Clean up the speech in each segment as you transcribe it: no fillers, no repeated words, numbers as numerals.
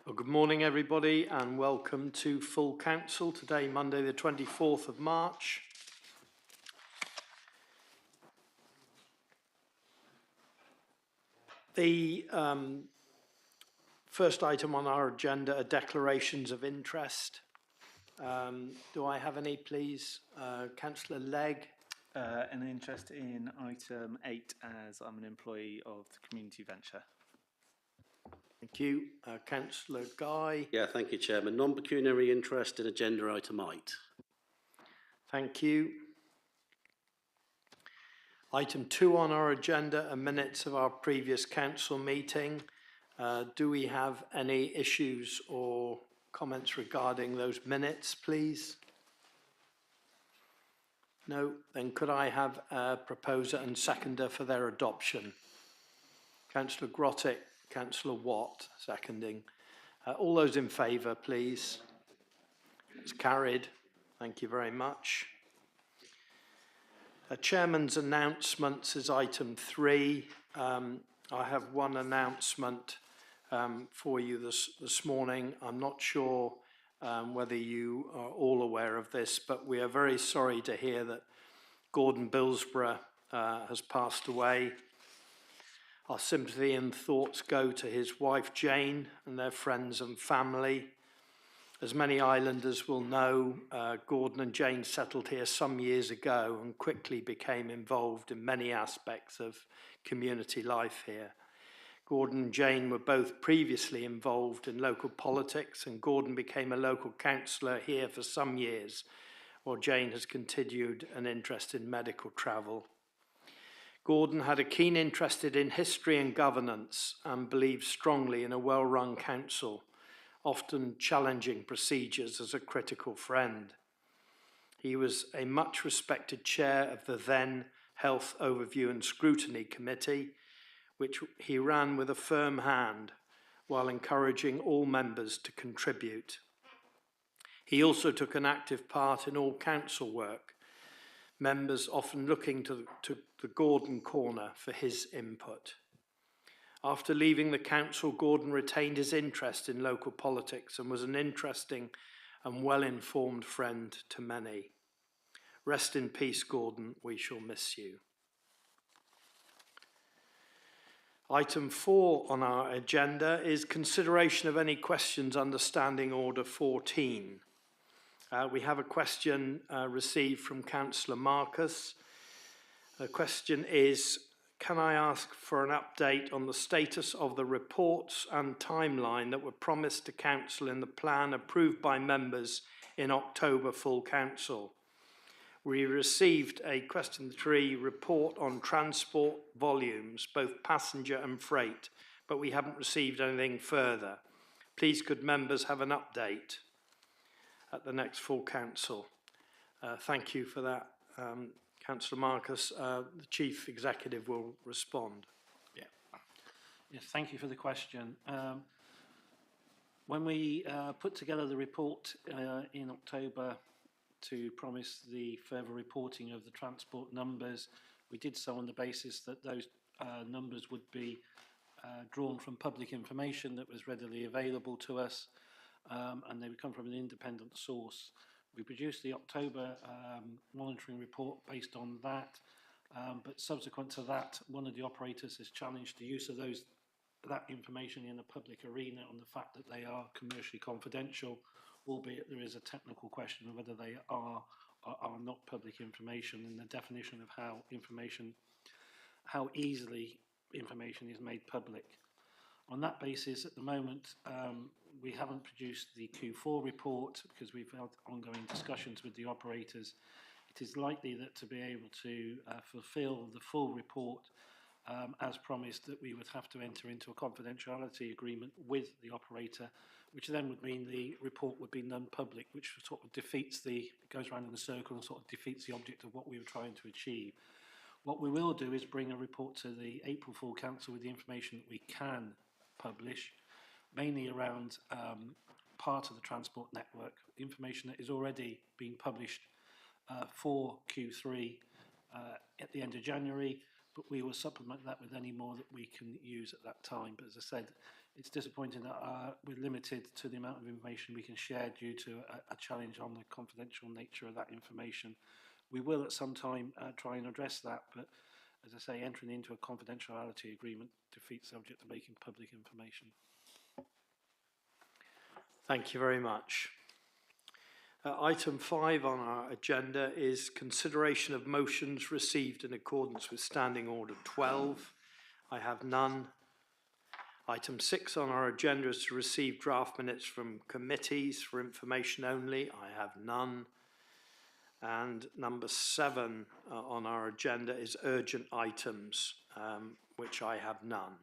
Well, good morning, everybody, and welcome to full council today, Monday, the 24th of March. The first item on our agenda are declarations of interest. Do I have any, please? Councillor Legg. An interest in item 8, as I'm an employee of the community venture. Thank you. Councillor Guy. Yeah, thank you, Chairman. Non-pecuniary interest in agenda item 8. Thank you. Item 2 on our agenda are minutes of our previous council meeting. Do we have any issues or comments regarding those minutes, please? No? Then could I have a proposer and seconder for their adoption? Councillor Grottick, Councillor Watt, seconding. All those in favour, please. It's carried. Thank you very much. Chairman's announcements is item 3. I have one announcement for you this morning. I'm not sure whether you are all aware of this, but we are very sorry to hear that Gordon Billsborough has passed away. Our sympathy and thoughts go to his wife Jane and their friends and family. As many islanders will know, Gordon and Jane settled here some years ago and quickly became involved in many aspects of community life here. Gordon and Jane were both previously involved in local politics, and Gordon became a local councillor here for some years, while Jane has continued an interest in medical travel. Gordon had a keen interest in history and governance and believed strongly in a well-run council, often challenging procedures as a critical friend. He was a much respected chair of the then Health Overview and Scrutiny Committee, which he ran with a firm hand while encouraging all members to contribute. He also took an active part in all council work, members often looking to the Gordon Corner for his input. After leaving the council, Gordon retained his interest in local politics and was an interesting and well-informed friend to many. Rest in peace, Gordon. We shall miss you. Item 4 on our agenda is consideration of any questions under Standing Order 14. We have a question received from Councillor Marcus. The question is, can I ask for an update on the status of the reports and timeline that were promised to Council in the plan approved by members in October full Council? We received a question 3 report on transport volumes, both passenger and freight, but we haven't received anything further. Please could members have an update at the next full Council? Thank you for that, Councillor Marcus. The Chief Executive will respond. Yes, thank you for the question. When we put together the report in October to promise the further reporting of the transport numbers, we did so on the basis that those numbers would be drawn from public information that was readily available to us, and they would come from an independent source. We produced the October monitoring report based on that, but subsequent to that, one of the operators has challenged the use of that information in the public arena on the fact that they are commercially confidential, albeit there is a technical question of whether they are not public information, and the definition of how easily information is made public. On that basis, at the moment, we haven't produced the Q4 report because we've had ongoing discussions with the operators. It is likely that to be able to fulfil the full report as promised, that we would have to enter into a confidentiality agreement with the operator, which then would mean the report would be non-public, which sort of goes around in a circle and sort of defeats the object of what we were trying to achieve. What we will do is bring a report to the April full Council with the information that we can publish, mainly around part of the transport network, information that is already being published for Q3 at the end of January, but we will supplement that with any more that we can use at that time. But as I said, it's disappointing that we're limited to the amount of information we can share due to a challenge on the confidential nature of that information. We will at some time try and address that, but as I say, entering into a confidentiality agreement defeats the object of making public information. Thank you very much. Item 5 on our agenda is consideration of motions received in accordance with Standing Order 12. I have none. Item 6 on our agenda is to receive draft minutes from committees for information only. I have none. And number 7 on our agenda is urgent items, which I have none.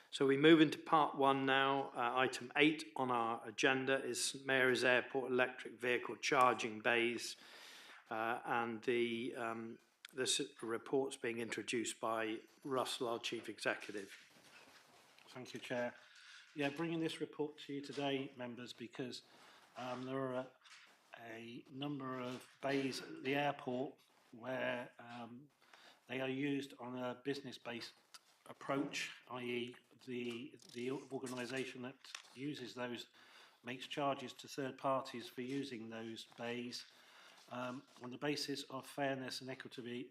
So we move into part 1 now. Item 8 on our agenda is St Mary's Airport electric vehicle charging bays, and this report's being introduced by Russell, our Chief Executive. Thank you, Chair. Yeah, bringing this report to you today, members, because there are a number of bays at the airport where they are used on a business-based approach, i.e. the organisation that uses those makes charges to third parties for using those bays on the basis of fairness and equity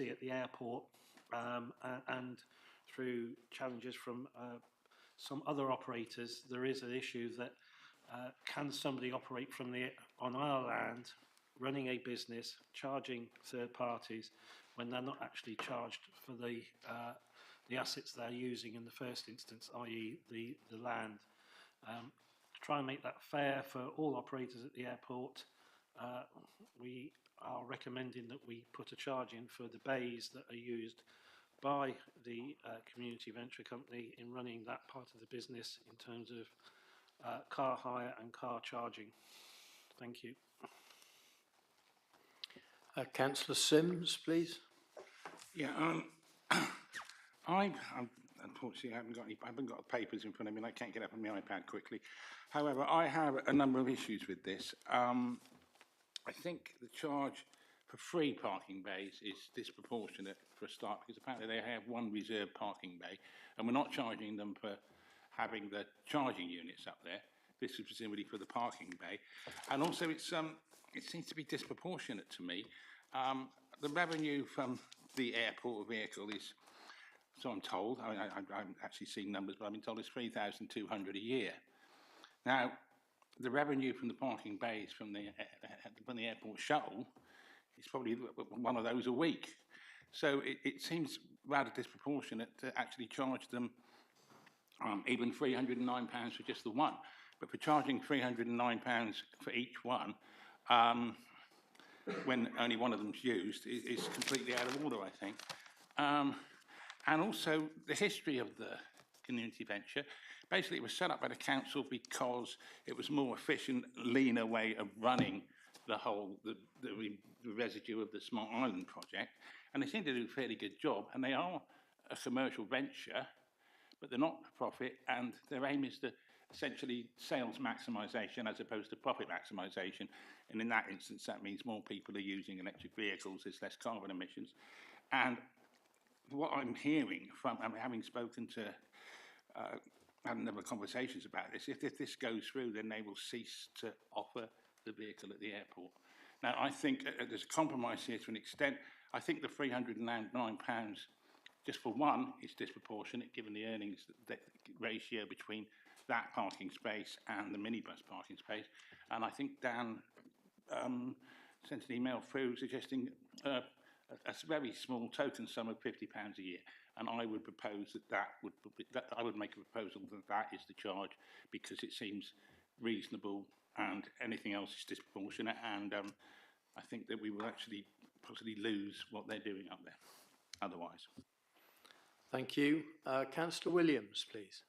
at the airport, and through challenges from some other operators. There is an issue that can somebody operate on our land, running a business, charging third parties when they're not actually charged for the assets they're using in the first instance, i.e. the land. To try and make that fair for all operators at the airport, we are recommending that we put a charge in for the bays that are used by the community venture company in running that part of the business in terms of car hire and car charging. Thank you. Councillor Sims, please. Yeah, I unfortunately I haven't got the papers in front of me and I can't get up on my iPad quickly. However, I have a number of issues with this. I think the charge for free parking bays is disproportionate for a start, because apparently they have one reserved parking bay and we're not charging them for having the charging units up there. This is presumably for the parking bay. And also it seems to be disproportionate to me. The revenue from the airport vehicle is, so I'm told, I haven't actually seen numbers, but I've been told it's 3,200 a year. Now, the revenue from the parking bays from the airport shuttle is probably one of those a week. So it seems rather disproportionate to actually charge them even £309 for just the one. But for charging £309 for each one, when only one of them's used, is completely out of order, I think. And also the history of the community venture. Basically, it was set up by the council because it was a more efficient, leaner way of running the whole, the residue of the Smart Island project. And they seem to do a fairly good job. And they are a commercial venture, but they're not for profit. And their aim is to essentially sales maximisation as opposed to profit maximisation. And in that instance, that means more people are using electric vehicles, there's less carbon emissions. And what I'm hearing from, having spoken to, having other conversations about this, if this goes through, then they will cease to offer the vehicle at the airport. Now, I think there's a compromise here to an extent. I think the £309 just for one is disproportionate, given the earnings ratio between that parking space and the minibus parking space. And I think Dan sent an email through suggesting a very small token sum of £50 a year. And I would propose I would make a proposal that is the charge, because it seems reasonable and anything else is disproportionate. And I think that we will actually possibly lose what they're doing up there otherwise. Thank you. Councillor Williams, please.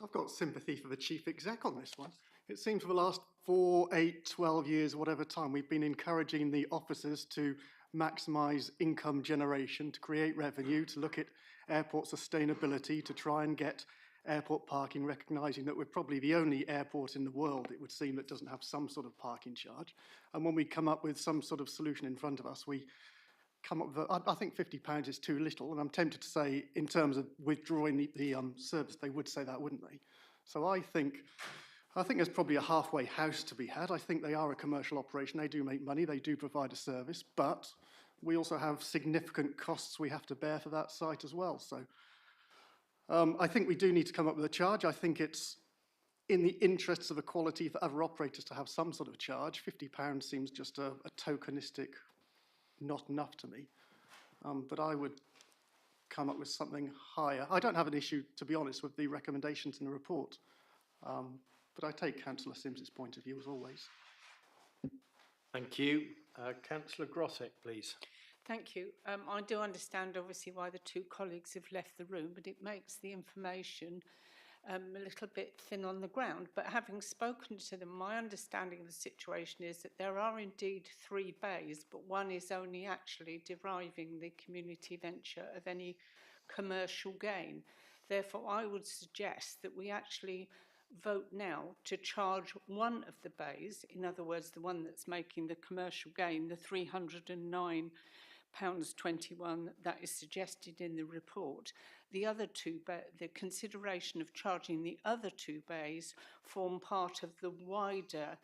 I've got sympathy for the chief exec on this one. It seems for the last 4, 8, 12 years, whatever time, we've been encouraging the officers to maximise income generation, to create revenue, to look at airport sustainability, to try and get airport parking, recognising that we're probably the only airport in the world, it would seem, that doesn't have some sort of parking charge. And when we come up with some sort of solution in front of us, we come up with, I think £50 is too little, and I'm tempted to say, in terms of withdrawing the service, they would say that, wouldn't they? So I think there's probably a halfway house to be had. I think they are a commercial operation. They do make money. They do provide a service, but we also have significant costs we have to bear for that site as well. So I think we do need to come up with a charge. I think it's in the interests of equality for other operators to have some sort of charge. £50 seems just a tokenistic, not enough to me. But I would come up with something higher. I don't have an issue, to be honest, with the recommendations in the report. But I take Councillor Sims's point of view as always. Thank you. Councillor Grottek, please. Thank you. I do understand obviously why the two colleagues have left the room, but it makes the information a little bit thin on the ground. But having spoken to them, my understanding of the situation is that there are indeed 3 bays, but one is only actually deriving the community venture of any commercial gain. Therefore, I would suggest that we actually vote now to charge one of the bays, in other words, the one that's making the commercial gain, the £309.21 that is suggested in the report. The other 2 the consideration of charging the other 2 bays form part of the wider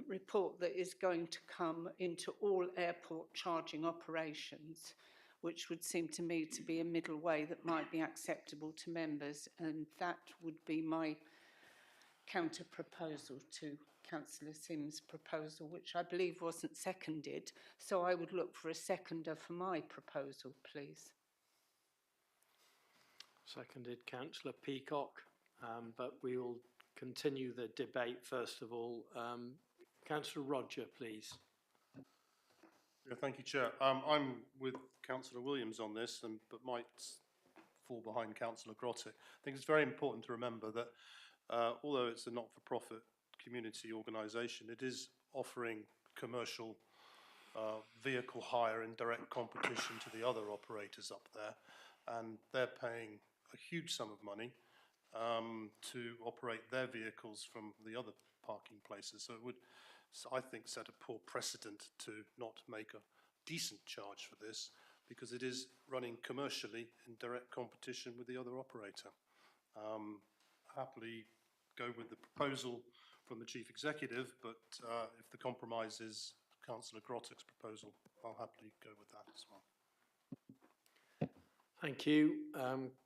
report that is going to come into all airport charging operations, which would seem to me to be a middle way that might be acceptable to members, and that would be my counter proposal to Councillor Sim's proposal, which I believe wasn't seconded. So I would look for a seconder for my proposal, please. Seconded Councillor Peacock, but we will continue the debate first of all. Councillor Roger, please. Yeah, thank you, Chair. I'm with Councillor Williams on this, but might fall behind Councillor Grottek. I think it's very important to remember that although it's a not-for-profit community organisation, it is offering commercial vehicle hire in direct competition to the other operators up there, and they're paying a huge sum of money to operate their vehicles from the other parking places. So it would, I think, set a poor precedent to not make a decent charge for this, because it is running commercially in direct competition with the other operator. Happily go with the proposal from the Chief Executive, but if the compromise is Councillor Grottek's proposal, I'll happily go with that as well. Thank you.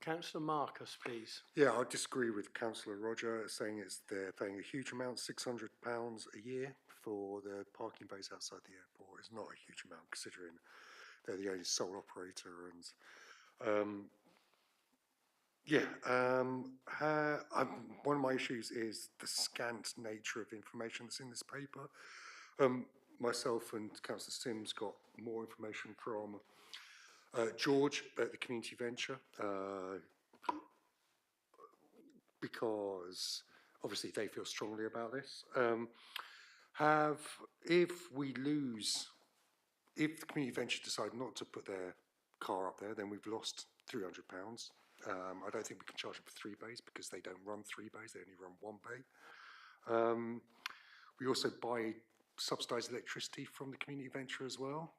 Councillor Marcus, please. Yeah, I disagree with Councillor Roger, saying they're paying a huge amount, £600 a year for the parking bays outside the airport. It's not a huge amount considering they're the only sole operator. And one of my issues is the scant nature of information that's in this paper. Myself and Councillor Sims got more information from George at the Community Venture, because obviously they feel strongly about this. If the Community Venture decide not to put their car up there, then we've lost £300. I don't think we can charge them for 3 bays because they don't run 3 bays, they only run 1 bay. We also buy subsidised electricity from the Community Venture as well.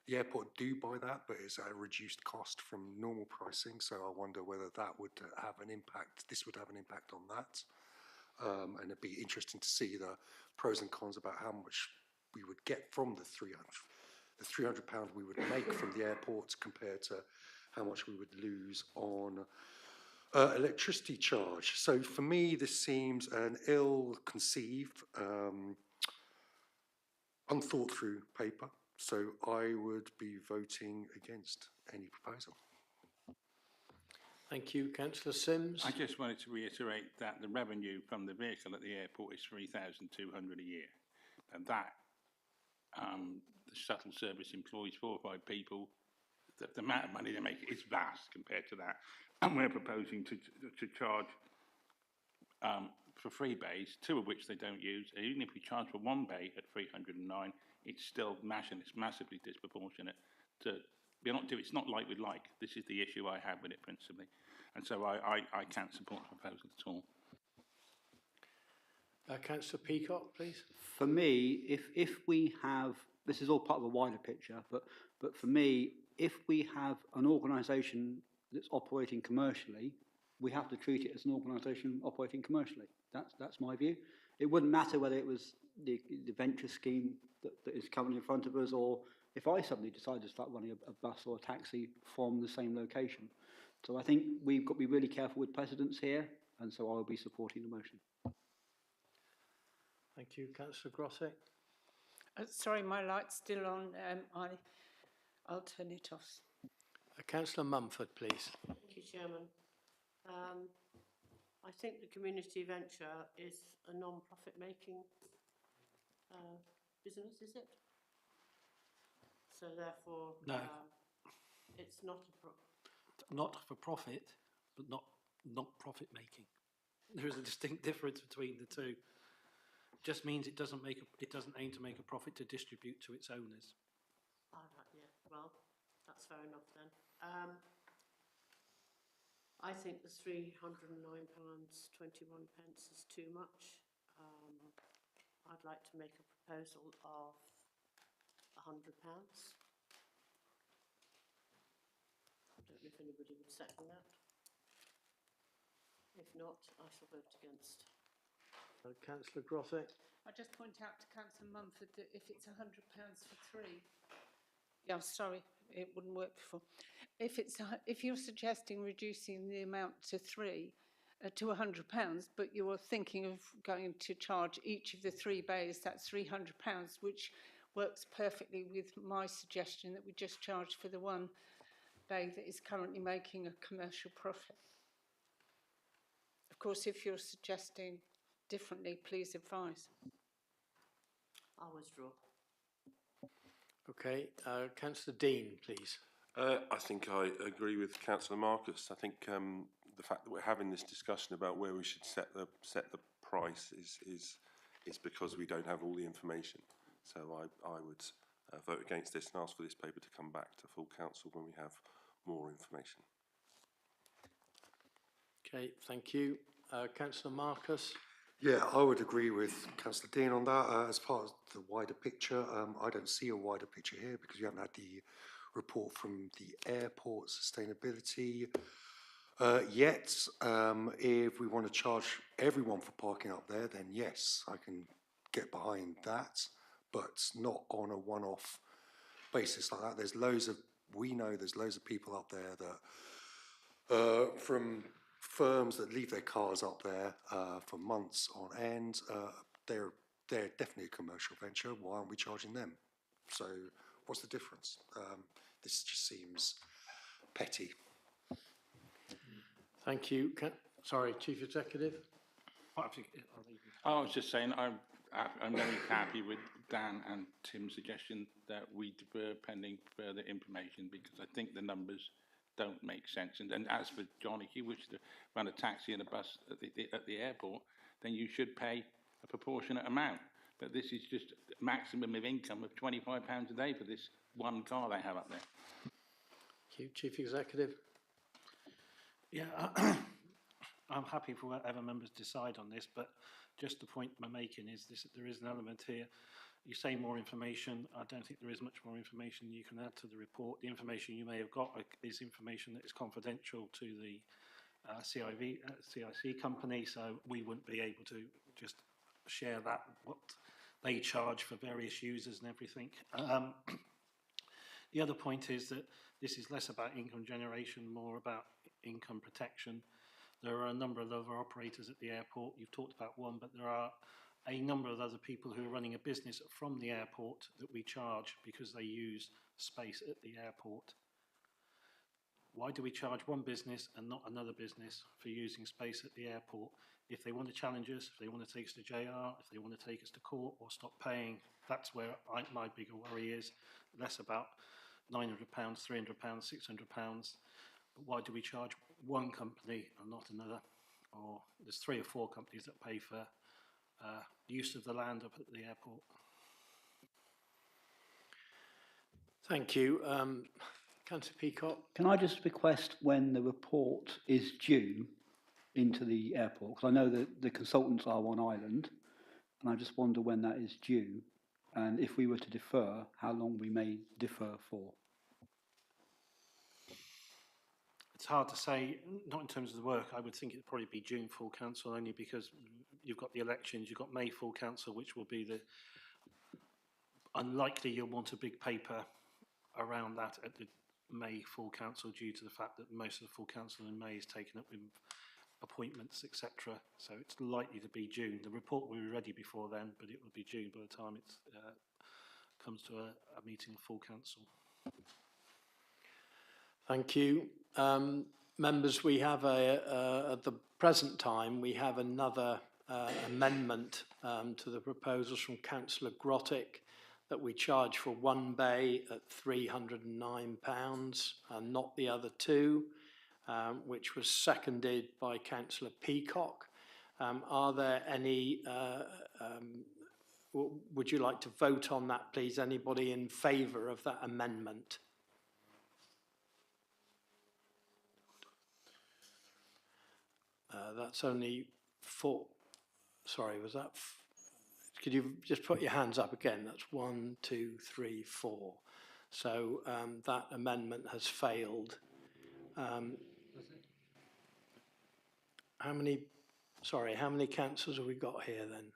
The airport do buy that, but it's at a reduced cost from normal pricing, so I wonder whether that would have an impact, this would have an impact on that. And it'd be interesting to see the pros and cons about how much we would get from the £300 we would make from the airport compared to how much we would lose on electricity charge. So for me, this seems an ill-conceived, unthought-through paper. So I would be voting against any proposal. Thank you. Councillor Sims. I just wanted to reiterate that the revenue from the vehicle at the airport is $3,200 a year, and that the shuttle service employs 4 or 5 people. The amount of money they make is vast compared to that, and we're proposing to charge for 3 bays, 2 of which they don't use. And even if we charge for 1 bay at $309, it's still massively disproportionate. It's not like we'd like. This is the issue I have with it principally, and so I can't support the proposal at all. Councillor Peacock, please. For me, if we have, this is all part of a wider picture, but for me, if we have an organisation that's operating commercially, we have to treat it as an organisation operating commercially. That's my view. It wouldn't matter whether it was the venture scheme that is currently in front of us, or if I suddenly decided to start running a bus or a taxi from the same location. So I think we've got to be really careful with precedents here, and so I will be supporting the motion. Thank you. Councillor Grosset. Sorry, my light's still on. I'll turn it off. Councillor Mumford, please. Thank you, Chairman. I think the community venture is a non-profit making business, is it? So therefore, No. It's not Not for profit, but not profit making. There is a distinct difference between the two. It just means it doesn't aim to make a profit to distribute to its owners. yeah, well, that's fair enough then. I think the £309.21 is too much. I'd like to make a proposal of £100. I don't know if anybody would second that. If not, I shall vote against. Councillor Grosset. I just point out to Councillor Mumford that if it's £100 for three, yeah, sorry, it wouldn't work before. If you're suggesting reducing the amount to three, to £100, but you're thinking of going to charge each of the three bays, that's £300, which works perfectly with my suggestion that we just charge for the one bay that is currently making a commercial profit. Of course, if you're suggesting differently, please advise. I'll withdraw. Okay. Councillor Dean, please. I think I agree with Councillor Marcus. I think the fact that we're having this discussion about where we should set the price is because we don't have all the information. So I would vote against this and ask for this paper to come back to full council when we have more information. Okay, thank you. Councillor Marcus. Yeah, I would agree with Councillor Dean on that. As part of the wider picture, I don't see a wider picture here because we haven't had the report from the airport sustainability yet. If we want to charge everyone for parking up there, then yes, I can get behind that, but not on a one-off basis like that. We know there's loads of people up there that, from firms that leave their cars up there for months on end. They're definitely a commercial venture. Why aren't we charging them? So what's the difference? This just seems petty. Thank you. Sorry, Chief Executive. I was just saying I'm very happy with Dan and Tim's suggestion that we defer pending further information, because I think the numbers don't make sense. And as for John, if you wish to run a taxi and a bus at the airport, then you should pay a proportionate amount. But this is just a maximum of income of £25 a day for this one car they have up there. Thank you, Chief Executive. Yeah, I'm happy for whatever members decide on this, but just the point I'm making is this: there is an element here. You say more information. I don't think there is much more information you can add to the report. The information you may have got is information that is confidential to the CIC company, so we wouldn't be able to just share that, what they charge for various users and everything. The other point is that this is less about income generation, more about income protection. There are a number of other operators at the airport. You've talked about one, but there are a number of other people who are running a business from the airport that we charge because they use space at the airport. Why do we charge one business and not another business for using space at the airport? If they want to challenge us, if they want to take us to JR, if they want to take us to court or stop paying, that's where my bigger worry is. Less about £900, £300, £600. But why do we charge one company and not another? Or there's 3 or 4 companies that pay for use of the land up at the airport. Thank you. Councillor Peacock. Can I just request when the report is due into the airport, because I know that the consultants are on island, and I just wonder when that is due, and if we were to defer, how long we may defer for. It's hard to say, not in terms of the work. I would think it'd probably be June full council, only because you've got the elections, you've got May full council, which will be the unlikely you'll want a big paper around that at the May full council, due to the fact that most of the full council in May is taken up with appointments, etc. So it's likely to be June. The report will be ready before then, but it will be June by the time it comes to a meeting of full council. Thank you. Members, we have at the present time, we have another amendment to the proposals from Councillor Grottick, that we charge for one bay at £309 and not the other two, which was seconded by Councillor Peacock. Are there any, would you like to vote on that, please? Anybody in favour of that amendment? That's only four. Sorry, was that? Could you just put your hands up again? That's 1, 2, 3, 4. So that amendment has failed. How many? Sorry, how many councillors have we got here then?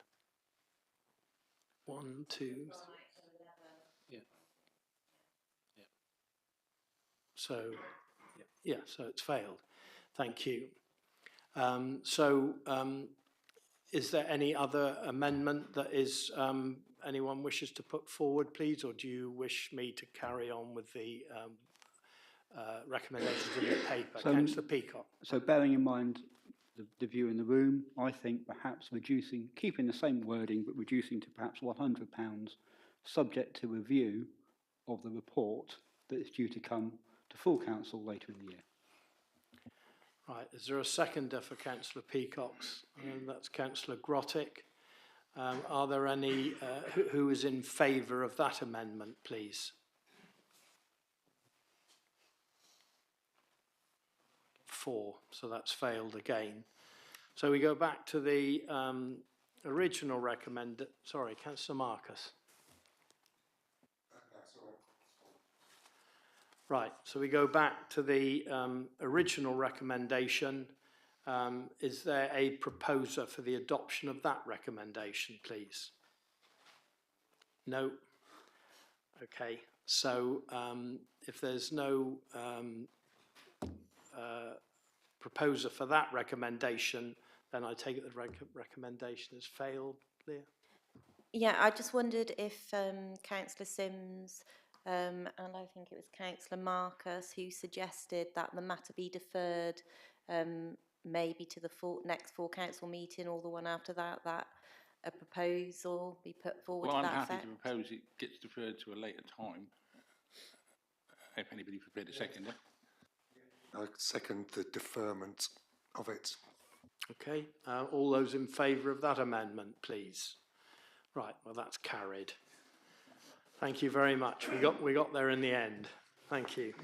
1, 2. Yeah. Yeah. So, yeah. So it's failed. Thank you. Is there any other amendment that is anyone wishes to put forward, please, or do you wish me to carry on with the recommendations in the paper? Councillor Peacock. So bearing in mind the view in the room, I think perhaps reducing, keeping the same wording, but reducing to perhaps £100, subject to review of the report that is due to come to full council later in the year. Right, is there a seconder for Councillor Peacock's? That's Councillor Grottick. Are there any, who is in favour of that amendment, please? 4, so that's failed again. So we go back to the original sorry, Councillor Marcus. Right, so we go back to the original recommendation. Is there a proposer for the adoption of that recommendation, please? No? Okay, so if there's no proposer for that recommendation, then I take it the recommendation has failed, Leah? Yeah, I just wondered if Councillor Sims and I think it was Councillor Marcus who suggested that the matter be deferred maybe to the next full council meeting or the one after that, that a proposal be put forward to that effect. Well, I'm happy to propose it gets deferred to a later time, if anybody's prepared to second it. I second the deferment of it. Okay, all those in favour of that amendment, please. Right, well that's carried. Thank you very much. We got there in the end. Thank you.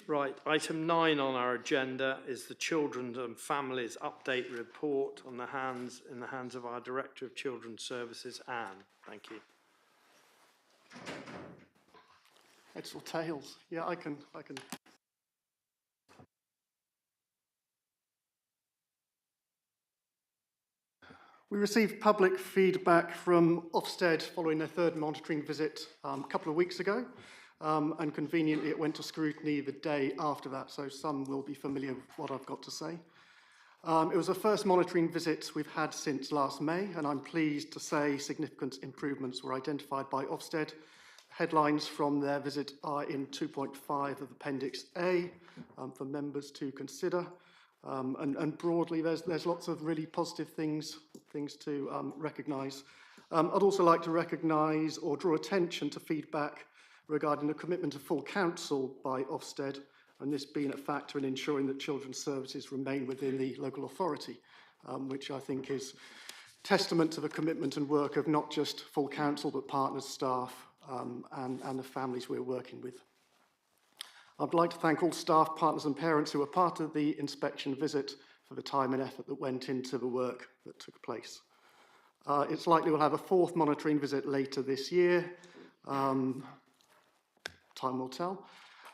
Right, item 9 on our agenda is the Children and Families Update Report in the hands of our Director of Children's Services, Anne. Thank you. Heads or tails? Yeah, I can. We received public feedback from Ofsted following their third monitoring visit a couple of weeks ago, and conveniently it went to scrutiny the day after that, so some will be familiar with what I've got to say. It was the first monitoring visit we've had since last May, and I'm pleased to say significant improvements were identified by Ofsted. Headlines from their visit are in 2.5 of Appendix A for members to consider. And broadly, there's lots of really positive things to recognise. I'd also like to recognise or draw attention to feedback regarding the commitment of full council by Ofsted, and this being a factor in ensuring that children's services remain within the local authority, which I think is testament to the commitment and work of not just full council, but partners, staff, and the families we're working with. I'd like to thank all staff, partners and parents who were part of the inspection visit for the time and effort that went into the work that took place. It's likely we'll have a fourth monitoring visit later this year. Time will tell.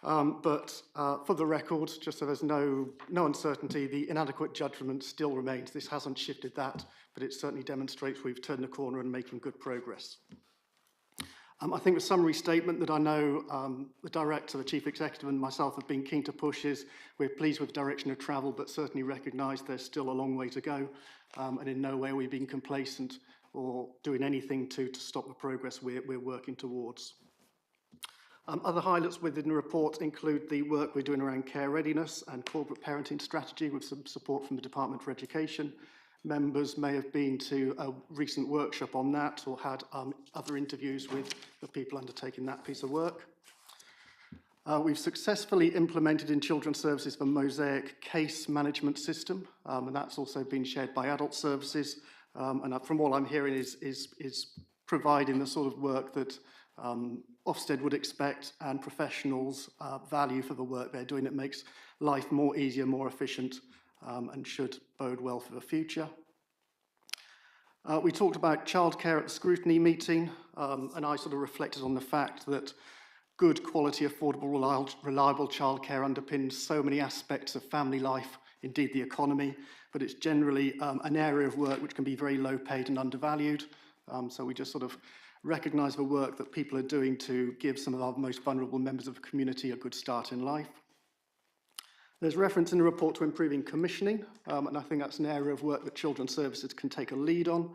But for the record, just so there's no uncertainty, the inadequate judgment still remains. This hasn't shifted that, but it certainly demonstrates we've turned the corner and making good progress. I think the summary statement that I know the Director, the Chief Executive and myself have been keen to push is we're pleased with the direction of travel, but certainly recognise there's still a long way to go, and in no way are we being complacent or doing anything to stop the progress we're working towards. Other highlights within the report include the work we're doing around care readiness and corporate parenting strategy with some support from the Department for Education. Members may have been to a recent workshop on that or had other interviews with the people undertaking that piece of work. We've successfully implemented in Children's Services the Mosaic case management system, and that's also been shared by Adult Services. And from all I'm hearing is providing the sort of work that Ofsted would expect and professionals value for the work they're doing. It makes life more easier, more efficient, and should bode well for the future. We talked about childcare at the scrutiny meeting, and I sort of reflected on the fact that good quality, affordable, reliable childcare underpins so many aspects of family life, indeed the economy, but it's generally an area of work which can be very low paid and undervalued. So we just sort of recognise the work that people are doing to give some of our most vulnerable members of the community a good start in life. There's reference in the report to improving commissioning, and I think that's an area of work that Children's Services can take a lead on.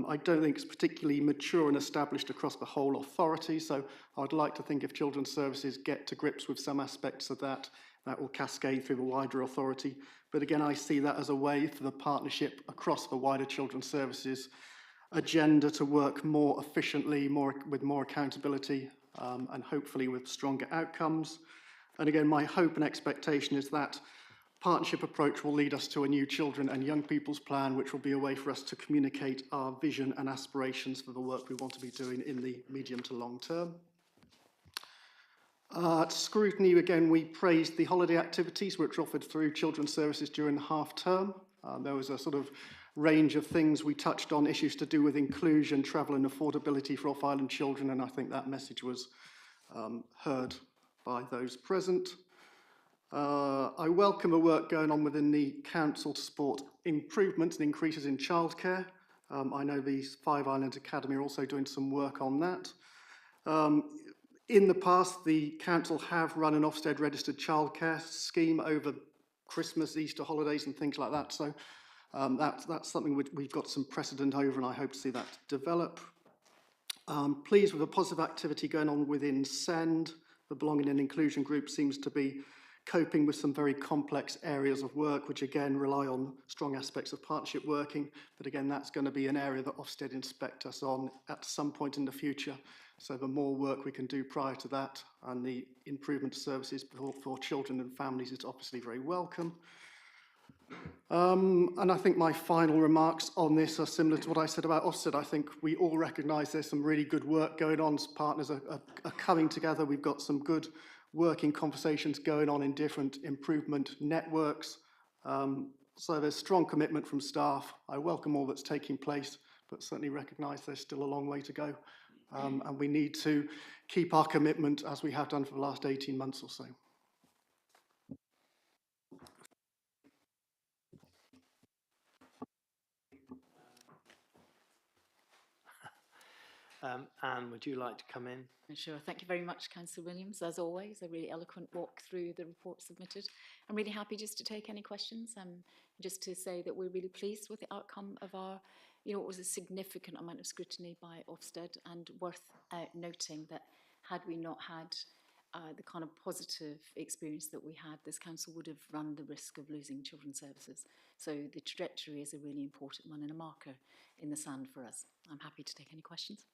I don't think it's particularly mature and established across the whole authority, so I'd like to think if Children's Services get to grips with some aspects of that, that will cascade through the wider authority. But again, I see that as a way for the partnership across the wider Children's Services agenda to work more efficiently, with more accountability, and hopefully with stronger outcomes. And again, my hope and expectation is that partnership approach will lead us to a new children and young people's plan, which will be a way for us to communicate our vision and aspirations for the work we want to be doing in the medium to long term. At scrutiny, again, we praised the holiday activities which were offered through Children's Services during the half term. There was a sort of range of things. We touched on issues to do with inclusion, travel and affordability for off-island children, and I think that message was heard by those present. I welcome the work going on within the Council to support improvements and increases in childcare. I know the Five Islands Academy are also doing some work on that. In the past, the Council have run an Ofsted registered childcare scheme over Christmas, Easter holidays and things like that. So that's something we've got some precedent over, and I hope to see that develop. Pleased with the positive activity going on within SEND. The Belonging and Inclusion Group seems to be coping with some very complex areas of work, which again rely on strong aspects of partnership working. But again, that's going to be an area that Ofsted inspect us on at some point in the future. So the more work we can do prior to that and the improvement of services for children and families is obviously very welcome. And I think my final remarks on this are similar to what I said about Ofsted. I think we all recognise there's some really good work going on. Partners are coming together. We've got some good working conversations going on in different improvement networks. So there's strong commitment from staff. I welcome all that's taking place, but certainly recognise there's still a long way to go. And we need to keep our commitment as we have done for the last 18 months or so. Anne, would you like to come in? Sure. Thank you very much, Councillor Williams. As always, a really eloquent walk through the report submitted. I'm really happy just to take any questions. Just to say that we're really pleased with the outcome of our, it was a significant amount of scrutiny by Ofsted, and worth noting that had we not had the kind of positive experience that we had, this council would have run the risk of losing Children's Services. So the trajectory is a really important one and a marker in the sand for us. I'm happy to take any questions.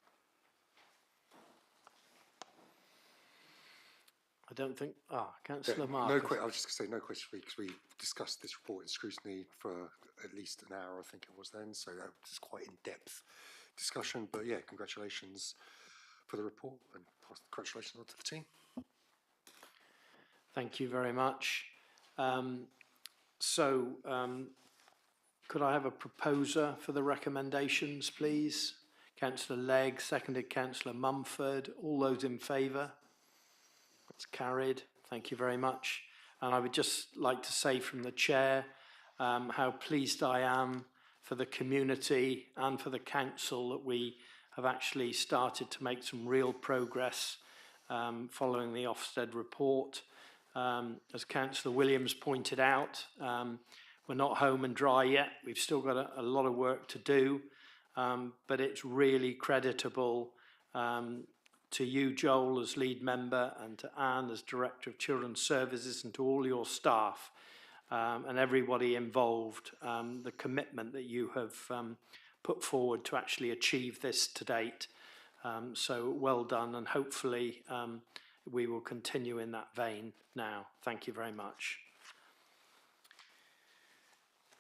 I don't think. Councillor Yeah, Marcus. I was just going to say no question because we discussed this report in scrutiny for at least an hour, I think it was then. So that was quite in-depth discussion. But yeah, congratulations for the report and congratulations to the team. Thank you very much. Could I have a proposer for the recommendations, please? Councillor Legg, seconded Councillor Mumford. All those in favour? That's carried. Thank you very much. And I would just like to say from the chair how pleased I am for the community and for the council that we have actually started to make some real progress following the Ofsted report. As Councillor Williams pointed out, we're not home and dry yet. We've still got a lot of work to do, but it's really creditable to you, Joel, as lead member, and to Anne as Director of Children's Services, and to all your staff and everybody involved, the commitment that you have put forward to actually achieve this to date. So well done, and hopefully we will continue in that vein now. Thank you very much.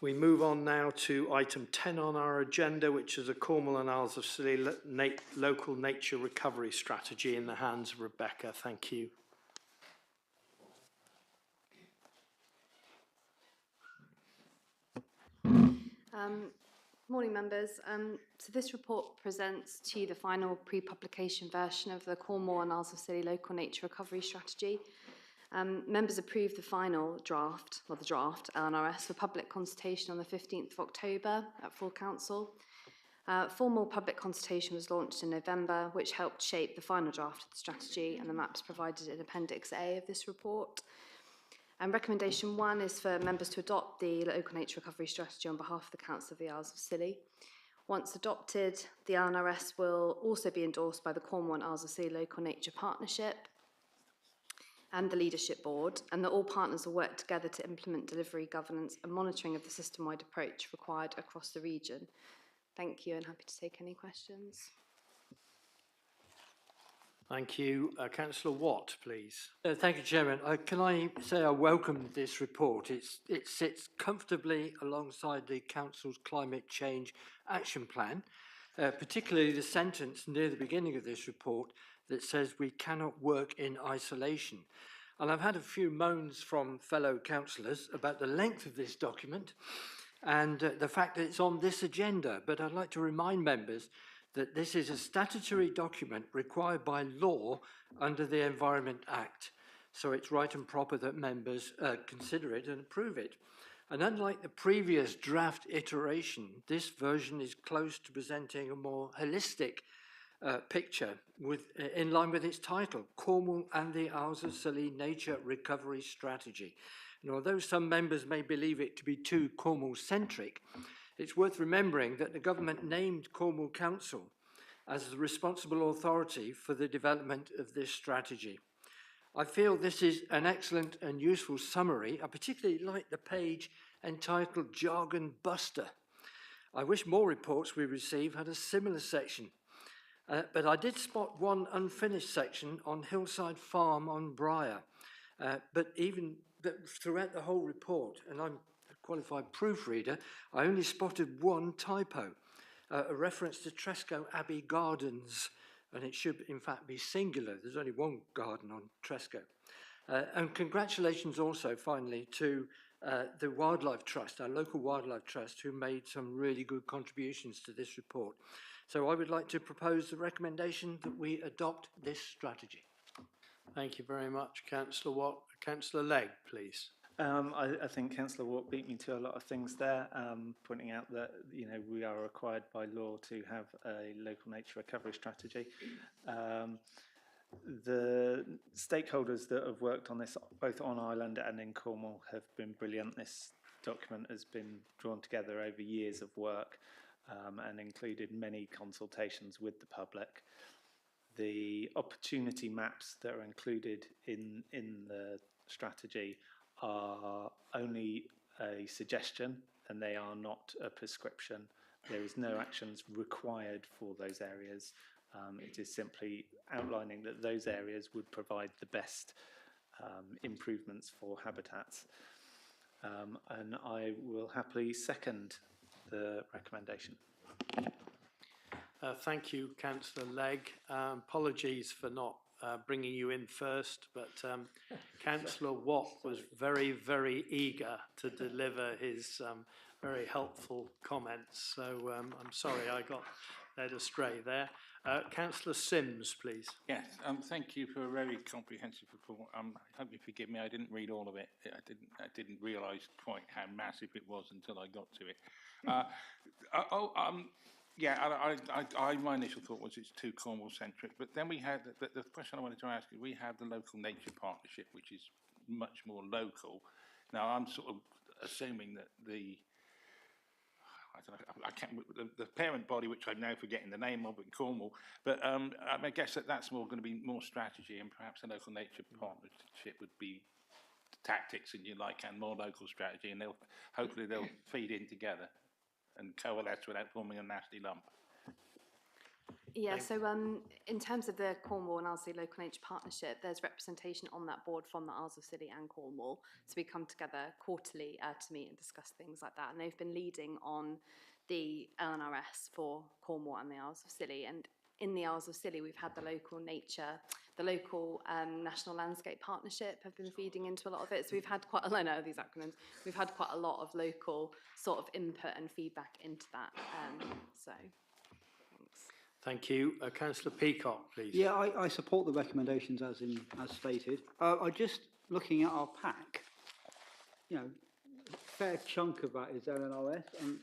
We move on now to item 10 on our agenda, which is a Cornwall and Isles of Scilly local nature recovery strategy, in the hands of Rebecca. Thank you. Morning, members. So this report presents to you the final pre-publication version of the Cornwall and Isles of Scilly local nature recovery strategy. Members approved the final draft, well, the draft LNRS for public consultation on the 15th of October at full council. Formal public consultation was launched in November, which helped shape the final draft of the strategy, and the maps provided in Appendix A of this report. And recommendation 1 is for members to adopt the local nature recovery strategy on behalf of the Council of the Isles of Scilly. Once adopted, the LNRS will also be endorsed by the Cornwall and Isles of Scilly Local Nature Partnership and the Leadership Board, and that all partners will work together to implement delivery, governance and monitoring of the system-wide approach required across the region. Thank you, and happy to take any questions. Thank you. Councillor Watt, please. Thank you, Chairman. Can I say I welcome this report. It sits comfortably alongside the Council's Climate Change Action Plan, particularly the sentence near the beginning of this report that says we cannot work in isolation. And I've had a few moans from fellow councillors about the length of this document and the fact that it's on this agenda, but I'd like to remind members that this is a statutory document required by law under the Environment Act. So it's right and proper that members consider it and approve it. And unlike the previous draft iteration, this version is close to presenting a more holistic picture in line with its title, Cornwall and the Isles of Scilly Nature Recovery Strategy. And although some members may believe it to be too Cornwall-centric, it's worth remembering that the government named Cornwall Council as the responsible authority for the development of this strategy. I feel this is an excellent and useful summary. I particularly like the page entitled Jargon Buster. I wish more reports we receive had a similar section. But I did spot one unfinished section on Hillside Farm on Briar. But even throughout the whole report, and I'm qualified proofreader, I only spotted one typo, a reference to Tresco Abbey Gardens, and it should in fact be singular. There's only one garden on Tresco. And congratulations also finally to the Wildlife Trust, our local Wildlife Trust, who made some really good contributions to this report. So I would like to propose the recommendation that we adopt this strategy. Thank you very much, Councillor Watt. Councillor Legg, please. I think Councillor Watt beat me to a lot of things there, pointing out that we are required by law to have a local nature recovery strategy. The stakeholders that have worked on this, both on Island and in Cornwall, have been brilliant. This document has been drawn together over years of work and included many consultations with the public. The opportunity maps that are included in the strategy are only a suggestion, and they are not a prescription. There is no actions required for those areas. It is simply outlining that those areas would provide the best improvements for habitats. And I will happily second the recommendation. Thank you, Councillor Legg. Apologies for not bringing you in first, but Councillor Watt was very, very eager to deliver his very helpful comments. So I'm sorry I got led astray there. Councillor Sims, please. Yes, thank you for a very comprehensive report. I hope you forgive me, I didn't read all of it. I didn't realise quite how massive it was until I got to it. My initial thought was it's too Cornwall-centric, but then we had, the question I wanted to ask you, we have the local nature partnership, which is much more local. Now, I'm sort of assuming that the parent body, which I'm now forgetting the name of in Cornwall, but I guess that's more going to be more strategy, and perhaps a local nature partnership would be tactics, and you like, and more local strategy, and hopefully they'll feed in together and coalesce without forming a nasty lump. Yeah, so in terms of the Cornwall and Arlesey Local Nature Partnership, there's representation on that board from the Isles of Scilly and Cornwall. So we come together quarterly to meet and discuss things like that. And they've been leading on the LNRS for Cornwall and the Isles of Scilly. And in the Isles of Scilly, we've had the local National Landscape Partnership have been feeding into a lot of it. So we've had quite, I know these acronyms, we've had quite a lot of local sort of input and feedback into that. So... Thank you. Councillor Peacock, please. Yeah, I support the recommendations as stated. I just looking at our pack, you know, a fair chunk of that is LNRS, and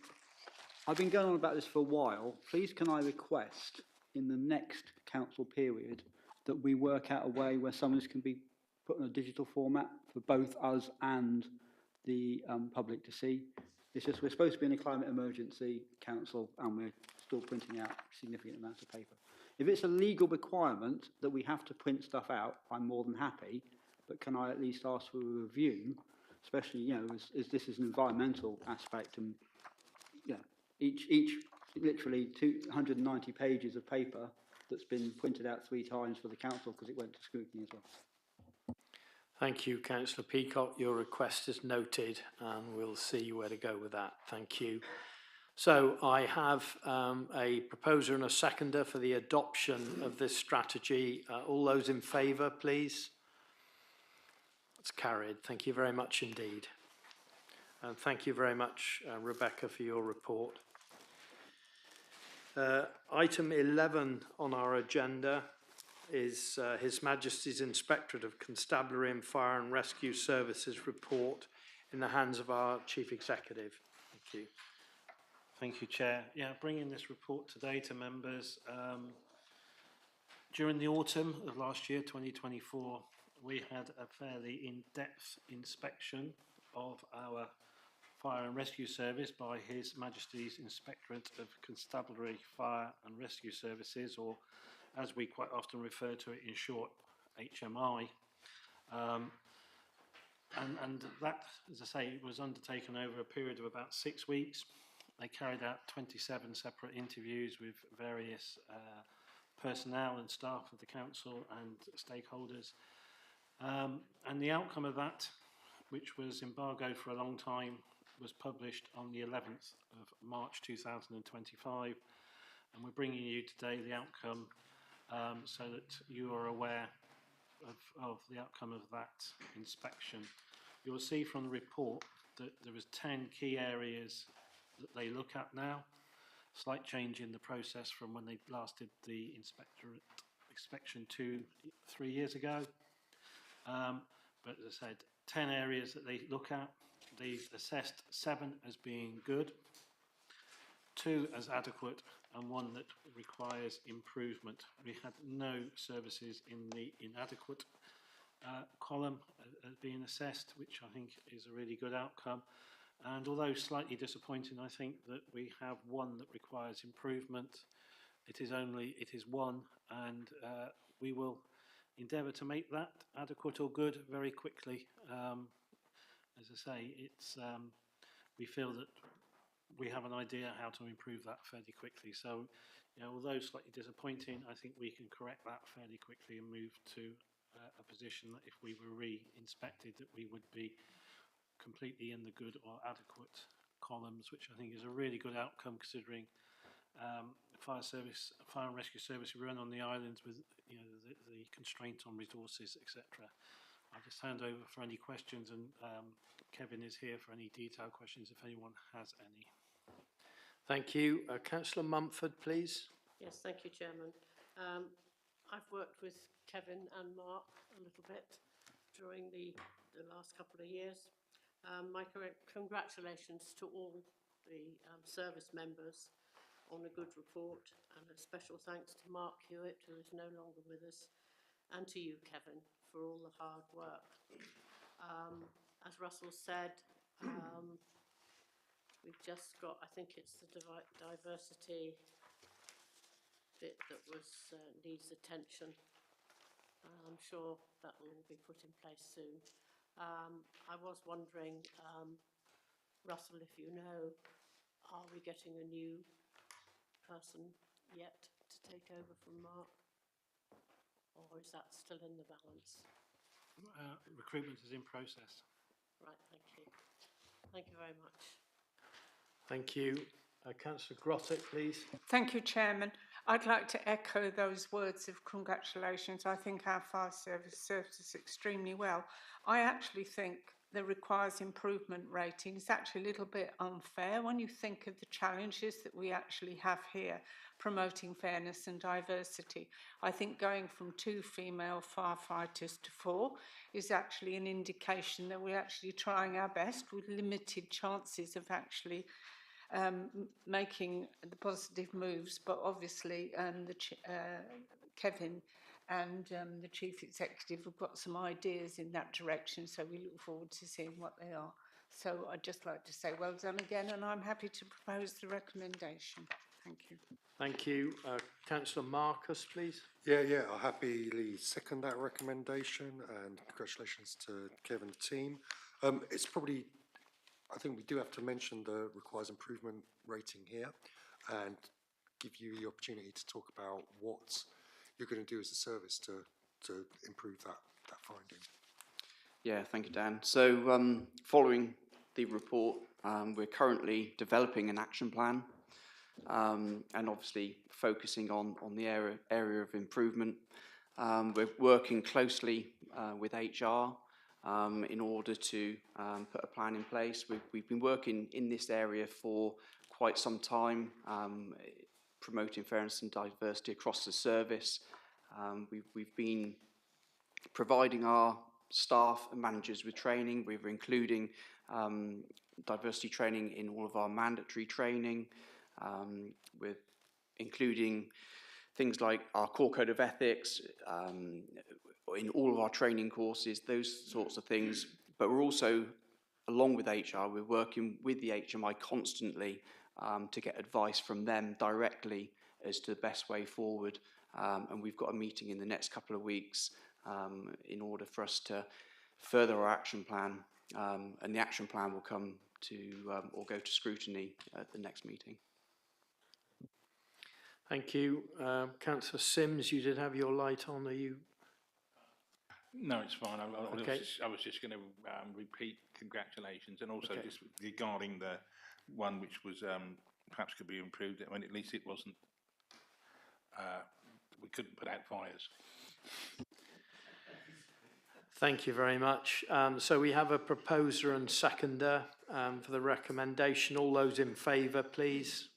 I've been going on about this for a while. Please can I request in the next council period that we work out a way where some of this can be put in a digital format for both us and the public to see. It's just we're supposed to be in a climate emergency council and we're still printing out significant amounts of paper. If it's a legal requirement that we have to print stuff out, I'm more than happy, but can I at least ask for a review, especially, you know, as this is an environmental aspect, and you know, each literally 290 pages of paper that's been printed out 3 times for the council because it went to scrutiny as well. Thank you, Councillor Peacock. Your request is noted and we'll see where to go with that. Thank you. So I have a proposer and a seconder for the adoption of this strategy. All those in favour, please. It's carried. Thank you very much indeed. And thank you very much, Rebecca, for your report. Item 11 on our agenda is His Majesty's Inspectorate of Constabulary and Fire and Rescue Services report in the hands of our Chief Executive. Thank you. Thank you, Chair. Yeah, bringing this report today to members. During the autumn of last year, 2024, we had a fairly in-depth inspection of our Fire and Rescue Service by His Majesty's Inspectorate of Constabulary, Fire and Rescue Services, or as we quite often refer to it in short, HMI. And that, as I say, was undertaken over a period of about 6 weeks. They carried out 27 separate interviews with various personnel and staff of the council and stakeholders. And the outcome of that, which was embargoed for a long time, was published on the 11th of March 2025. And we're bringing you today the outcome so that you are aware of the outcome of that inspection. You'll see from the report that there was 10 key areas that they look at now. Slight change in the process from when they last did the inspection 2-3 years ago. But as I said, 10 areas that they look at. They've assessed 7 as being good, 2 as adequate, and 1 that requires improvement. We had no services in the inadequate column being assessed, which I think is a really good outcome. And although slightly disappointing, I think that we have 1 that requires improvement. It is 1, and we will endeavour to make that adequate or good very quickly. As I say, it's we feel that we have an idea how to improve that fairly quickly. So, you know, although slightly disappointing, I think we can correct that fairly quickly and move to a position that if we were re-inspected, that we would be completely in the good or adequate columns, which I think is a really good outcome considering fire and rescue service we run on the islands with, you know, the constraint on resources, etc. I'll just hand over for any questions, and Kevin is here for any detailed questions if anyone has any. Thank you. Councillor Mumford, please. Yes, thank you, Chairman. I've worked with Kevin and Mark a little bit during the last couple of years. My congratulations to all the service members on a good report, and a special thanks to Mark Hewitt, who is no longer with us, and to you, Kevin, for all the hard work. As Russell said, we've just got, I think it's the diversity bit that needs attention. I'm sure that will all be put in place soon. I was wondering, Russell, if you know, are we getting a new person yet to take over from Mark? Or is that still in the balance? Recruitment is in process. Right, thank you. Thank you very much. Thank you. Councillor Grottick, please. Thank you, Chairman. I'd like to echo those words of congratulations. I think our fire service serves us extremely well. I actually think the requires improvement rating is actually a little bit unfair when you think of the challenges that we actually have here, promoting fairness and diversity. I think going from 2 female firefighters to 4 is actually an indication that we're actually trying our best with limited chances of actually making the positive moves, but obviously Kevin and the Chief Executive have got some ideas in that direction, so we look forward to seeing what they are. So I'd just like to say well done again, and I'm happy to propose the recommendation. Thank you. Thank you. Councillor Marcus, please. Yeah, I'll happily second that recommendation, and congratulations to Kevin and team. It's probably, I think we do have to mention the requires improvement rating here and give you the opportunity to talk about what you're going to do as a service to improve that finding. Yeah, thank you, Dan. So following the report, we're currently developing an action plan and obviously focusing on the area of improvement. We're working closely with HR in order to put a plan in place. We've been working in this area for quite some time, promoting fairness and diversity across the service. We've been providing our staff and managers with training. We're including diversity training in all of our mandatory training. We're including things like our core code of ethics, in all of our training courses, those sorts of things. But we're also, along with HR, we're working with the HMI constantly to get advice from them directly as to the best way forward. And we've got a meeting in the next couple of weeks in order for us to further our action plan. And the action plan will come to, or go to scrutiny at the next meeting. Thank you. Councillor Sims, you did have your light on. Are you? No, it's fine. Okay. I was just going to repeat congratulations, and also Okay. just regarding the one which was perhaps could be improved. I mean, at least it wasn't. We couldn't put out fires. Thank you very much. So we have a proposer and seconder for the recommendation. All those in favour, please.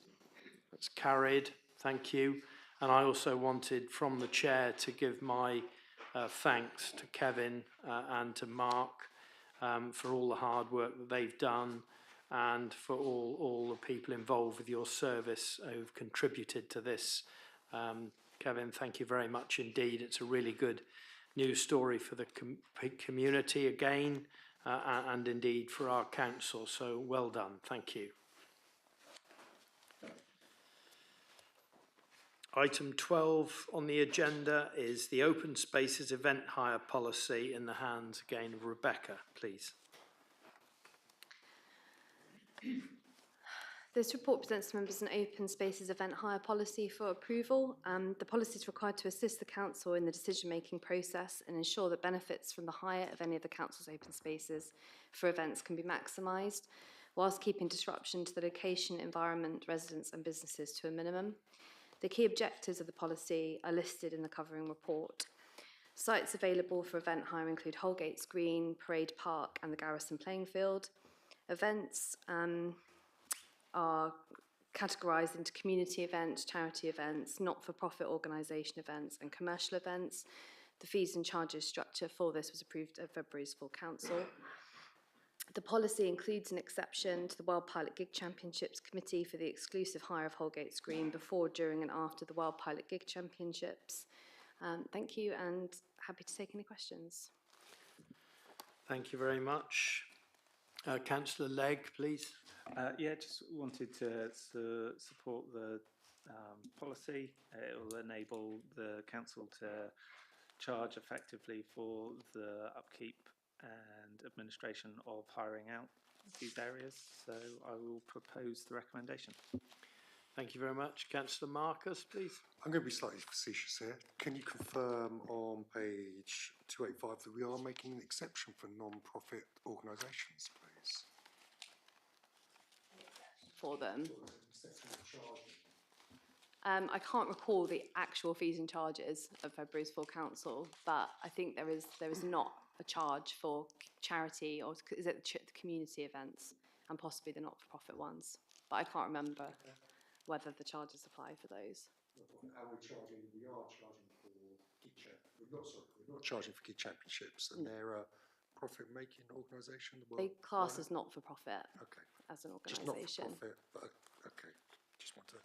That's carried. Thank you. And I also wanted from the chair to give my thanks to Kevin and to Mark for all the hard work that they've done, and for all the people involved with your service who've contributed to this. Kevin, thank you very much indeed. It's a really good news story for the community again, and indeed for our council. So well done. Thank you. Item 12 on the agenda is the open spaces event hire policy, in the hands again of Rebecca, please. This report presents to members an open spaces event hire policy for approval. The policy is required to assist the council in the decision-making process and ensure that benefits from the hire of any of the council's open spaces for events can be maximised, whilst keeping disruption to the location, environment, residents and businesses to a minimum. The key objectives of the policy are listed in the covering report. Sites available for event hire include Holgate's Green, Parade Park and the Garrison Playing Field. Events are categorised into community events, charity events, not-for-profit organisation events and commercial events. The fees and charges structure for this was approved at February's full council. The policy includes an exception to the World Pilot Gig Championships Committee for the exclusive hire of Holgate's Green before, during and after the World Pilot Gig Championships. Thank you, and happy to take any questions. Thank you very much. Councillor Legg, please. Yeah, just wanted to support the policy. It will enable the council to charge effectively for the upkeep and administration of hiring out these areas. So I will propose the recommendation. Thank you very much. Councillor Marcus, please. I'm going to be slightly facetious here. Can you confirm on page 285 that we are making an exception for non-profit organisations, please? For them. I can't recall the actual fees and charges of February's full council, but I think there is not a charge for charity, or is it the community events and possibly the not-for-profit ones, but I can't remember whether the charges apply for those. Are we charging? We are charging for gig we're not charging for gig championships, and they're a profit-making organisation. They class as not-for-profit. Okay. As an organisation. Just not-for-profit, but okay. Just want to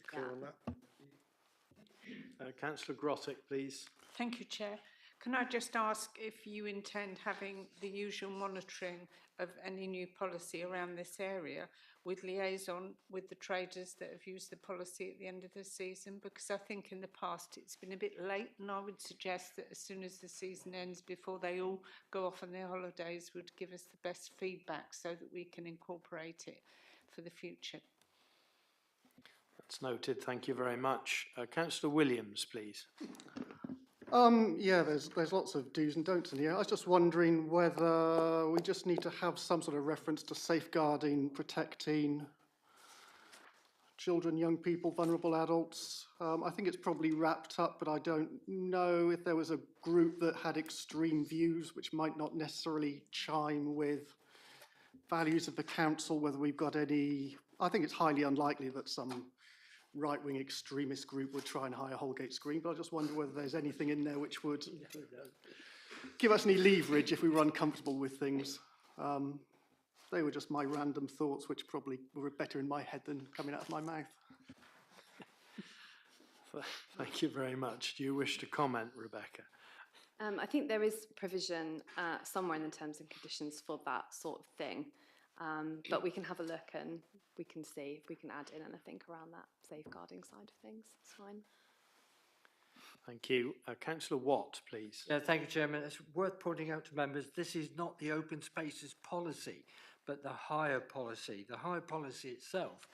get clear on that. Councillor Grottick, please. Thank you, Chair. Can I just ask if you intend having the usual monitoring of any new policy around this area with liaison with the traders that have used the policy at the end of the season? Because I think in the past it's been a bit late, and I would suggest that as soon as the season ends, before they all go off on their holidays, would give us the best feedback so that we can incorporate it for the future. That's noted. Thank you very much. Councillor Williams, please. Yeah, there's lots of do's and don'ts in here. I was just wondering whether we just need to have some sort of reference to safeguarding, protecting children, young people, vulnerable adults. I think it's probably wrapped up, but I don't know if there was a group that had extreme views which might not necessarily chime with values of the council, whether we've got any. I think it's highly unlikely that some right-wing extremist group would try and hire Holgate's Green, but I just wonder whether there's anything in there which would give us any leverage if we were uncomfortable with things. They were just my random thoughts, which probably were better in my head than coming out of my mouth. Thank you very much. Do you wish to comment, Rebecca? I think there is provision somewhere in the terms and conditions for that sort of thing. But we can have a look and we can see if we can add in anything around that safeguarding side of things. It's fine. Thank you. Councillor Watt, please. Yeah, thank you, Chairman. It's worth pointing out to members, this is not the open spaces policy, but the hire policy. The hire policy itself,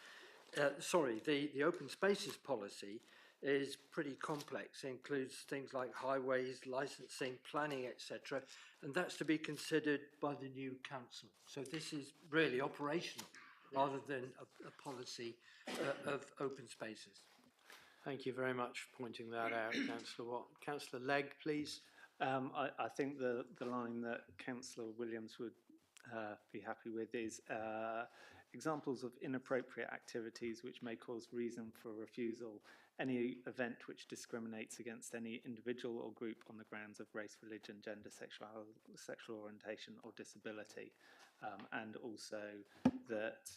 the open spaces policy is pretty complex. It includes things like highways, licensing, planning, etc. And that's to be considered by the new council. So this is really operational rather than a policy of open spaces. Thank you very much for pointing that out, Councillor Watt. Councillor Legg, please. I think the line that Councillor Williams would be happy with is examples of inappropriate activities which may cause reason for refusal. Any event which discriminates against any individual or group on the grounds of race, religion, gender, sexual orientation or disability. And also that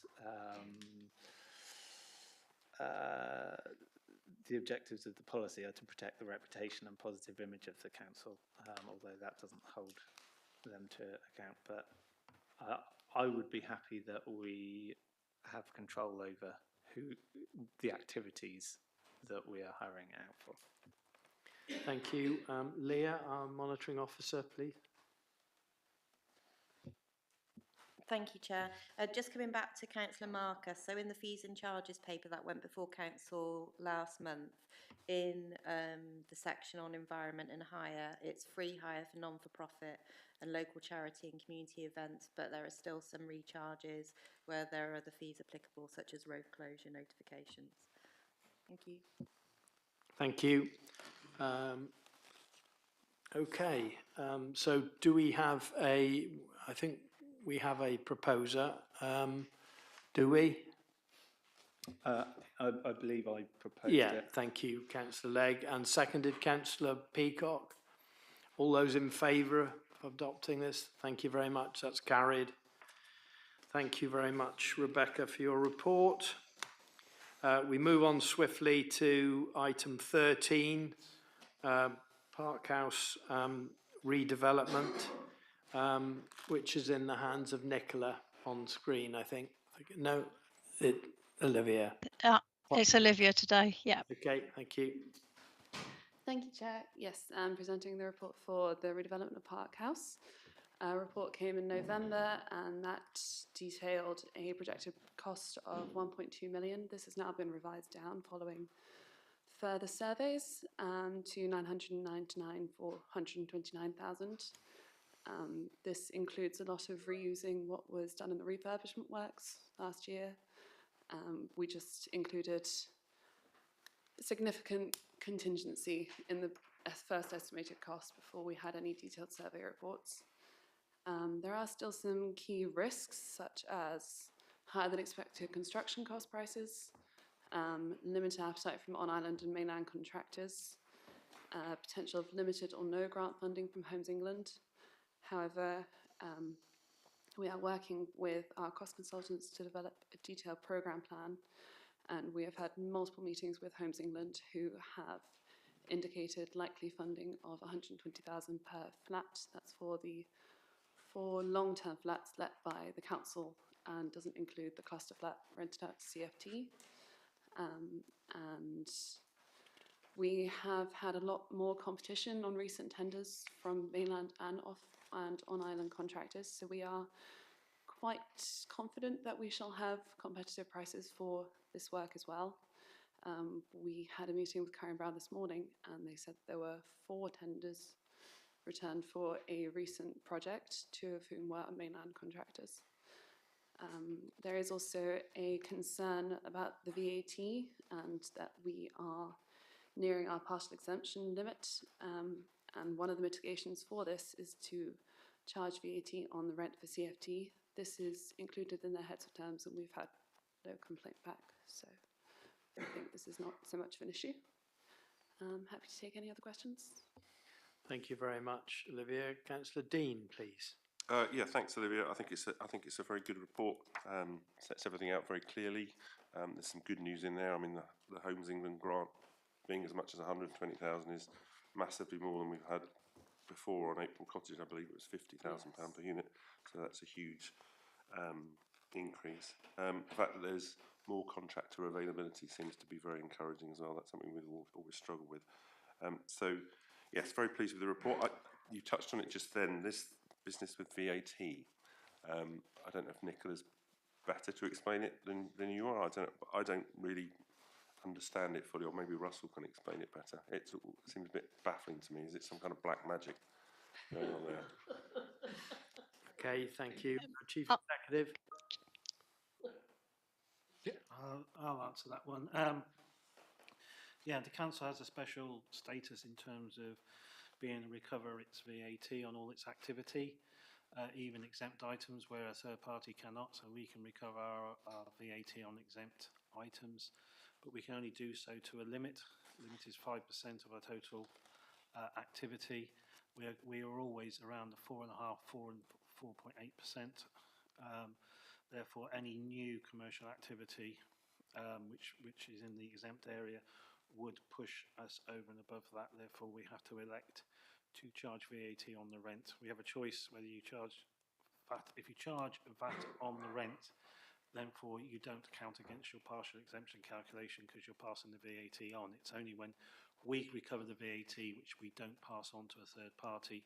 the objectives of the policy are to protect the reputation and positive image of the council, although that doesn't hold them to account. But I would be happy that we have control over the activities that we are hiring out for. Thank you. Leah, our monitoring officer, please. Thank you, Chair. Just coming back to Councillor Marcus, so in the fees and charges paper that went before Council last month, in the section on environment and hire, it's free hire for non-for-profit and local charity and community events, but there are still some recharges where there are other fees applicable, such as road closure notifications. Thank you. Thank you. Okay, so do we have I think we have a proposer, do we? I believe I proposed Yeah, it. thank you, councillor Legg, and seconded councillor Peacock. All those in favour of adopting this? Thank you very much, that's carried. Thank you very much, Rebecca, for your report. We move on swiftly to item 13, Park House redevelopment, which is in the hands of Nicola on screen, I think. No, Olivia. It's Olivia today, yeah. Okay, thank you. Thank you, Chair. Yes, I'm presenting the report for the redevelopment of Park House. A report came in November and that detailed a projected cost of 1.2 million. This has now been revised down following further surveys to 999 for 129,000. This includes a lot of reusing what was done in the refurbishment works last year. We just included significant contingency in the first estimated cost before we had any detailed survey reports. There are still some key risks, such as higher than expected construction cost prices, limited appetite from on-island and mainland contractors, potential of limited or no grant funding from Homes England. However, we are working with our cost consultants to develop a detailed programme plan, and we have had multiple meetings with Homes England who have indicated likely funding of 120,000 per flat. That's for the 4 long-term flats let by the council and doesn't include the cluster flat rented out to CFT. And we have had a lot more competition on recent tenders from mainland and on-island contractors, so we are quite confident that we shall have competitive prices for this work as well. We had a meeting with Karen Brown this morning and they said there were 4 tenders returned for a recent project, 2 of whom were mainland contractors. There is also a concern about the VAT and that we are nearing our partial exemption limit, and one of the mitigations for this is to charge VAT on the rent for CFT. This is included in their heads of terms and we've had no complaint back, so I think this is not so much of an issue. I'm happy to take any other questions. Thank you very much, Olivia. Councillor Dean, please. Yeah, thanks, Olivia. I think it's a very good report. Sets everything out very clearly. There's some good news in there. I mean, the Homes England grant being as much as 120,000 is massively more than we've had before on April Cottage. I believe it was £50,000 per unit, so that's a huge increase. The fact that there's more contractor availability seems to be very encouraging as well. That's something we've always struggled with. So, yes, very pleased with the report. You touched on it just then, this business with VAT. I don't know if Nicola's better to explain it than you are. I don't really understand it fully, or maybe Russell can explain it better. It seems a bit baffling to me. Is it some kind of black magic going on there? Okay, thank you. Chief Executive. I'll answer that one. Yeah, the council has a special status in terms of being able to recover its VAT on all its activity, even exempt items where a third party cannot. So we can recover our VAT on exempt items, but we can only do so to a limit. The limit is 5% of our total activity. We are always around the 4.5%, 4 and 4.8%. Therefore, any new commercial activity which is in the exempt area would push us over and above that. Therefore, we have to elect to charge VAT on the rent. We have a choice whether you charge VAT. If you charge VAT on the rent, then you don't count against your partial exemption calculation because you're passing the VAT on. It's only when we recover the VAT, which we don't pass on to a third party,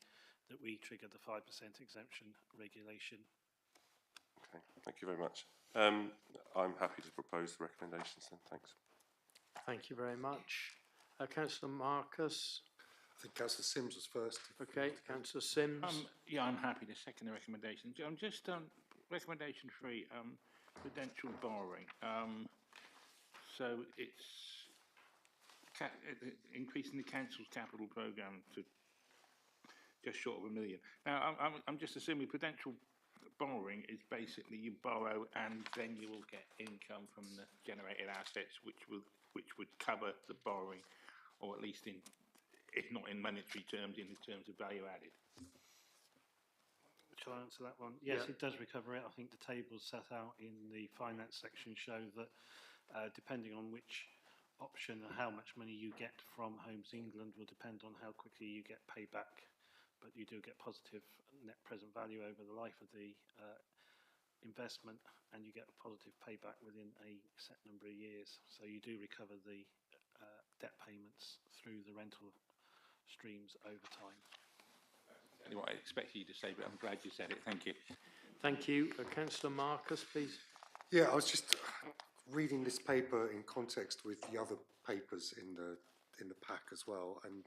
that we trigger the 5% exemption regulation. Okay, thank you very much. I'm happy to propose the recommendations then, thanks. Thank you very much. Councillor Marcus. I think Councillor Sims was first. Okay, Councillor Sims. Yeah, I'm happy to second the recommendation. I'm just recommendation 3, prudential borrowing. So it's increasing the council's capital programme to just short of £1 million. Now, I'm just assuming prudential borrowing is basically you borrow and then you will get income from the generated assets, which would cover the borrowing, or at least in, if not in monetary terms, in the terms of value added. Shall I answer that one? Yes, Yeah. it does recover it. I think the tables set out in the finance section show that depending on which option and how much money you get from Homes England will depend on how quickly you get payback, but you do get positive net present value over the life of the investment, and you get a positive payback within a set number of years. So you do recover the debt payments through the rental streams over time. What I expected you to say, but I'm glad you said it. Thank you. Thank you. Councillor Marcus, please. Yeah, I was just reading this paper in context with the other papers in the pack as well, and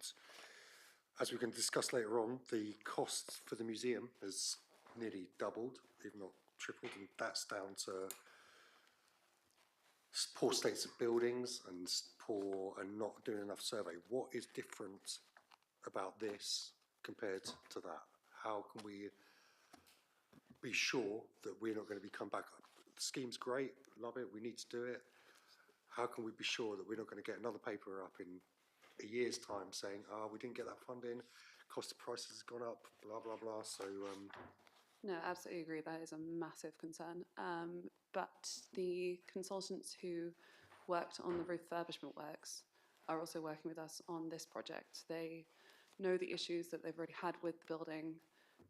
as we can discuss later on, the cost for the museum has nearly doubled, if not tripled, and that's down to poor states of buildings and not doing enough survey. What is different about this compared to that? How can we be sure that we're not going to be come back? The scheme's great, love it, we need to do it. How can we be sure that we're not going to get another paper up in a year's time saying, we didn't get that funding, cost of prices has gone up, blah, blah, blah. So, No, absolutely agree. That is a massive concern. But the consultants who worked on the refurbishment works are also working with us on this project. They know the issues that they've already had with the building.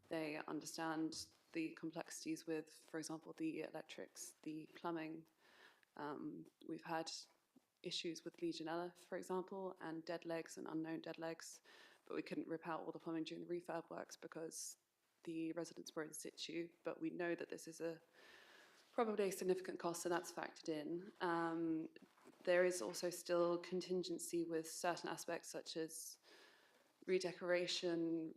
They understand the complexities with, for example, the electrics, the plumbing. We've had issues with Legionella, for example, and dead legs and unknown dead legs, but we couldn't rip out all the plumbing during the refurb works because the residents were in situ. But we know that this is probably a significant cost, so that's factored in. There is also still contingency with certain aspects such as redecoration,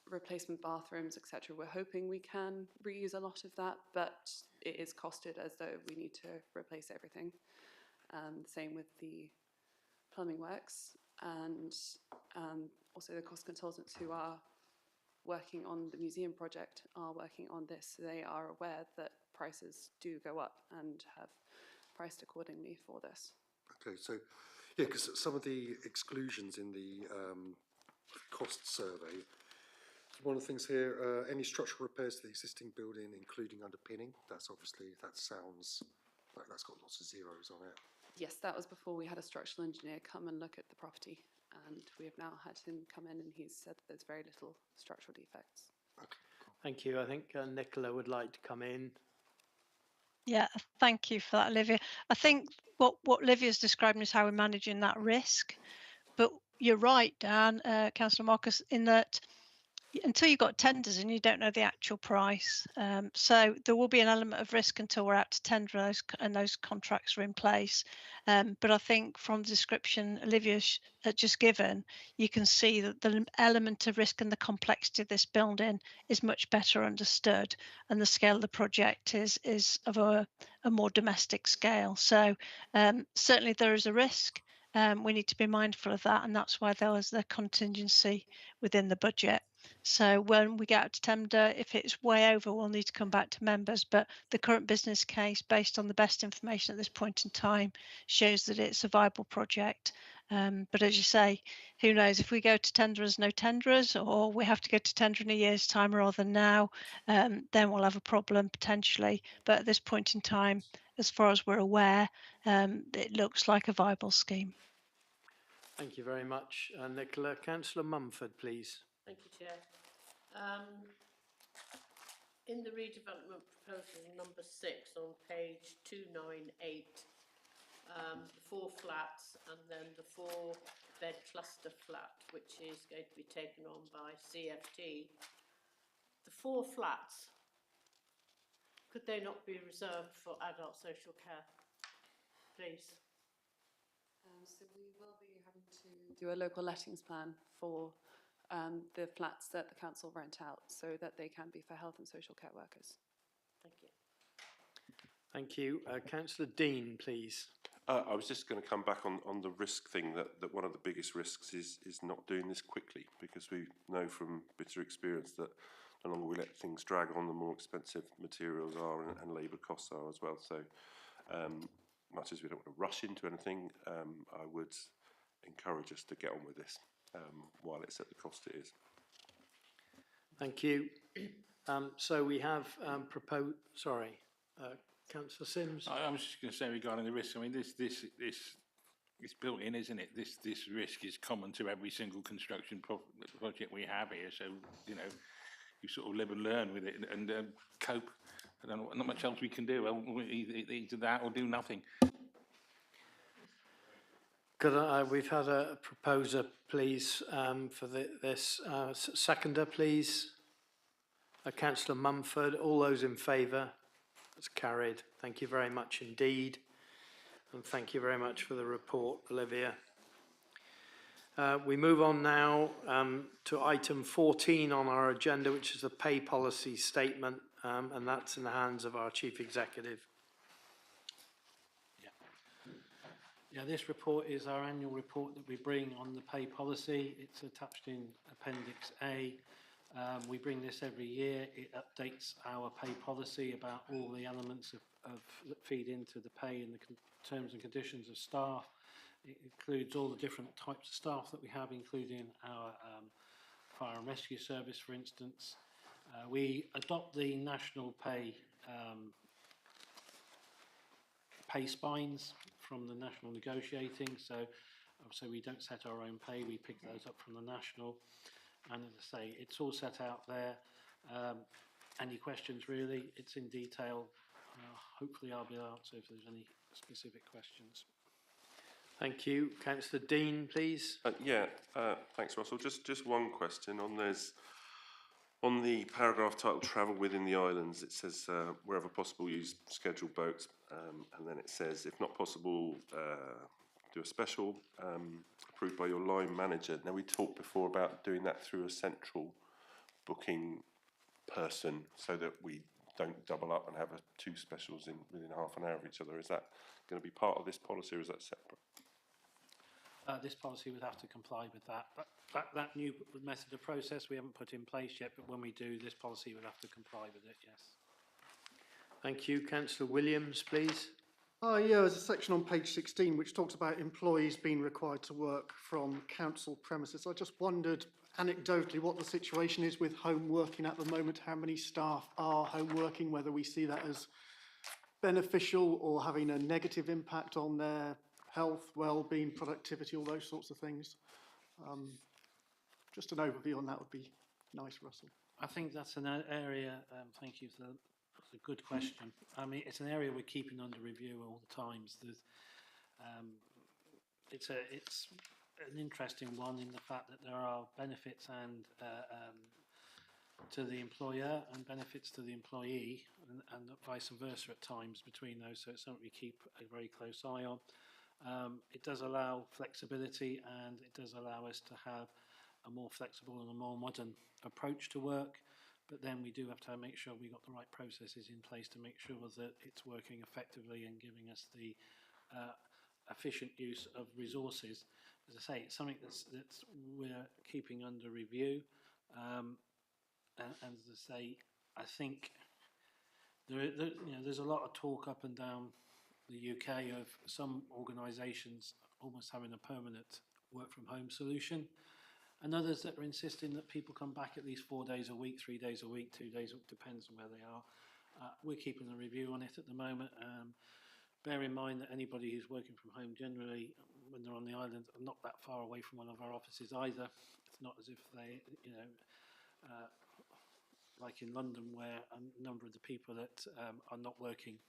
replacement bathrooms, etc. We're hoping we can reuse a lot of that, but it is costed as though we need to replace everything. Same with the plumbing works, and also the cost consultants who are working on the museum project are working on this. They are aware that prices do go up and have priced accordingly for this. okay, so yeah, because some of the exclusions in the cost survey, one of the things here, any structural repairs to the existing building, including underpinning, that sounds like that's got lots of zeros on it. Yes, that was before we had a structural engineer come and look at the property, and we have now had him come in and he's said that there's very little structural defects. Okay, cool. Thank you. I think Nicola would like to come in. Yeah, thank you for that, Olivia. I think what Olivia's describing is how we're managing that risk. But you're right, Dan, Councillor Marcus, in that until you've got tenders and you don't know the actual price. So there will be an element of risk until we're out to tender and those contracts are in place. But I think from the description Olivia had just given, you can see that the element of risk and the complexity of this building is much better understood, and the scale of the project is of a more domestic scale. So certainly there is a risk. We need to be mindful of that, and that's why there was the contingency within the budget. So when we get out to tender, if it's way over, we'll need to come back to members. But the current business case, based on the best information at this point in time, shows that it's a viable project. But as you say, who knows, if we go to tender as no tenderers, or we have to go to tender in a year's time rather than now, then we'll have a problem potentially. But at this point in time, as far as we're aware, it looks like a viable scheme. Thank you very much, Nicola. Councillor Mumford, please. Thank you, Chair. In the redevelopment proposal number 6 on page 298, the 4 flats and then the 4-bed cluster flat, which is going to be taken on by CFT. The 4 flats, could they not be reserved for adult social care, please? So we will be having to do a local lettings plan for the flats that the council rent out so that they can be for health and social care workers. Thank you. Thank you. Councillor Dean, please. I was just going to come back on the risk thing, that one of the biggest risks is not doing this quickly, because we know from bitter experience that the longer we let things drag on, the more expensive materials are and labour costs are as well. So much as we don't want to rush into anything, I would encourage us to get on with this while it's at the cost it is. Thank you. So we have Councillor Sims. I was just going to say regarding the risk. I mean, this it's built in, isn't it? This risk is common to every single construction project we have here. So you know, you sort of live and learn with it and cope. I don't know, not much else we can do. Well, either that or do nothing. We've had a proposer, please, for this. Seconder, please. Councillor Mumford. All those in favour? That's carried. Thank you very much indeed. And thank you very much for the report, Olivia. We move on now to item 14 on our agenda, which is the pay policy statement, and that's in the hands of our Chief Executive. Yeah, this report is our annual report that we bring on the pay policy. It's attached in Appendix A. We bring this every year. It updates our pay policy about all the elements that feed into the pay and the terms and conditions of staff. It includes all the different types of staff that we have, including our fire and rescue service, for instance. We adopt the national pay spines from the national negotiating, so obviously we don't set our own pay, we pick those up from the national, and as I say, it's all set out there. Any questions really, it's in detail. Hopefully I'll be able to answer if there's any specific questions. Thank you. Councillor Dean, please. Thanks, Russell. Just one question on the paragraph titled Travel Within the Islands. It says wherever possible use scheduled boats, and then it says if not possible do a special approved by your line manager. Now, we talked before about doing that through a central booking person so that we don't double up and have two specials within half an hour of each other. Is that going to be part of this policy, or is that separate? This policy would have to comply with that, but that new method of process we haven't put in place yet, but when we do, this policy would have to comply with it, yes. Thank you. Councillor Williams, please. There's a section on page 16 which talks about employees being required to work from council premises. I just wondered anecdotally what the situation is with home working at the moment, how many staff are home working, whether we see that as beneficial or having a negative impact on their health, well-being, productivity, all those sorts of things. Just an overview on that would be nice, Russell. I think that's an area, thank you for that's a good question. I mean, it's an area we're keeping under review all the times. It's an interesting one in the fact that there are benefits and to the employer and benefits to the employee, and vice versa at times between those. So it's something we keep a very close eye on. It does allow flexibility, and it does allow us to have a more flexible and a more modern approach to work, but then we do have to make sure we've got the right processes in place to make sure that it's working effectively and giving us the efficient use of resources. As I say, it's something that's we're keeping under review, and as I say, I think there's a lot of talk up and down the UK of some organisations almost having a permanent work from home solution, and others that are insisting that people come back at least 4 days a week, 3 days a week, 2 days, it depends on where they are. We're keeping a review on it at the moment. Bear in mind that anybody who's working from home generally, when they're on the island, are not that far away from one of our offices either. It's not as if they, like in London, where a number of the people that are not working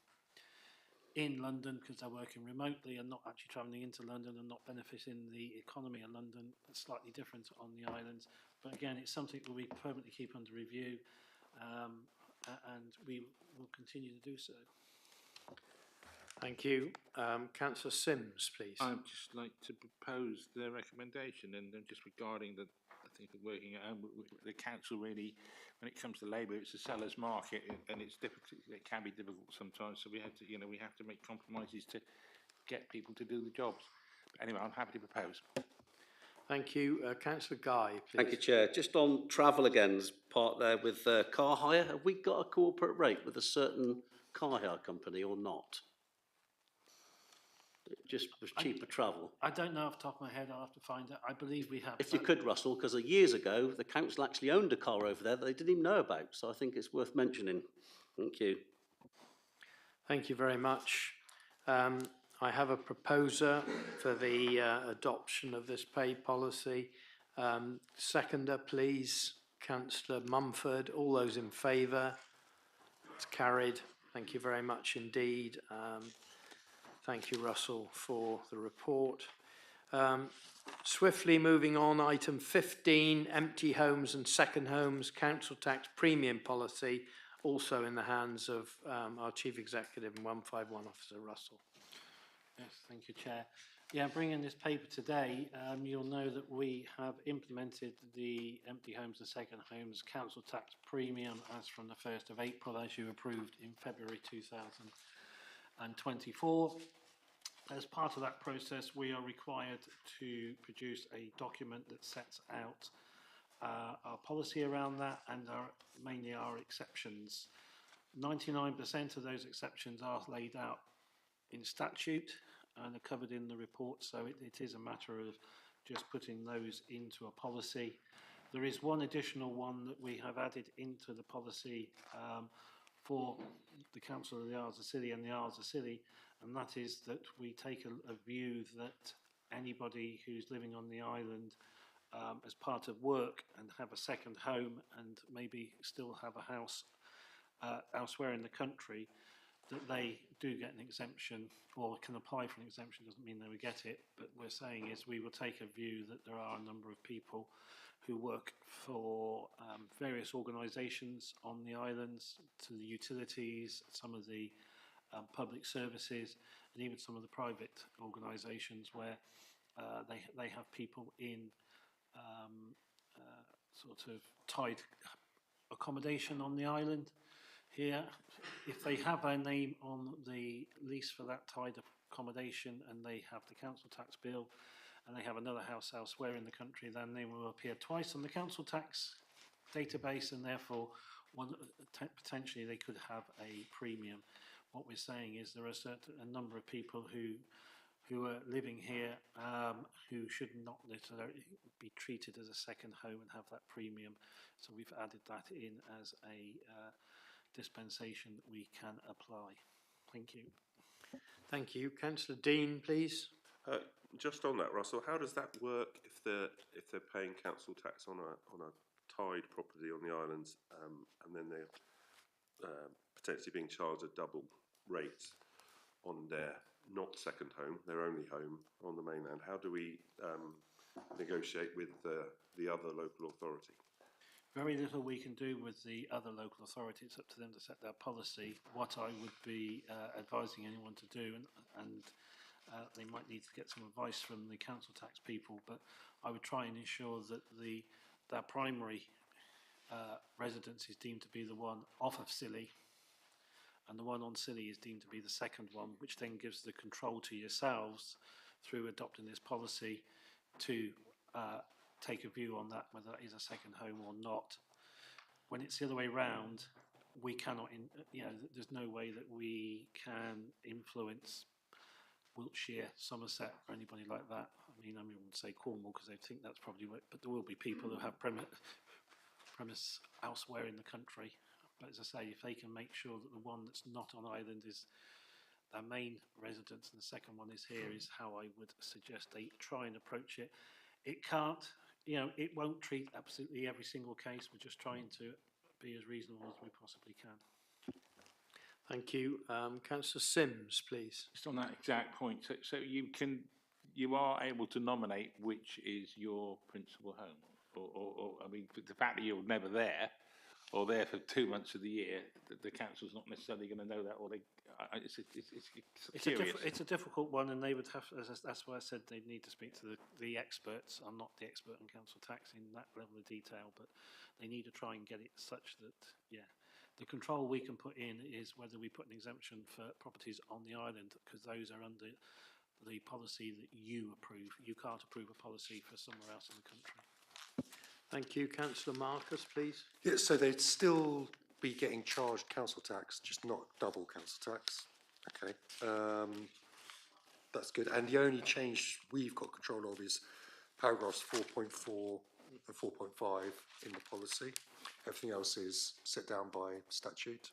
in London because they're working remotely and not actually travelling into London and not benefiting the economy of London. It's slightly different on the islands. But again, it's something that we permanently keep under review, and we will continue to do so. Thank you. Councillor Sims, please. I'd just like to propose the recommendation, and just regarding I think the working at home, the council really, when it comes to labour, it's a seller's market, and it's difficult. It can be difficult sometimes. So we have to make compromises to get people to do the jobs. But anyway, I'm happy to propose. Thank you. Councillor Guy, please. Thank you, Chair. Just on travel again, as part there with car hire, have we got a corporate rate with a certain car hire company or not? It just was cheaper travel. I don't know off the top of my head. I'll have to find it. I believe we have. If you could, Russell, because years ago, the council actually owned a car over there that they didn't even know about. So I think it's worth mentioning. Thank you. Thank you very much. I have a proposer for the adoption of this pay policy. Seconder, please. Councillor Mumford. All those in favour? It's carried. Thank you very much indeed. Thank you, Russell, for the report. Swiftly moving on, item 15, empty homes and second homes, council tax premium policy, also in the hands of our Chief Executive and 151 Officer Russell. Yes, thank you, Chair. Yeah, bringing this paper today, you'll know that we have implemented the empty homes and second homes council tax premium as from the 1st of April, as you approved in February 2024. As part of that process, we are required to produce a document that sets out our policy around that and mainly our exceptions. 99% of those exceptions are laid out in statute and are covered in the report, so it is a matter of just putting those into a policy. There is one additional one that we have added into the policy for the Council of the Isles of Scilly and the Isles of Scilly, and that is that we take a view that anybody who's living on the island as part of work and have a second home and maybe still have a house elsewhere in the country, that they do get an exemption or can apply for an exemption. Doesn't mean they will get it, but we're saying is we will take a view that there are a number of people who work for various organisations on the islands, to the utilities, some of the public services, and even some of the private organisations where they have people in sort of tied accommodation on the island. Here, if they have a name on the lease for that tied accommodation and they have the council tax bill and they have another house elsewhere in the country, then they will appear twice on the council tax database, and therefore potentially they could have a premium. What we're saying is there are a number of people who are living here who should not necessarily be treated as a second home and have that premium. So we've added that in as a dispensation that we can apply. Thank you. Thank you. Councillor Dean, please. Just on that, Russell, how does that work if they're paying council tax on a tied property on the islands, and then they're potentially being charged a double rate on their not second home, their only home on the mainland? How do we negotiate with the other local authority? Very little we can do with the other local authority. It's up to them to set their policy. What I would be advising anyone to do, and they might need to get some advice from the council tax people, but I would try and ensure that their primary residence is deemed to be the one off of Scilly, and the one on Scilly is deemed to be the second one, which then gives the control to yourselves through adopting this policy to take a view on that, whether that is a second home or not. When it's the other way round, we cannot, there's no way that we can influence Wiltshire, Somerset, or anybody like that. I mean, I wouldn't say Cornwall because they think that's probably what, but there will be people who have premise elsewhere in the country. But as I say, if they can make sure that the one that's not on island is their main residence and the second one is here, is how I would suggest they try and approach it. It can't, it won't treat absolutely every single case. We're just trying to be as reasonable as we possibly can. Thank you. Councillor Sims, please. Just on that exact point, so you are able to nominate which is your principal home, or I mean, the fact that you're never there, or there for 2 months of the year, the council's not necessarily going to know that, or it's a difficult one, and they would have. That's why I said they need to speak to the experts. I'm not the expert on council tax in that level of detail, but they need to try and get it such that the control we can put in is whether we put an exemption for properties on the island, because those are under the policy that you approve. You can't approve a policy for somewhere else in the country. Thank you. Councillor Marcus, please. Yeah, so they'd still be getting charged council tax, just not double council tax. Okay, that's good. And the only change we've got control of is paragraphs 4.4 and 4.5 in the policy. Everything else is set down by statute.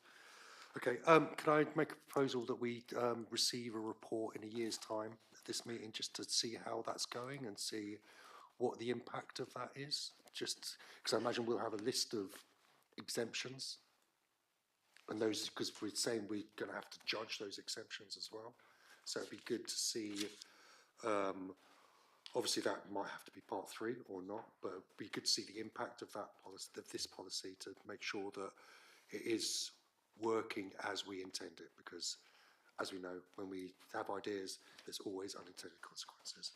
Okay, can I make a proposal that we receive a report in a year's time at this meeting, just to see how that's going and see what the impact of that is? Just because I imagine we'll have a list of exemptions, and those, because we're saying we're going to have to judge those exemptions as well. So it'd be good to see. Obviously, that might have to be part 3 or not, but it'd be good to see the impact of that policy, of this policy, to make sure that it is working as we intend it. Because, as we know, when we have ideas, there's always unintended consequences.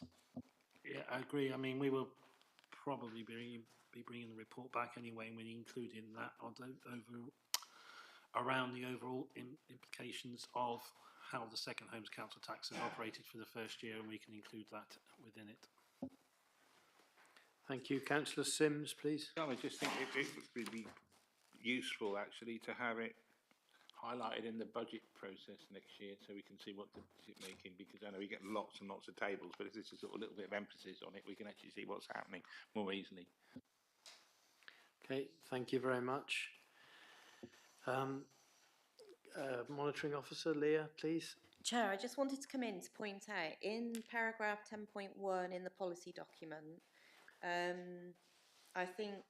Yeah, I agree. I mean, we will probably be bringing the report back anyway, and we include in that around the overall implications of how the second homes council tax has operated for the first year, and we can include that within it. Thank you. Councillor Sims, please. I just think it would be useful actually to have it highlighted in the budget process next year, so we can see what the budget making, because I know we get lots and lots of tables, but if there's a sort of little bit of emphasis on it, we can actually see what's happening more easily. Okay, thank you very much. Monitoring Officer, Leah, please. Chair, I just wanted to come in to point out, in paragraph 10.1 in the policy document, I think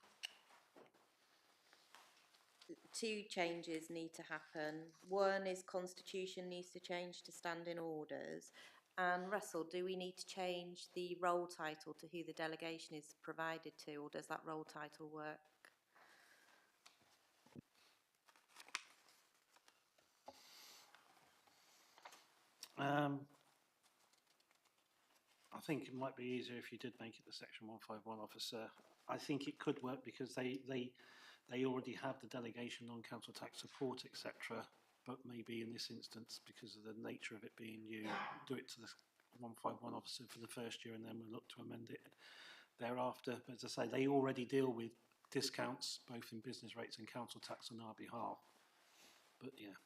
2 changes need to happen. One is constitution needs to change to standing orders. And Russell, do we need to change the role title to who the delegation is provided to, or does that role title work? I think it might be easier if you did make it the Section 151 officer. I think it could work because they already have the delegation on council tax support, etc. But maybe in this instance, because of the nature of it being you, do it to the 151 officer for the first year, and then we'll look to amend it thereafter. But as I say, they already deal with discounts both in business rates and council tax on our behalf. But yeah,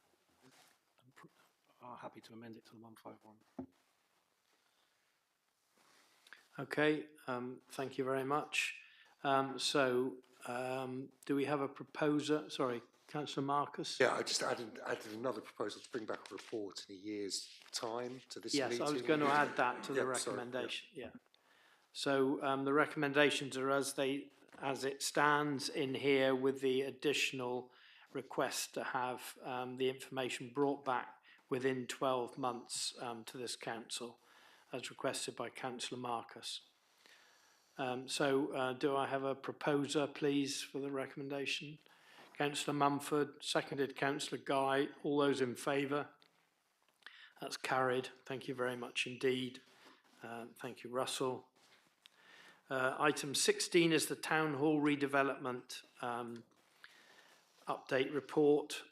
I'm happy to amend it to the 151. Okay, thank you very much. Do we have a proposer? Sorry, Councillor Marcus? Yeah, I just added another proposal to bring back a report in a year's time to this meeting. Yes, I was going to add that to the recommendation. Sorry, yeah. So the recommendations are as it stands in here, with the additional request to have the information brought back within 12 months to this council, as requested by Councillor Marcus. Do I have a proposer, please, for the recommendation? Councillor Mumford, seconded Councillor Guy. All those in favour? That's carried. Thank you very much indeed. Thank you, Russell. Item 16 is the Town Hall redevelopment update report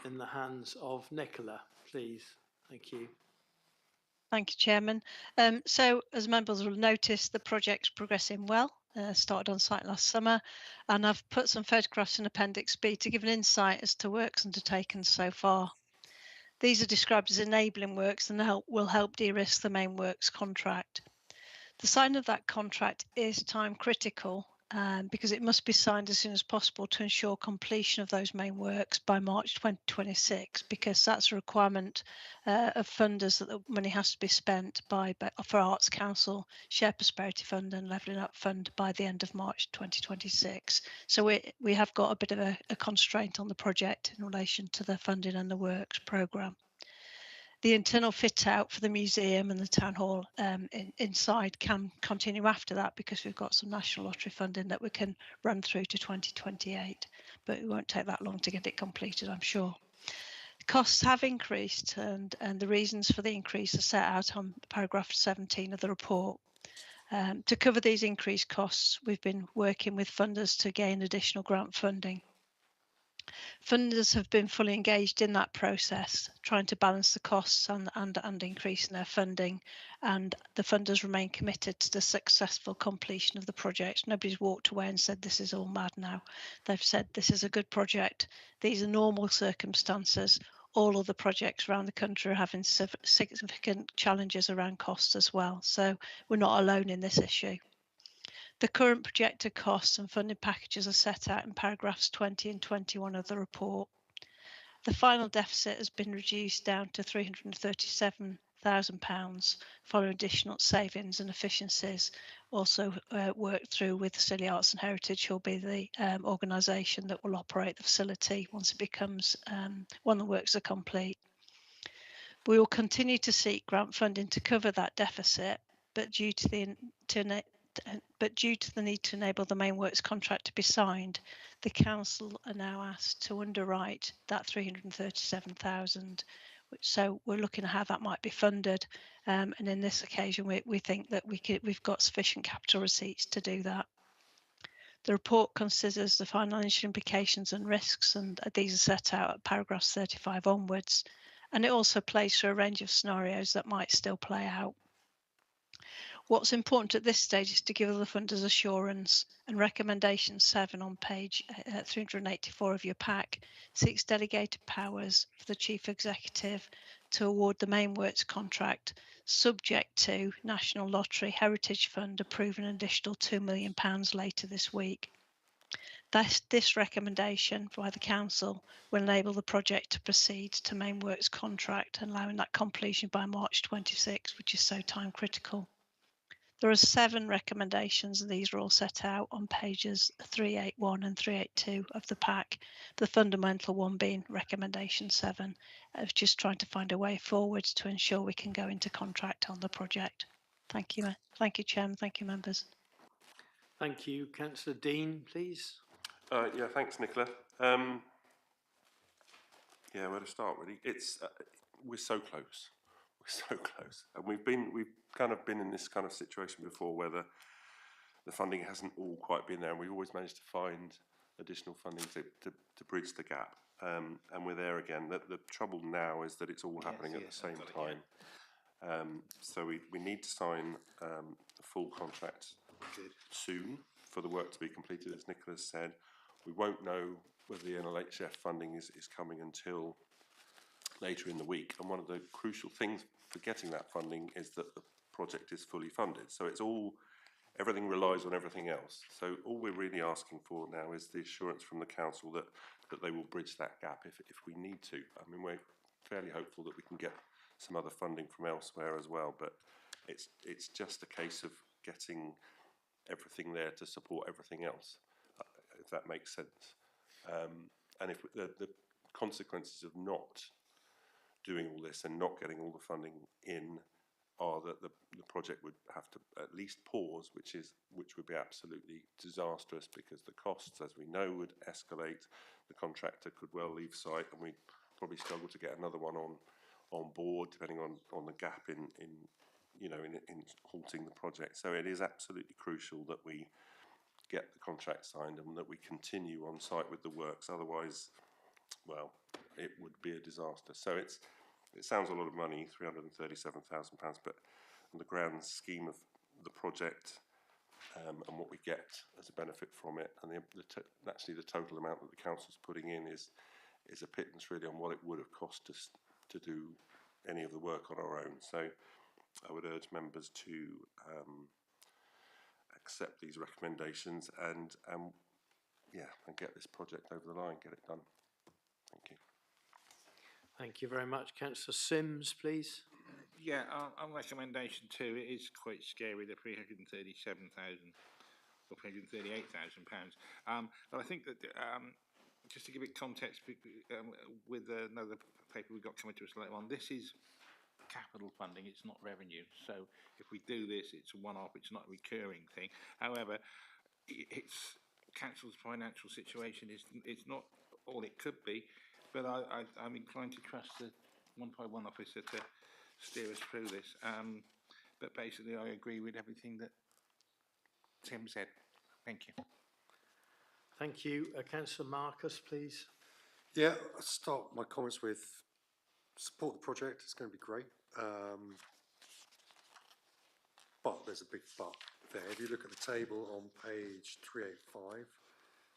in the hands of Nicola, please. Thank you. Thank you, Chairman. So, as members will notice, the project's progressing well. Started on site last summer, and I've put some photographs in Appendix B to give an insight as to works undertaken so far. These are described as enabling works and will help de-risk the main works contract. The signing of that contract is time critical because it must be signed as soon as possible to ensure completion of those main works by March 2026, because that's a requirement of funders that the money has to be spent for Arts Council, Share Prosperity Fund and Levelling Up Fund by the end of March 2026. So we have got a bit of a constraint on the project in relation to the funding and the works programme. The internal fit out for the museum and the town hall inside can continue after that, because we've got some national lottery funding that we can run through to 2028, but it won't take that long to get it completed, I'm sure. Costs have increased, and the reasons for the increase are set out on paragraph 17 of the report. To cover these increased costs, we've been working with funders to gain additional grant funding. Funders have been fully engaged in that process, trying to balance the costs and increasing their funding, and the funders remain committed to the successful completion of the project. Nobody's walked away and said this is all mad now. They've said this is a good project. These are normal circumstances. All other projects around the country are having significant challenges around costs as well. So we're not alone in this issue. The current projected costs and funding packages are set out in paragraphs 20 and 21 of the report. The final deficit has been reduced down to £337,000 following additional savings and efficiencies also worked through with Scilly Arts and Heritage, who will be the organisation that will operate the facility once it becomes, when the works are complete. We will continue to seek grant funding to cover that deficit, but due to the need to enable the main works contract to be signed, the council are now asked to underwrite that 337,000. So we're looking at how that might be funded, and in this occasion, we think that we've got sufficient capital receipts to do that. The report considers the financial implications and risks, and these are set out at paragraphs 35 onwards, and it also plays through a range of scenarios that might still play out. What's important at this stage is to give the funders assurance, and recommendation 7 on page 384 of your pack seeks delegated powers for the Chief Executive to award the main works contract subject to National Lottery Heritage Fund approving an additional £2 million later this week. This recommendation by the Council will enable the project to proceed to main works contract, allowing that completion by March 26, which is so time critical. There are 7 recommendations, and these are all set out on pages 381 and 382 of the pack. The fundamental one being recommendation 7, of just trying to find a way forward to ensure we can go into contract on the project. Thank you, Chairman. Thank you, members. Thank you. Councillor Dean, please. Yeah, thanks, Nicola. Yeah, where to start, really? It's we're so close. We're so close, and we've kind of been in this kind of situation before where the funding hasn't all quite been there, and we've always managed to find additional funding to bridge the gap. And we're there again. The trouble now is that it's all happening at the same time. So we need to sign a full contract soon for the work to be completed, as Nicola said. We won't know whether the NLHF funding is coming until later in the week. And one of the crucial things for getting that funding is that the project is fully funded. So it's all, everything relies on everything else. So all we're really asking for now is the assurance from the council that they will bridge that gap if we need to. I mean, we're fairly hopeful that we can get some other funding from elsewhere as well, but it's just a case of getting everything there to support everything else, if that makes sense. And if the consequences of not doing all this and not getting all the funding in are that the project would have to at least pause, which would be absolutely disastrous, because the costs, as we know, would escalate. The contractor could well leave site, and we'd probably struggle to get another one on board, depending on the gap in halting the project. So it is absolutely crucial that we get the contract signed and that we continue on site with the works. Otherwise, well, it would be a disaster. So it sounds a lot of money, £337,000, but in the grand scheme of the project and what we get as a benefit from it, and actually the total amount that the council's putting in is a pittance really on what it would have cost us to do any of the work on our own. So I would urge members to accept these recommendations and get this project over the line, get it done. Thank you. Thank you very much. Councillor Sims, please. Yeah, on recommendation 2, it is quite scary, the £337,000 or £338,000. But I think that just to give it context, with another paper we've got coming to us later on, this is capital funding, it's not revenue. So if we do this, it's a one-off, it's not a recurring thing. However, it's council's financial situation it's not all it could be, but I'm inclined to trust the 151 officer to steer us through this. But basically, I agree with everything that Tim said. Thank you. Thank you. Councillor Marcus, please. Yeah, I'll start my comments with support the project. It's going to be great. But there's a big but there. If you look at the table on page 385,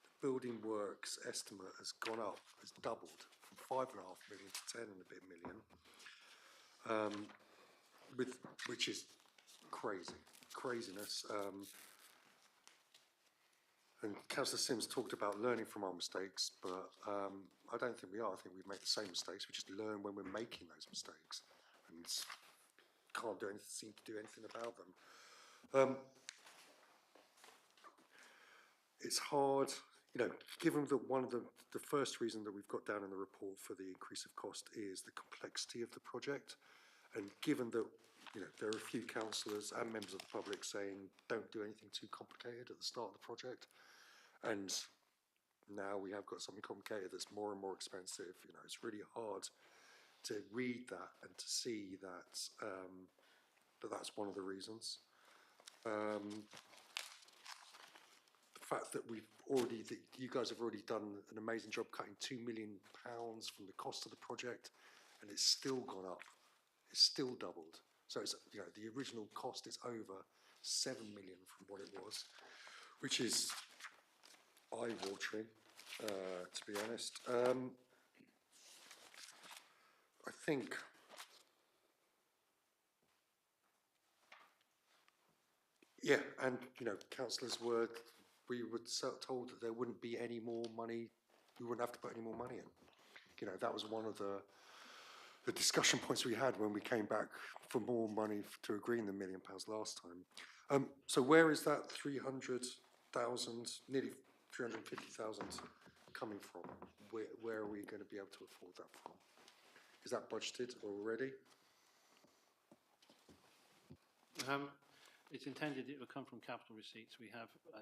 the building works estimate has gone up, has doubled from 5.5 million to 10 and a bit million, which is craziness. And Councillor Sims talked about learning from our mistakes, but I don't think we are. I think we've made the same mistakes. We just learn when we're making those mistakes and can't seem to do anything about them. It's hard, given that one of the first reason that we've got down in the report for the increase of cost is the complexity of the project, and given that there are a few councillors and members of the public saying don't do anything too complicated at the start of the project, and now we have got something complicated that's more and more expensive. It's really hard to read that and to see that that's one of the reasons. The fact that you guys have already done an amazing job cutting £2 million from the cost of the project, and it's still gone up. It's still doubled. So it's, the original cost is over 7 million from what it was, which is eye-watering, to be honest. I think and councillors we were told that there wouldn't be any more money. We wouldn't have to put any more money in. That was one of the discussion points we had when we came back for more money to agree on the £1 million last time. So where is that 300,000, nearly 350,000 coming from? Where are we going to be able to afford that from? Is that budgeted already? It's intended it will come from capital receipts. We have a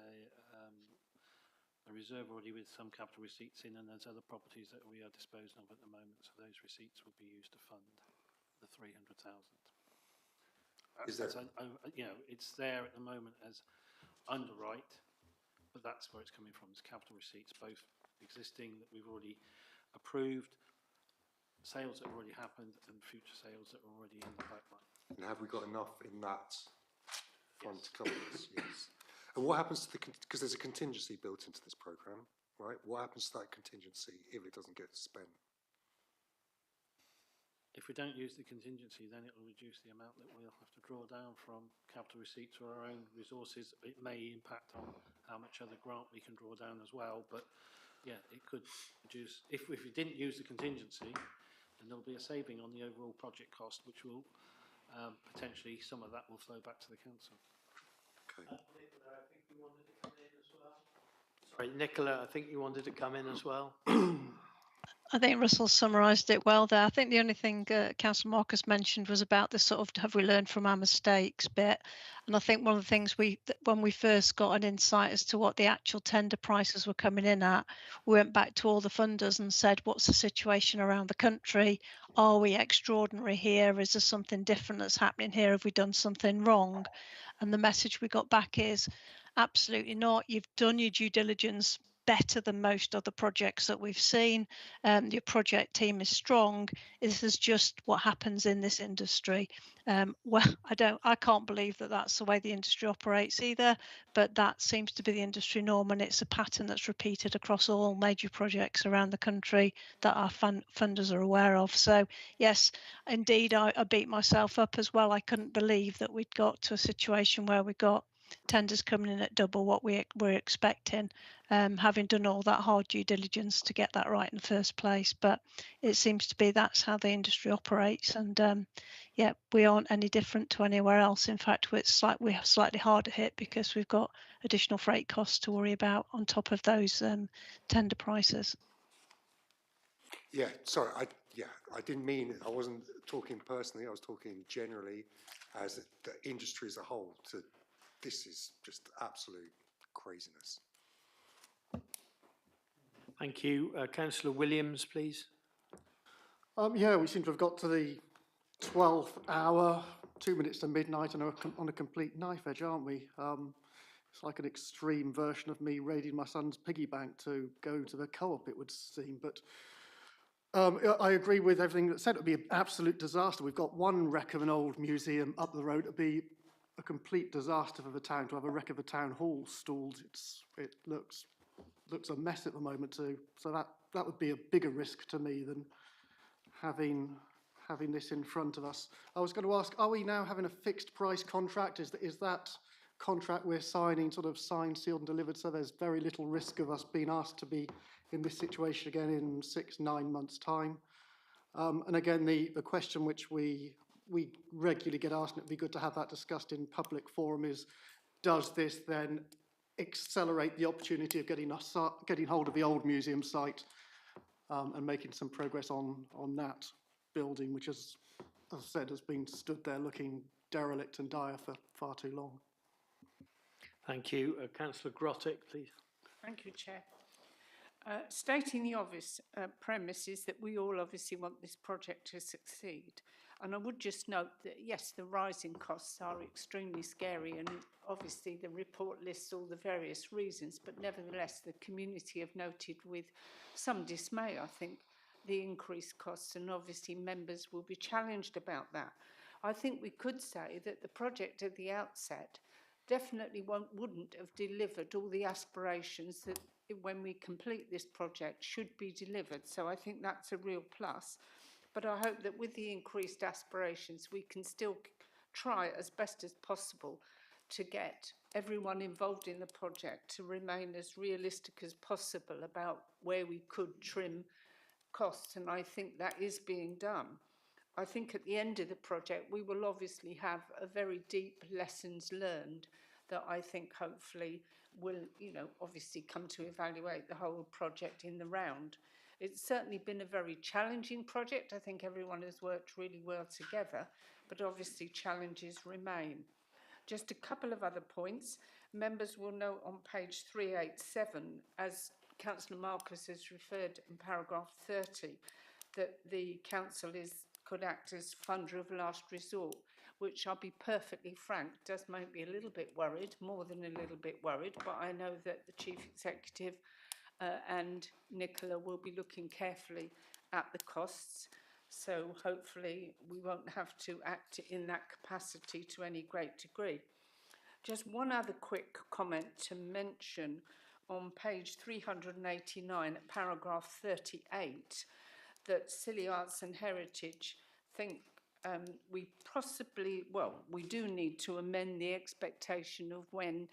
reserve already with some capital receipts in, and there's other properties that we are disposing of at the moment. So those receipts will be used to fund the 300,000. Is that it's there at the moment as underwrite, but that's where it's coming from. It's capital receipts, both existing that we've already approved, sales that have already happened, and future sales that are already in the pipeline. And have we got enough in that fund to cover this? Yes. And what happens to because there's a contingency built into this programme, right? What happens to that contingency if it doesn't get spent? If we don't use the contingency, then it will reduce the amount that we'll have to draw down from capital receipts or our own resources. It may impact on how much other grant we can draw down as well, but yeah, it could reduce. If we didn't use the contingency, then there'll be a saving on the overall project cost, which will potentially, some of that will flow back to the council. Okay. Nicola, I think you wanted to come in as well. Sorry, Nicola, I think you wanted to come in as well. I think Russell summarised it well there. I think the only thing Councillor Marcus mentioned was about the sort of have we learned from our mistakes bit. And I think one of the things when we first got an insight as to what the actual tender prices were coming in at, we went back to all the funders and said, what's the situation around the country? Are we extraordinary here? Is there something different that's happening here? Have we done something wrong? And the message we got back is, absolutely not. You've done your due diligence better than most other projects that we've seen. Your project team is strong. This is just what happens in this industry. Well, I can't believe that that's the way the industry operates either, but that seems to be the industry norm, and it's a pattern that's repeated across all major projects around the country that our funders are aware of. So yes, indeed, I beat myself up as well. I couldn't believe that we'd got to a situation where we got tenders coming in at double what we were expecting, having done all that hard due diligence to get that right in the first place. But it seems to be that's how the industry operates, and yeah, we aren't any different to anywhere else. In fact, we're slightly harder hit because we've got additional freight costs to worry about on top of those tender prices. Yeah, sorry, I didn't mean, I wasn't talking personally, I was talking generally as the industry as a whole. So this is just absolute craziness. Thank you. Councillor Williams, please. Yeah, we seem to have got to the 12th hour, 2 minutes to midnight, and on a complete knife edge, aren't we? It's like an extreme version of me raiding my son's piggy bank to go to the co-op, it would seem. But I agree with everything that's said. It would be an absolute disaster. We've got one wreck of an old museum up the road. It would be a complete disaster for the town to have a wreck of a town hall stalled. It looks a mess at the moment too. So that would be a bigger risk to me than having this in front of us. I was going to ask, are we now having a fixed price contract? Is that contract we're signing sort of signed, sealed and delivered, so there's very little risk of us being asked to be in this situation again in 6-9 months' time? And again, the question which we regularly get asked, and it'd be good to have that discussed in public forum, is does this then accelerate the opportunity of getting hold of the old museum site and making some progress on that building, which as I said, has been stood there looking derelict and dire for far too long. Thank you. Councillor Grottick, please. Thank you, Chair. Stating the obvious premise is that we all obviously want this project to succeed. And I would just note that, yes, the rising costs are extremely scary, and obviously the report lists all the various reasons, but nevertheless the community have noted with some dismay, I think, the increased costs, and obviously members will be challenged about that. I think we could say that the project at the outset definitely wouldn't have delivered all the aspirations that when we complete this project should be delivered. So I think that's a real plus. But I hope that with the increased aspirations, we can still try as best as possible to get everyone involved in the project to remain as realistic as possible about where we could trim costs. And I think that is being done. I think at the end of the project, we will obviously have a very deep lessons learned that I think hopefully will, obviously come to evaluate the whole project in the round. It's certainly been a very challenging project. I think everyone has worked really well together, but obviously challenges remain. Just a couple of other points. Members will note on page 387, as Councillor Marcus has referred in paragraph 30, that the council could act as funder of last resort, which I'll be perfectly frank, does make me a little bit worried, more than a little bit worried, but I know that the Chief Executive and Nicola will be looking carefully at the costs. So hopefully we won't have to act in that capacity to any great degree. Just one other quick comment to mention on page 389 at paragraph 38, that Silly Arts and Heritage think we do need to amend the expectation of when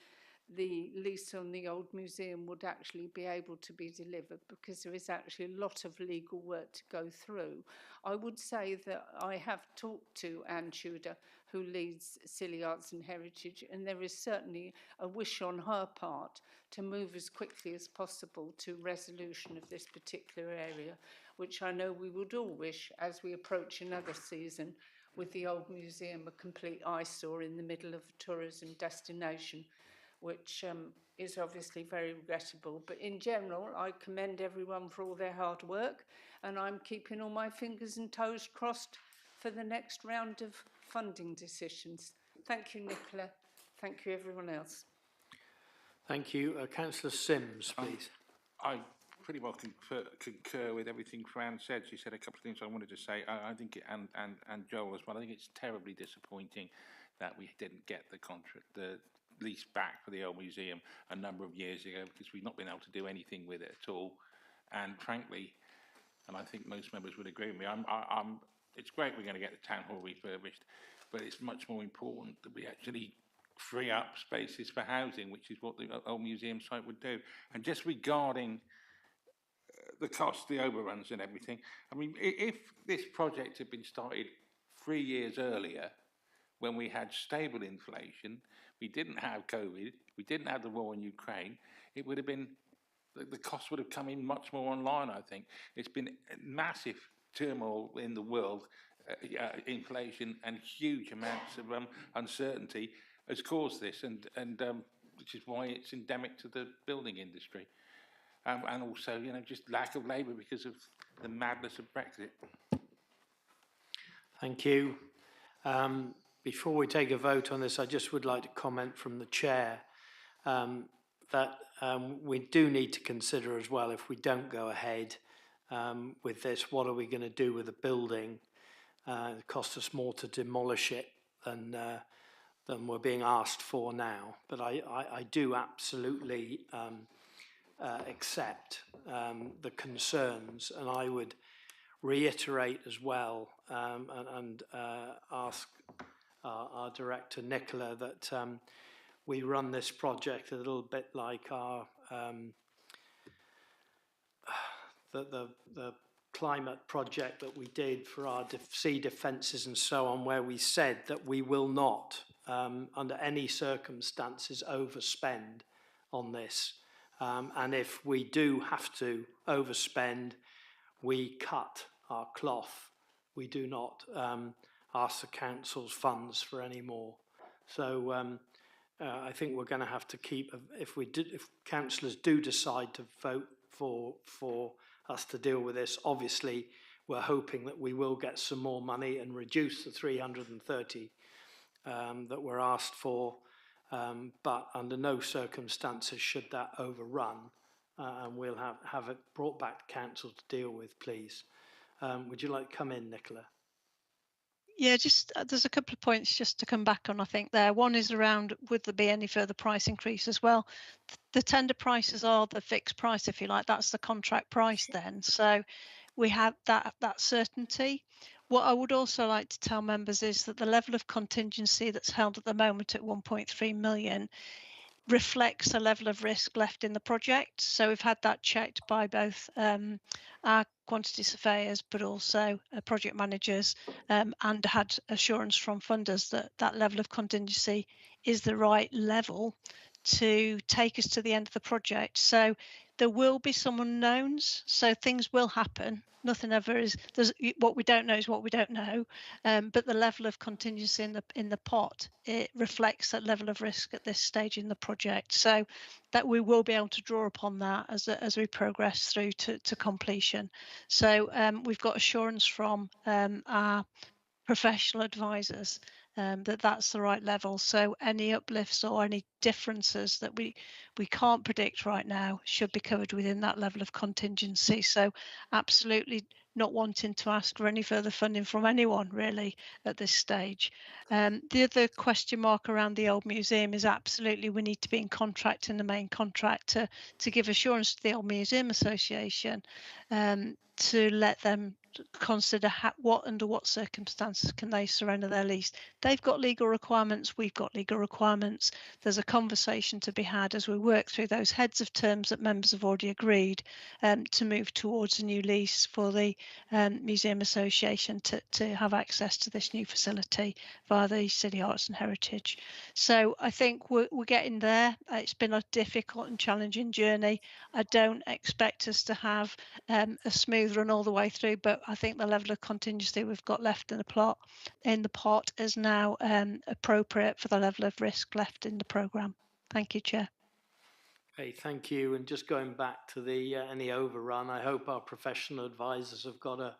the lease on the old museum would actually be able to be delivered, because there is actually a lot of legal work to go through. I would say that I have talked to Anne Tudor, who leads Silly Arts and Heritage, and there is certainly a wish on her part to move as quickly as possible to resolution of this particular area, which I know we would all wish as we approach another season with the old museum a complete eyesore in the middle of a tourism destination, which is obviously very regrettable. But in general, I commend everyone for all their hard work, and I'm keeping all my fingers and toes crossed for the next round of funding decisions. Thank you, Nicola. Thank you, everyone else. Thank you. Councillor Sims, please. I pretty well concur with everything Fran said. She said a couple of things I wanted to say. I think, and Joel as well, I think it's terribly disappointing that we didn't get the lease back for the old museum a number of years ago, because we've not been able to do anything with it at all. And frankly, and I think most members would agree with me, it's great we're going to get the town hall refurbished, but it's much more important that we actually free up spaces for housing, which is what the old museum site would do. And just regarding the costs, the overruns and everything, I mean, if this project had been started 3 years earlier, when we had stable inflation, we didn't have COVID, we didn't have the war in Ukraine, it would have been, the costs would have come in much more online, I think. It's been massive turmoil in the world, inflation and huge amounts of uncertainty has caused this, and which is why it's endemic to the building industry. And also, just lack of labour because of the madness of Brexit. Thank you. Before we take a vote on this, I just would like to comment from the chair that we do need to consider as well, if we don't go ahead, with this. What are we going to do with the building? It costs us more to demolish it than we're being asked for now. But I do absolutely accept the concerns, and I would reiterate as well and ask our director Nicola that we run this project a little bit like our the climate project that we did for our sea defences and so on, where we said that we will not under any circumstances overspend on this, and if we do have to overspend, we cut our cloth. We do not ask the council's funds for any more. So I think we're going to have to keep, if councillors do decide to vote for us to deal with this, obviously we're hoping that we will get some more money and reduce the 330 that we're asked for, but under no circumstances should that overrun, and we'll have it brought back to council to deal with, please. Would you like to come in, Nicola? Yeah, just there's a couple of points just to come back on, I think there. One is around, would there be any further price increase as well? The tender prices are the fixed price, if you like. That's the contract price then. So we have that certainty. What I would also like to tell members is that the level of contingency that's held at the moment at 1.3 million reflects a level of risk left in the project. So we've had that checked by both our quantity surveyors, but also project managers, and had assurance from funders that that level of contingency is the right level to take us to the end of the project. So there will be some unknowns, so things will happen. Nothing ever is. What we don't know is what we don't know, but the level of contingency in the pot, it reflects that level of risk at this stage in the project. So that we will be able to draw upon that as we progress through to completion. So we've got assurance from our professional advisors that that's the right level. So any uplifts or any differences that we can't predict right now should be covered within that level of contingency. So absolutely not wanting to ask for any further funding from anyone really at this stage. The other question mark around the old museum is absolutely we need to be in contract in the main contract to give assurance to the Old Museum Association to let them consider under what circumstances can they surrender their lease. They've got legal requirements, we've got legal requirements. There's a conversation to be had as we work through those heads of terms that members have already agreed to move towards a new lease for the Museum Association to have access to this new facility via the City Arts and Heritage. So I think we're getting there. It's been a difficult and challenging journey. I don't expect us to have a smooth run all the way through, but I think the level of contingency we've got left in the pot is now appropriate for the level of risk left in the programme. Thank you, Chair. Okay, thank you. And just going back to the any overrun, I hope our professional advisors have got a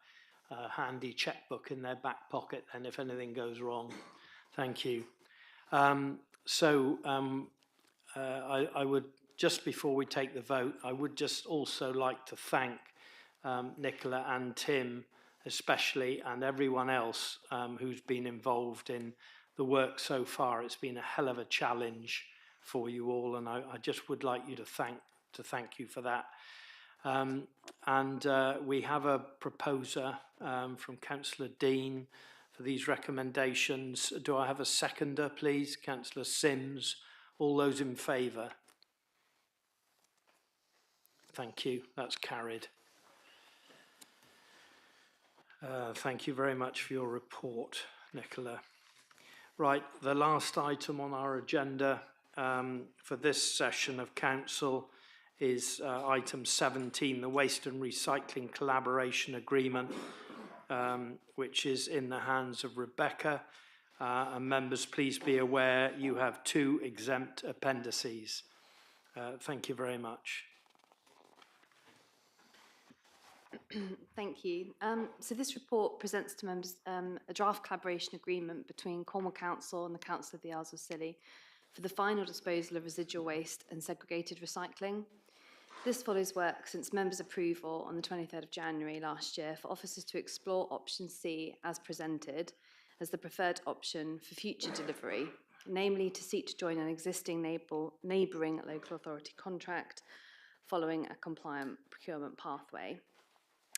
handy checkbook in their back pocket, and if anything goes wrong. Thank you. I would, just before we take the vote, I would just also like to thank Nicola and Tim especially, and everyone else who's been involved in the work so far. It's been a hell of a challenge for you all, and I just would like you to thank you for that. We have a proposer from Councillor Dean for these recommendations. Do I have a seconder, please? Councillor Sims. All those in favour? Thank you. That's carried. Thank you very much for your report, Nicola. Right, the last item on our agenda for this session of Council is item 17, the Waste and Recycling Collaboration Agreement, which is in the hands of Rebecca. And members, please be aware you have 2 exempt appendices. Thank you very much. Thank you. So this report presents to members a draft collaboration agreement between Cornwall Council and the Council of the Isles of Scilly for the final disposal of residual waste and segregated recycling. This follows work since members' approval on the 23rd of January last year for officers to explore option C as presented as the preferred option for future delivery, namely to seek to join an existing neighbouring local authority contract following a compliant procurement pathway.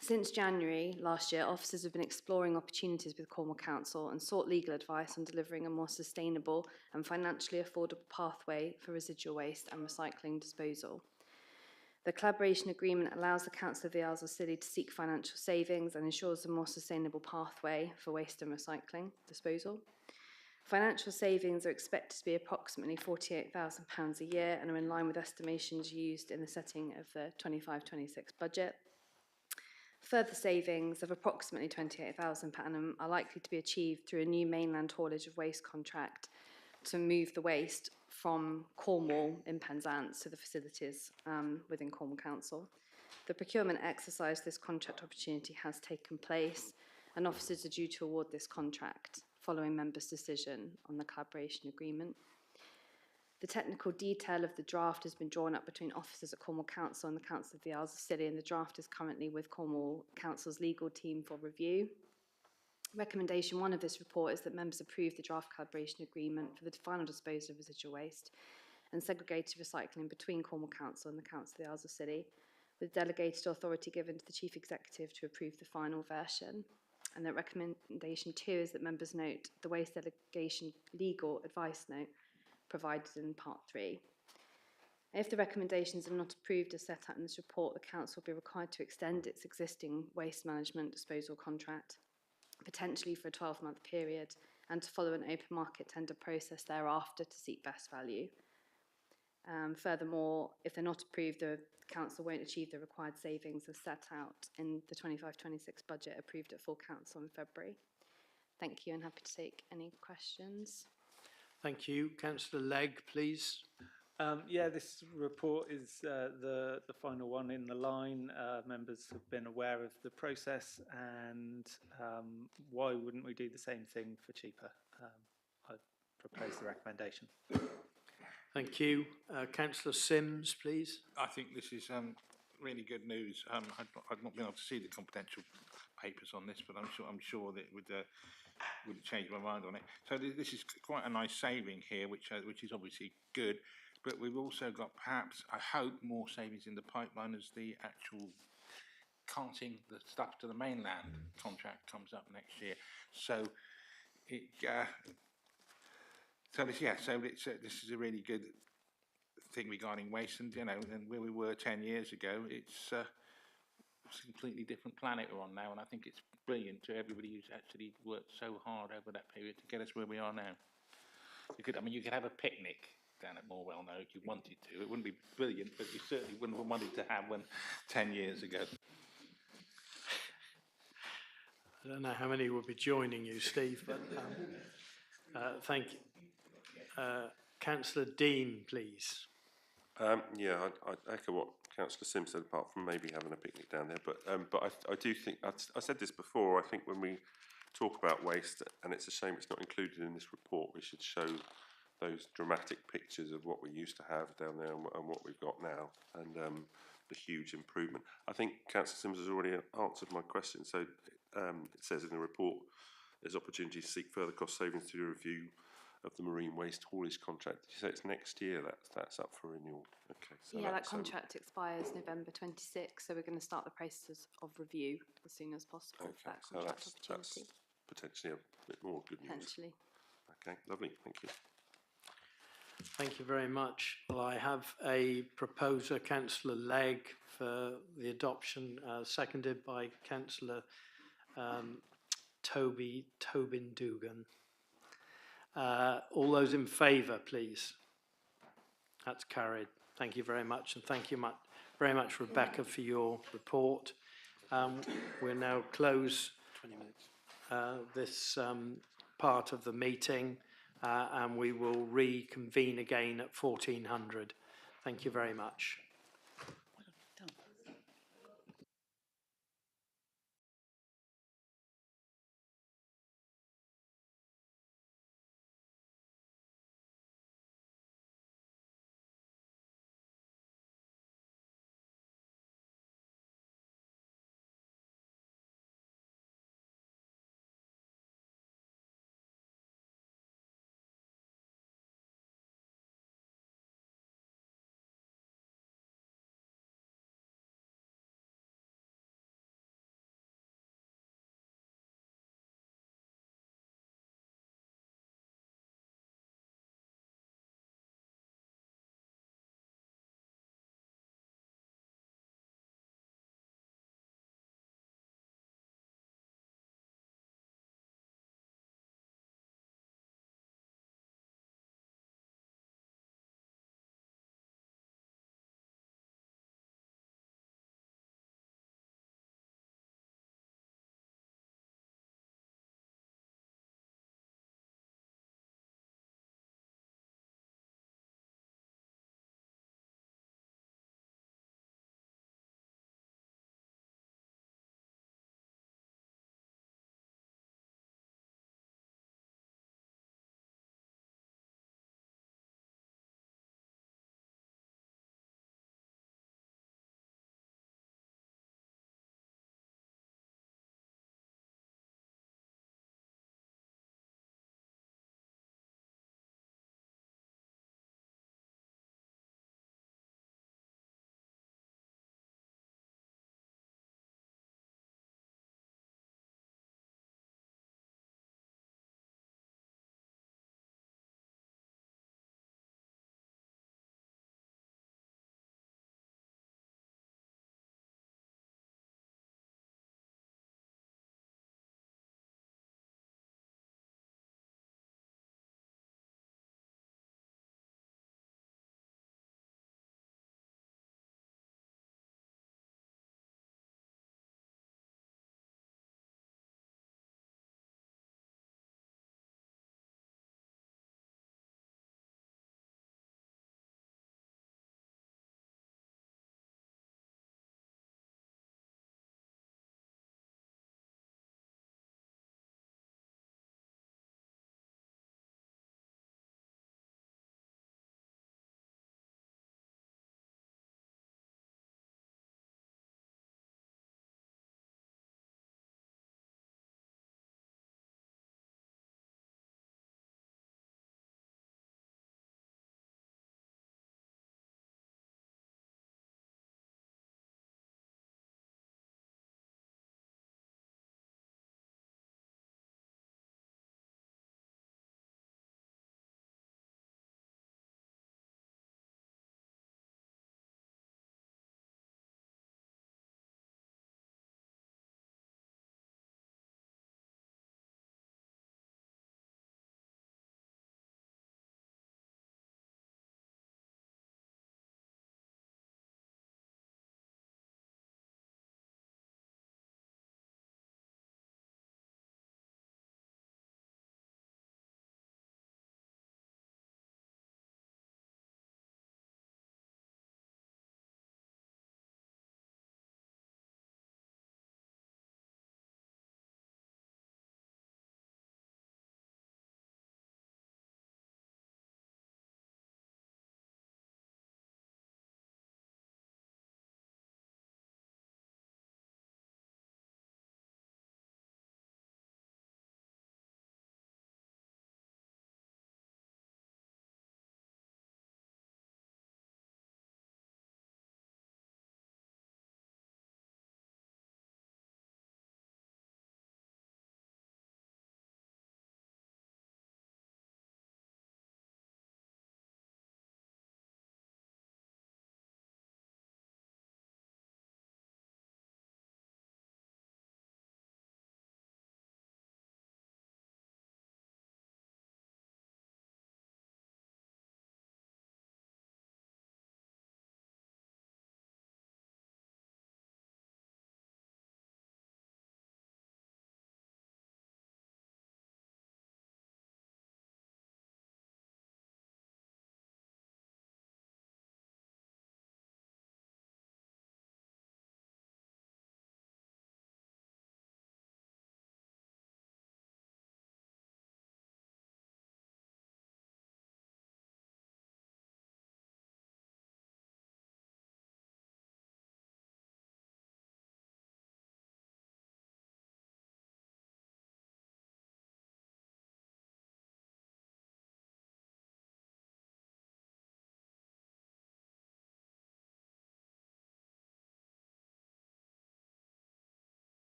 Since January last year, officers have been exploring opportunities with Cornwall Council and sought legal advice on delivering a more sustainable and financially affordable pathway for residual waste and recycling disposal. The collaboration agreement allows the Council of the Isles of Scilly to seek financial savings and ensures a more sustainable pathway for waste and recycling disposal. Financial savings are expected to be approximately £48,000 a year and are in line with estimations used in the setting of the 25-26 budget. Further savings of approximately £28,000 per annum are likely to be achieved through a new mainland haulage of waste contract to move the waste from Cornwall in Penzance to the facilities within Cornwall Council. The procurement exercise for this contract opportunity has taken place, and officers are due to award this contract following members' decision on the collaboration agreement. The technical detail of the draft has been drawn up between officers at Cornwall Council and the Council of the Isles of Scilly, and the draft is currently with Cornwall Council's legal team for review. Recommendation 1 of this report is that members approve the draft collaboration agreement for the final disposal of residual waste and segregated recycling between Cornwall Council and the Council of the Isles of Scilly, with delegated authority given to the Chief Executive to approve the final version. And that recommendation 2 is that members note the waste delegation legal advice note provided in part 3. If the recommendations are not approved as set out in this report, the Council will be required to extend its existing waste management disposal contract, potentially for a 12-month period, and to follow an open market tender process thereafter to seek best value. Furthermore, if they're not approved, the Council won't achieve the required savings as set out in the 25-26 budget approved at full Council in February. Thank you, and happy to take any questions. Thank you. Councillor Legg, please. Yeah, this report is the final one in the line. Members have been aware of the process, and why wouldn't we do the same thing for cheaper? I propose the recommendation. Thank you. Councillor Sims, please. I think this is really good news. I've not been able to see the confidential papers on this, but I'm sure that it would change my mind on it. So this is quite a nice saving here, which is obviously good. But we've also got, perhaps, I hope, more savings in the pipeline as the actual carting the stuff to the mainland contract comes up next year. So this is a really good thing regarding waste, and and where we were 10 years ago, it's a completely different planet we're on now, and I think it's brilliant to everybody who's actually worked so hard over that period to get us where we are now. You could have a picnic down at Morwell now if you wanted to. It wouldn't be brilliant, but you certainly wouldn't have wanted to have one 10 years ago. I don't know how many will be joining you, Steve, but thank you. Councillor Dean, please. Yeah, I'd echo what Councillor Sims said, apart from maybe having a picnic down there. But I do think, I said this before, I think when we talk about waste, and it's a shame it's not included in this report, we should show those dramatic pictures of what we used to have down there and what we've got now, and the huge improvement. I think Councillor Sims has already answered my question. So it says in the report there's opportunity to seek further cost savings through the review of the marine waste haulage contract. Did you say it's next year that's up for renewal? Okay. So yeah, that contract expires November 26, so we're going to start the process of review as soon as possible for that contract opportunity. That's potentially a bit more good news. Potentially. Okay, lovely. Thank you. Thank you very much. Well, I have a proposer, Councillor Legg, for the adoption, seconded by Councillor Tobin Dugan. All those in favour, please. That's carried. Thank you very much, and thank you very much, Rebecca, for your report. We'll now close 20 minutes. This part of the meeting, and we will reconvene again at 1400. Thank you very much.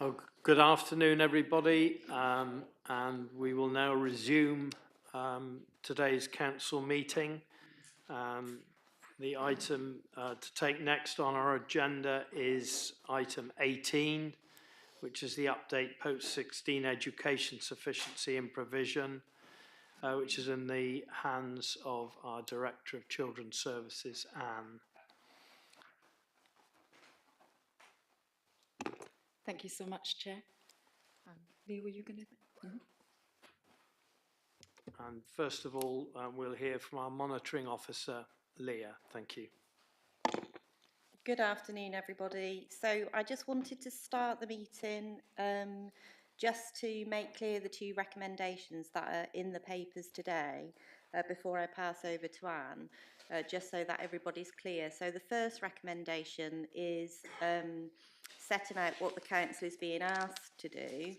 Oh, good afternoon, everybody, and we will now resume today's council meeting. The item to take next on our agenda is item 18, which is the update post-16 education sufficiency and provision, which is in the hands of our Director of Children's Services, Anne. Thank you so much, Chair. Lee, were you going to? And first of all, we'll hear from our monitoring officer, Leah. Thank you. Good afternoon, everybody. So I just wanted to start the meeting just to make clear the two recommendations that are in the papers today before I pass over to Anne, just so that everybody's clear. So the first recommendation is setting out what the council is being asked to do,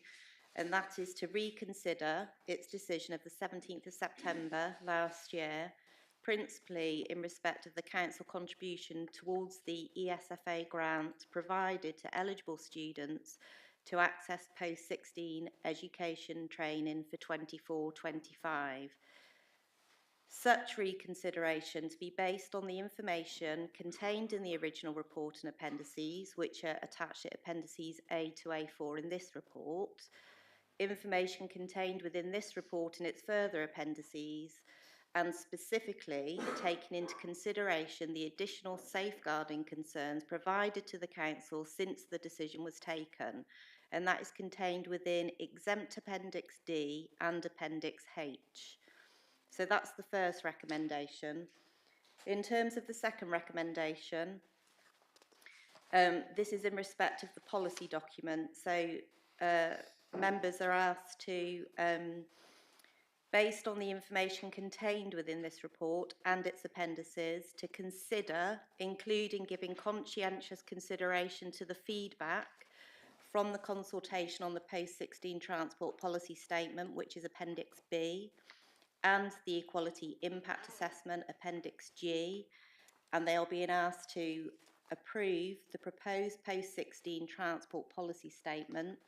and that is to reconsider its decision of the 17th of September last year, principally in respect of the council contribution towards the ESFA grant provided to eligible students to access post-16 education training for 24-25. Such reconsideration to be based on the information contained in the original report and appendices, which are attached to appendices A to A4 in this report, information contained within this report and its further appendices, and specifically taking into consideration the additional safeguarding concerns provided to the council since the decision was taken, and that is contained within exempt Appendix D and Appendix H. So that's the first recommendation. In terms of the second recommendation, this is in respect of the policy document. So members are asked to, based on the information contained within this report and its appendices, to consider, including giving conscientious consideration to the feedback from the consultation on the post-16 transport policy statement, which is Appendix B, and the Equality Impact Assessment, Appendix G, and they are being asked to approve the proposed post-16 transport policy statement,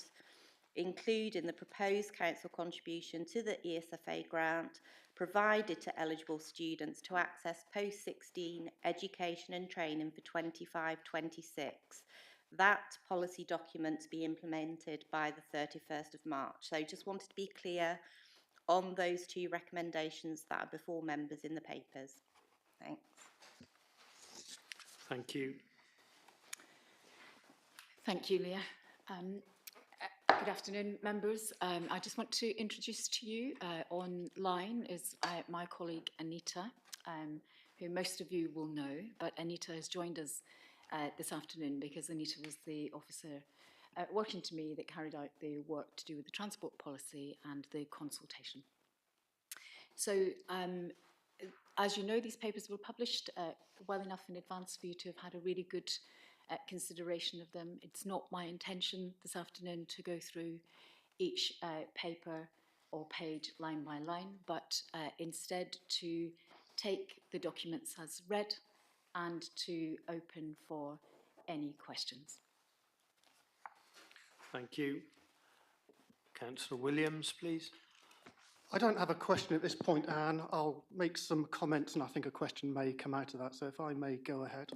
including the proposed council contribution to the ESFA grant provided to eligible students to access post-16 education and training for 25-26. That policy document to be implemented by the 31st of March. So just wanted to be clear on those two recommendations that are before members in the papers. Thanks. Thank you. Thank you, Leah. Good afternoon, members. I just want to introduce to you online is my colleague Anita, who most of you will know, but Anita has joined us this afternoon because Anita was the officer working to me that carried out the work to do with the transport policy and the consultation. So, as you know, these papers were published well enough in advance for you to have had a really good consideration of them. It's not my intention this afternoon to go through each paper or page line by line, but instead to take the documents as read and to open for any questions. Thank you. Councillor Williams, please. I don't have a question at this point, Anne. I'll make some comments and I think a question may come out of that, so if I may go ahead.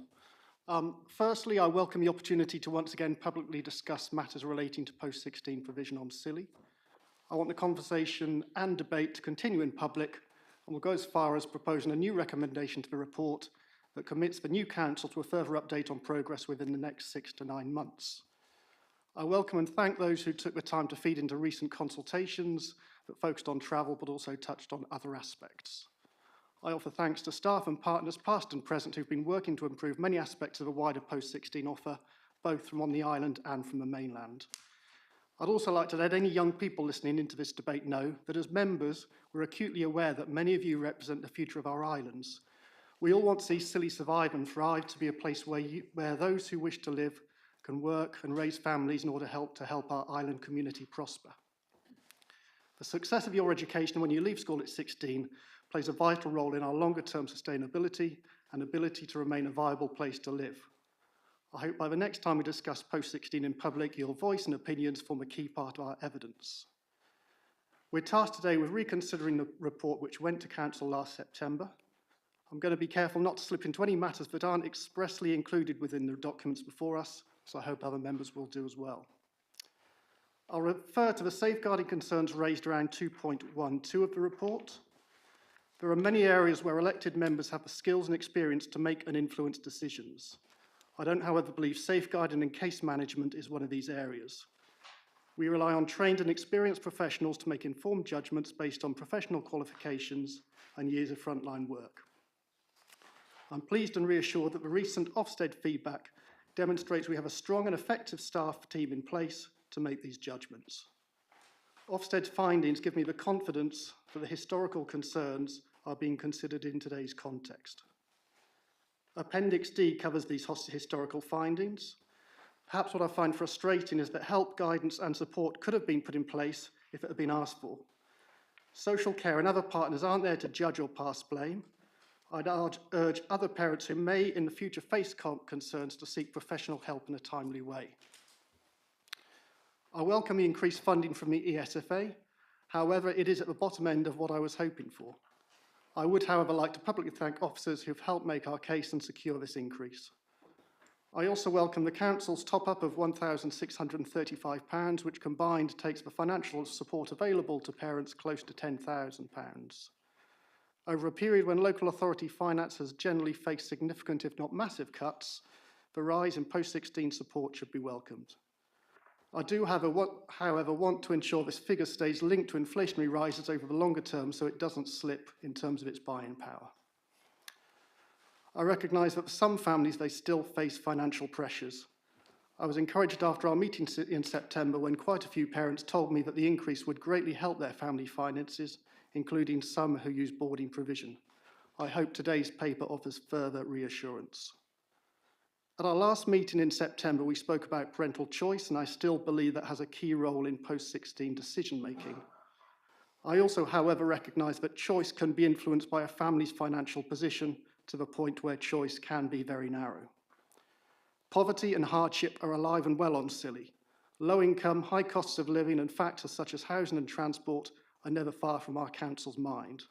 Firstly, I welcome the opportunity to once again publicly discuss matters relating to post-16 provision on Scilly. I want the conversation and debate to continue in public and will go as far as proposing a new recommendation to the report that commits the new council to a further update on progress within the next 6 to 9 months. I welcome and thank those who took the time to feed into recent consultations that focused on travel but also touched on other aspects. I offer thanks to staff and partners past and present who've been working to improve many aspects of the wider post-16 offer, both from on the island and from the mainland. I'd also like to let any young people listening into this debate know that as members, we're acutely aware that many of you represent the future of our islands. We all want to see Scilly survive and thrive, to be a place where those who wish to live can work and raise families in order to help our island community prosper. The success of your education when you leave school at 16 plays a vital role in our longer-term sustainability and ability to remain a viable place to live. I hope by the next time we discuss post-16 in public, your voice and opinions form a key part of our evidence. We're tasked today with reconsidering the report which went to Council last September. I'm going to be careful not to slip into any matters that aren't expressly included within the documents before us, so I hope other members will do as well. I'll refer to the safeguarding concerns raised around 2.12 of the report. There are many areas where elected members have the skills and experience to make and influence decisions. I don't, however, believe safeguarding and case management is one of these areas. We rely on trained and experienced professionals to make informed judgments based on professional qualifications and years of frontline work. I'm pleased and reassured that the recent Ofsted feedback demonstrates we have a strong and effective staff team in place to make these judgments. Ofsted's findings give me the confidence that the historical concerns are being considered in today's context. Appendix D covers these historical findings. Perhaps what I find frustrating is that help, guidance and support could have been put in place if it had been asked for. Social care and other partners aren't there to judge or pass blame. I'd urge other parents who may in the future face concerns to seek professional help in a timely way. I welcome the increased funding from the ESFA. However, it is at the bottom end of what I was hoping for. I would, however, like to publicly thank officers who've helped make our case and secure this increase. I also welcome the Council's top-up of £1,635, which combined takes the financial support available to parents close to £10,000. Over a period when local authority finance has generally faced significant, if not massive, cuts, the rise in post-16 support should be welcomed. I do, however, want to ensure this figure stays linked to inflationary rises over the longer term so it doesn't slip in terms of its buying power. I recognise that for some families, they still face financial pressures. I was encouraged after our meeting in September when quite a few parents told me that the increase would greatly help their family finances, including some who use boarding provision. I hope today's paper offers further reassurance. At our last meeting in September, we spoke about parental choice, and I still believe that has a key role in post-16 decision-making. I also, however, recognise that choice can be influenced by a family's financial position to the point where choice can be very narrow. Poverty and hardship are alive and well on Scilly. Low income, high costs of living and factors such as housing and transport are never far from our council's mind.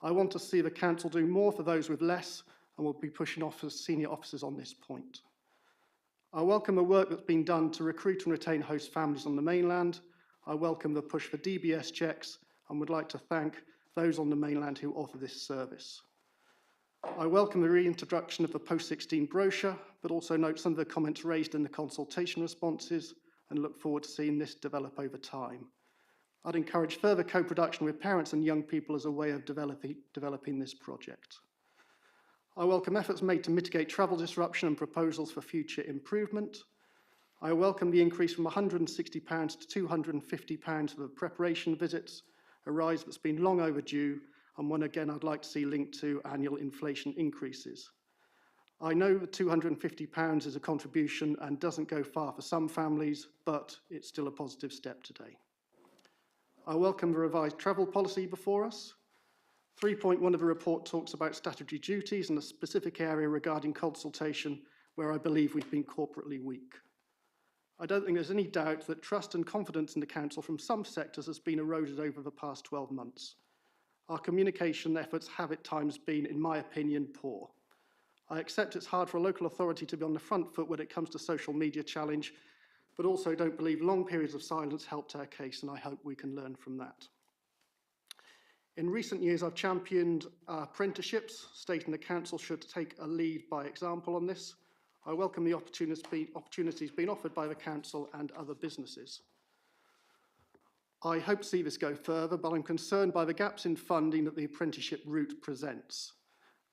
I want to see the council do more for those with less and will be pushing senior officers on this point. I welcome the work that's been done to recruit and retain host families on the mainland. I welcome the push for DBS checks and would like to thank those on the mainland who offer this service. I welcome the reintroduction of the post-16 brochure, but also note some of the comments raised in the consultation responses and look forward to seeing this develop over time. I'd encourage further co-production with parents and young people as a way of developing this project. I welcome efforts made to mitigate travel disruption and proposals for future improvement. I welcome the increase from £160 to £250 for the preparation visits, a rise that's been long overdue and one again I'd like to see linked to annual inflation increases. I know that £250 is a contribution and doesn't go far for some families, but it's still a positive step today. I welcome the revised travel policy before us. 3.1 of the report talks about statutory duties and a specific area regarding consultation where I believe we've been corporately weak. I don't think there's any doubt that trust and confidence in the council from some sectors has been eroded over the past 12 months. Our communication efforts have at times been, in my opinion, poor. I accept it's hard for a local authority to be on the front foot when it comes to social media challenge, but also don't believe long periods of silence helped our case, and I hope we can learn from that. In recent years, I've championed apprenticeships, stating the council should take a lead by example on this. I welcome the opportunities being offered by the council and other businesses. I hope to see this go further, but I'm concerned by the gaps in funding that the apprenticeship route presents.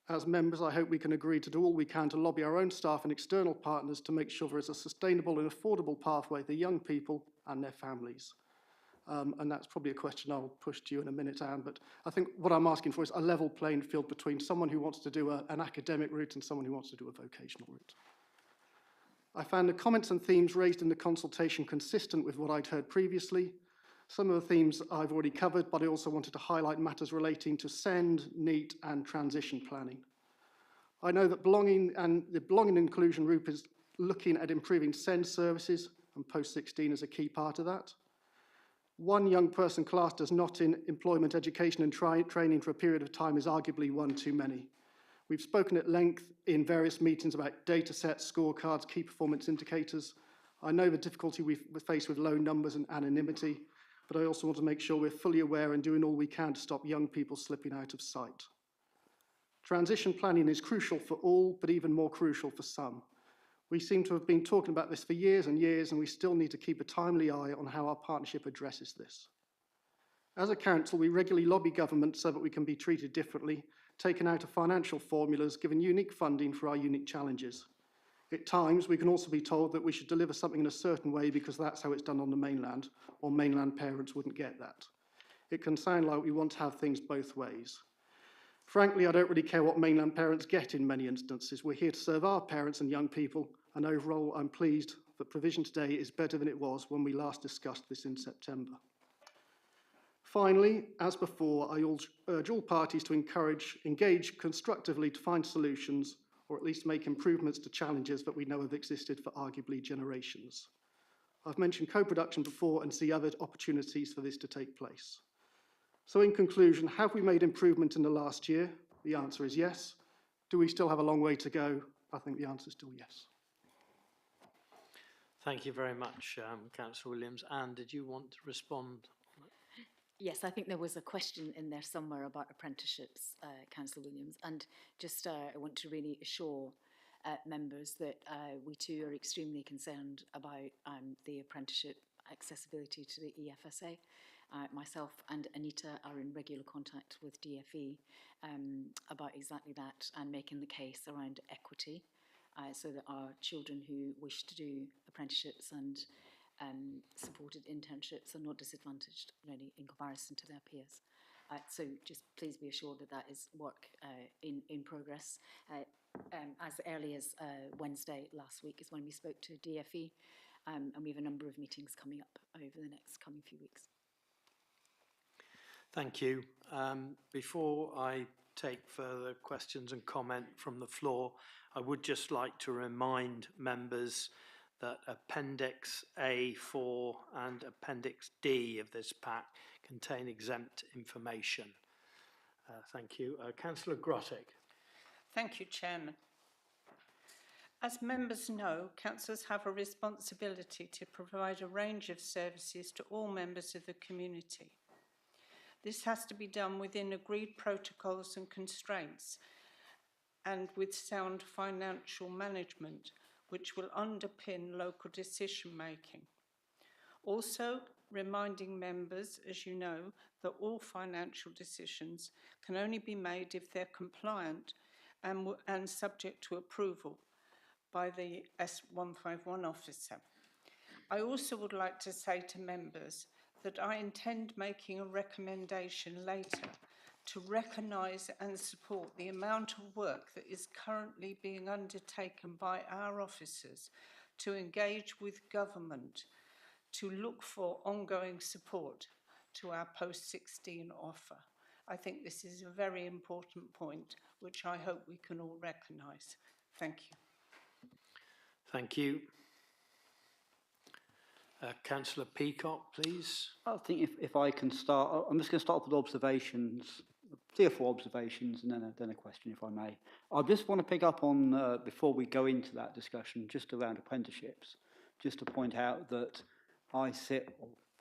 As members, I hope we can agree to do all we can to lobby our own staff and external partners to make sure there is a sustainable and affordable pathway for young people and their families. And that's probably a question I'll push to you in a minute, Anne, but I think what I'm asking for is a level playing field between someone who wants to do an academic route and someone who wants to do a vocational route. I found the comments and themes raised in the consultation consistent with what I'd heard previously. Some of the themes I've already covered, but I also wanted to highlight matters relating to SEND, NEET and transition planning. I know that the belonging and inclusion looking at improving SEND services, and post-16 is a key part of that. One young person classed as not in employment, education and training for a period of time is arguably one too many. We've spoken at length in various meetings about data sets, scorecards, key performance indicators. I know the difficulty we face with low numbers and anonymity, but I also want to make sure we're fully aware and doing all we can to stop young people slipping out of sight. Transition planning is crucial for all, but even more crucial for some. We seem to have been talking about this for years and years, and we still need to keep a timely eye on how our partnership addresses this. As a council, we regularly lobby government so that we can be treated differently, taken out of financial formulas, given unique funding for our unique challenges. At times, we can also be told that we should deliver something in a certain way because that's how it's done on the mainland, or mainland parents wouldn't get that. It can sound like we want to have things both ways. Frankly, I don't really care what mainland parents get in many instances. We're here to serve our parents and young people, and overall, I'm pleased that provision today is better than it was when we last discussed this in September. Finally, as before, I urge all parties to engage constructively to find solutions, or at least make improvements to challenges that we know have existed for arguably generations. I've mentioned co-production before and see other opportunities for this to take place. So in conclusion, have we made improvement in the last year? The answer is yes. Do we still have a long way to go? I think the answer is still yes. Thank you very much, Councillor Williams. Anne, did you want to respond? Yes, I think there was a question in there somewhere about apprenticeships, Councillor Williams, and just I want to really assure members that we too are extremely concerned about the apprenticeship accessibility to the EFSA. Myself and Anita are in regular contact with DFE about exactly that and making the case around equity so that our children who wish to do apprenticeships and supported internships are not disadvantaged really in comparison to their peers. So just please be assured that that is work in progress. As early as Wednesday last week is when we spoke to DFE, and we have a number of meetings coming up over the next coming few weeks. Thank you. Before I take further questions and comment from the floor, I would just like to remind members that Appendix A4 and Appendix D of this pack contain exempt information. Thank you. Councillor Grottig. Thank you, Chairman. As members know, councillors have a responsibility to provide a range of services to all members of the community. This has to be done within agreed protocols and constraints and with sound financial management, which will underpin local decision making. Also, reminding members, as you know, that all financial decisions can only be made if they're compliant and subject to approval by the S151 officer. I also would like to say to members that I intend making a recommendation later to recognise and support the amount of work that is currently being undertaken by our officers to engage with government to look for ongoing support to our post-16 offer. I think this is a very important point, which I hope we can all recognise. Thank you. Thank you. Councillor Peacock, please. I think if I can start, I'm just going to start off with observations, 3 or 4 observations, and then a question, if I may. I just want to pick up on, before we go into that discussion, just around apprenticeships, just to point out that I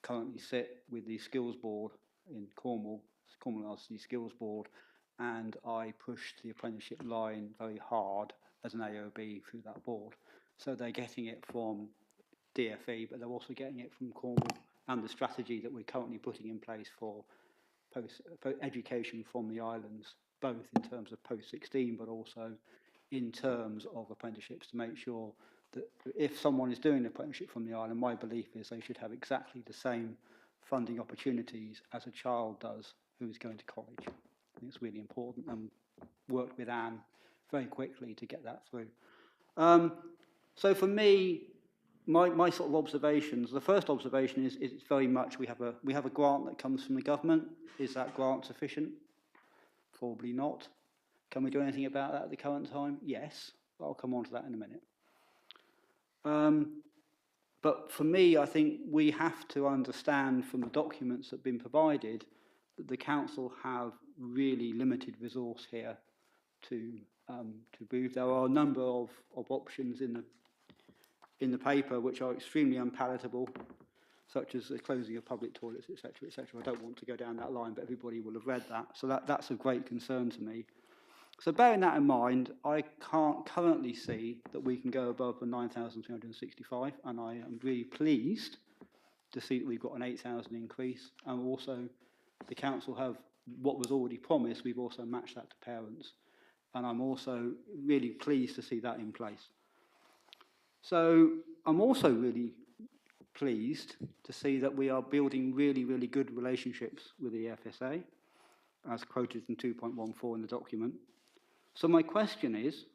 currently sit with the Skills Board in Cornwall RC Skills Board, and I pushed the apprenticeship line very hard as an AOB through that board. So they're getting it from DFE, but they're also getting it from Cornwall, and the strategy that we're currently putting in place for education from the islands, both in terms of post-16, but also in terms of apprenticeships, to make sure that if someone is doing an apprenticeship from the island, my belief is they should have exactly the same funding opportunities as a child does who is going to college. I think it's really important, and worked with Anne very quickly to get that through. So for me, my sort of observations, the first observation is it's very much we have a grant that comes from the government. Is that grant sufficient? Probably not. Can we do anything about that at the current time? Yes, but I'll come on to that in a minute. But for me, I think we have to understand from the documents that have been provided that the council have really limited resource here to move. There are a number of options in the paper which are extremely unpalatable, such as the closing of public toilets, etc., etc. I don't want to go down that line, but everybody will have read that. So that's a great concern to me. So bearing that in mind, I can't currently see that we can go above the 9,365, and I am really pleased to see that we've got an 8,000 increase, and also the council have what was already promised, we've also matched that to parents, and I'm also really pleased to see that in place. So I'm also really pleased to see that we are building really, really good relationships with the EFSA, as quoted in 2.14 in the document. So my question is,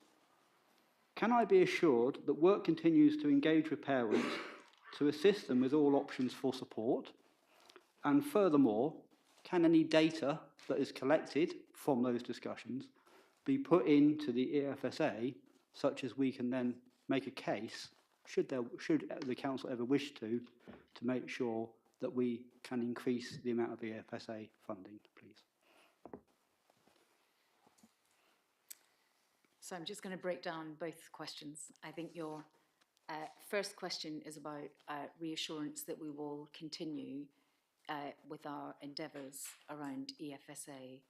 can I be assured that work continues to engage with parents to assist them with all options for support? And furthermore, can any data that is collected from those discussions be put into the EFSA, such as we can then make a case, should the council ever wish to make sure that we can increase the amount of EFSA funding, please? So I'm just going to break down both questions. I think your first question is about reassurance that we will continue with our endeavours around EFSA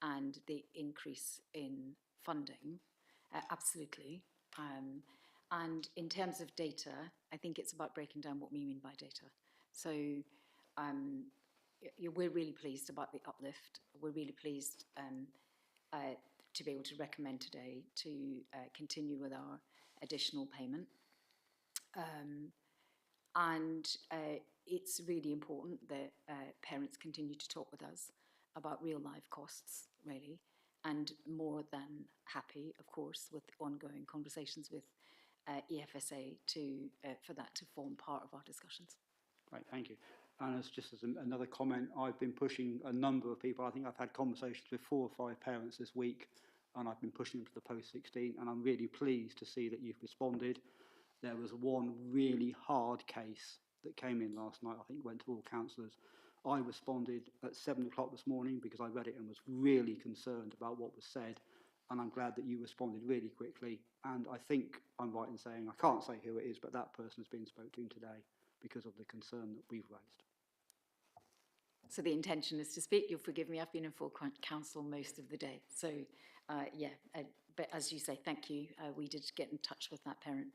and the increase in funding. Absolutely. And in terms of data, I think it's about breaking down what we mean by data. So we're really pleased about the uplift. We're really pleased to be able to recommend today to continue with our additional payment. And it's really important that parents continue to talk with us about real life costs, really, and more than happy, of course, with ongoing conversations with EFSA for that to form part of our discussions. Right, thank you. And just as another comment, I've been pushing a number of people. I think I've had conversations with 4 or 5 parents this week, and I've been pushing them to the post-16, and I'm really pleased to see that you've responded. There was one really hard case that came in last night, I think went to all councillors. I responded at 7 o'clock this morning because I read it and was really concerned about what was said, and I'm glad that you responded really quickly. And I think I'm right in saying, I can't say who it is, but that person has been spoken to today because of the concern that we've raised. So the intention is to speak. You'll forgive me, I've been in full council most of the day. So but as you say, thank you. We did get in touch with that parent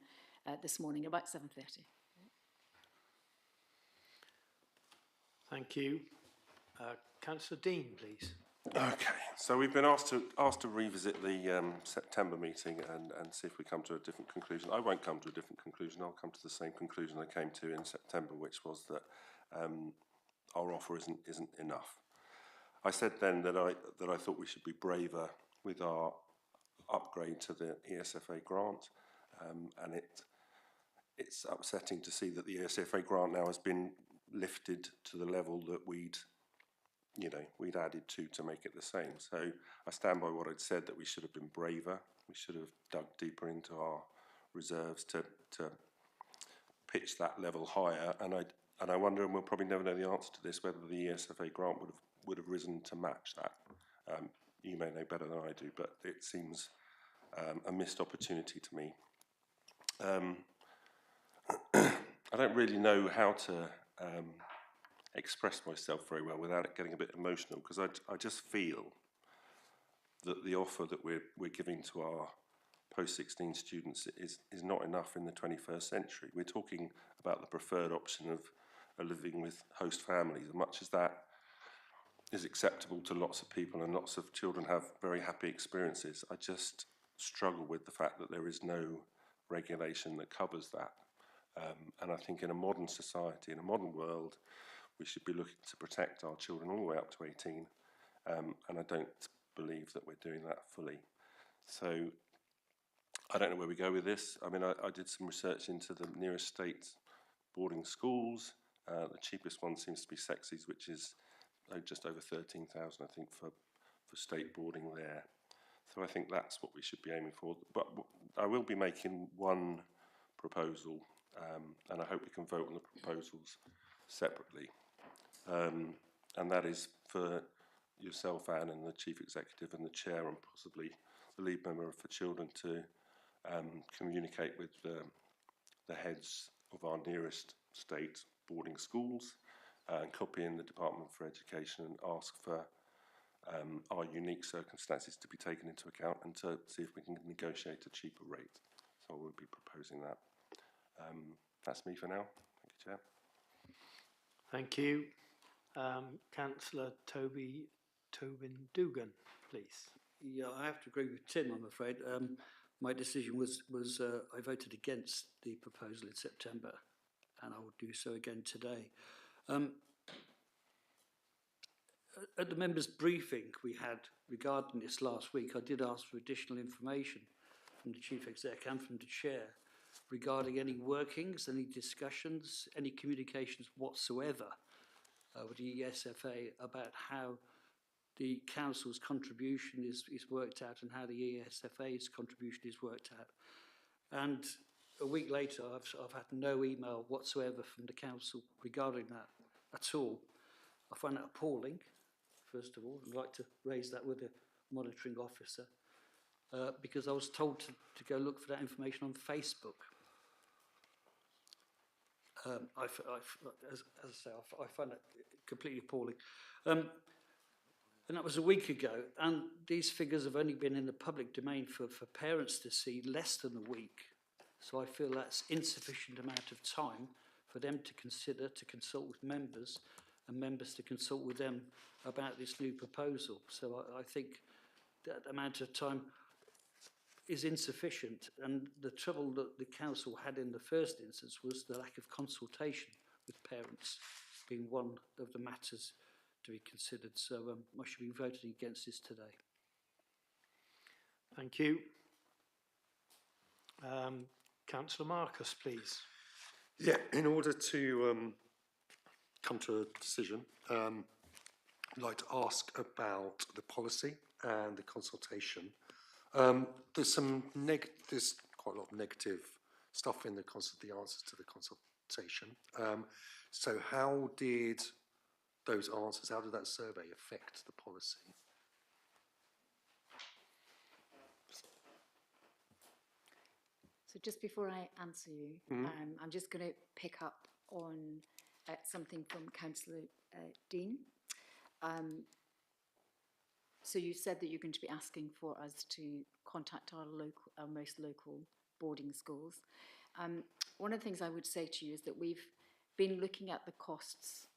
this morning about 7:30. Thank you. Councillor Dean, please. Okay, so we've been asked to revisit the September meeting and see if we come to a different conclusion. I won't come to a different conclusion. I'll come to the same conclusion I came to in September, which was that our offer isn't enough. I said then that I thought we should be braver with our upgrade to the ESFA grant, and it's upsetting to see that the ESFA grant now has been lifted to the level that we'd added to make it the same. So I stand by what I'd said, that we should have been braver. We should have dug deeper into our reserves to pitch that level higher. And I wonder, and we'll probably never know the answer to this, whether the ESFA grant would have risen to match that. You may know better than I do, but it seems a missed opportunity to me. I don't really know how to express myself very well without it getting a bit emotional, because I just feel that the offer that we're giving to our post-16 students is not enough in the 21st century. We're talking about the preferred option of living with host families, and much as that is acceptable to lots of people and lots of children have very happy experiences, I just struggle with the fact that there is no regulation that covers that. And I think in a modern society, in a modern world, we should be looking to protect our children all the way up to 18, and I don't believe that we're doing that fully. So I don't know where we go with this. I mean, I did some research into the nearest state boarding schools. The cheapest one seems to be Sexy's, which is just over 13,000, I think, for state boarding there. So I think that's what we should be aiming for. But I will be making one proposal, and I hope we can vote on the proposals separately. And that is for yourself, Anne, and the Chief Executive and the Chair, and possibly the lead member for children to communicate with the heads of our nearest state boarding schools and copy in the Department for Education and ask for our unique circumstances to be taken into account and to see if we can negotiate a cheaper rate. So we'll be proposing that. That's me for now. Thank you, Chair. Thank you. Councillor Tobin Dugan, please. Yeah, I have to agree with Tim, I'm afraid. My decision was I voted against the proposal in September, and I will do so again today. At the members' briefing we had regarding this last week, I did ask for additional information from the Chief Exec and from the Chair regarding any workings, any discussions, any communications whatsoever with the ESFA about how the Council's contribution is worked out and how the ESFA's contribution is worked out. And a week later, I've had no email whatsoever from the Council regarding that at all. I find that appalling, first of all. I'd like to raise that with the monitoring officer because I was told to go look for that information on Facebook. As I say, I find that completely appalling. And that was a week ago, and these figures have only been in the public domain for parents to see less than a week. So I feel that's insufficient amount of time for them to consider, to consult with members, and members to consult with them about this new proposal. So I think that amount of time is insufficient, and the trouble that the council had in the first instance was the lack of consultation with parents being one of the matters to be considered. So I should be voting against this today. Thank you. Councillor Marcus, please. Yeah, in order to come to a decision, I'd like to ask about the policy and the consultation. There's quite a lot of negative stuff in the answers to the consultation. So how did those answers, how did that survey affect the policy? So just before I answer you, I'm just going to pick up on something from Councillor Dean. So you said that you're going to be asking for us to contact our most local boarding schools. One of the things I would say to you is that we've been looking at the costs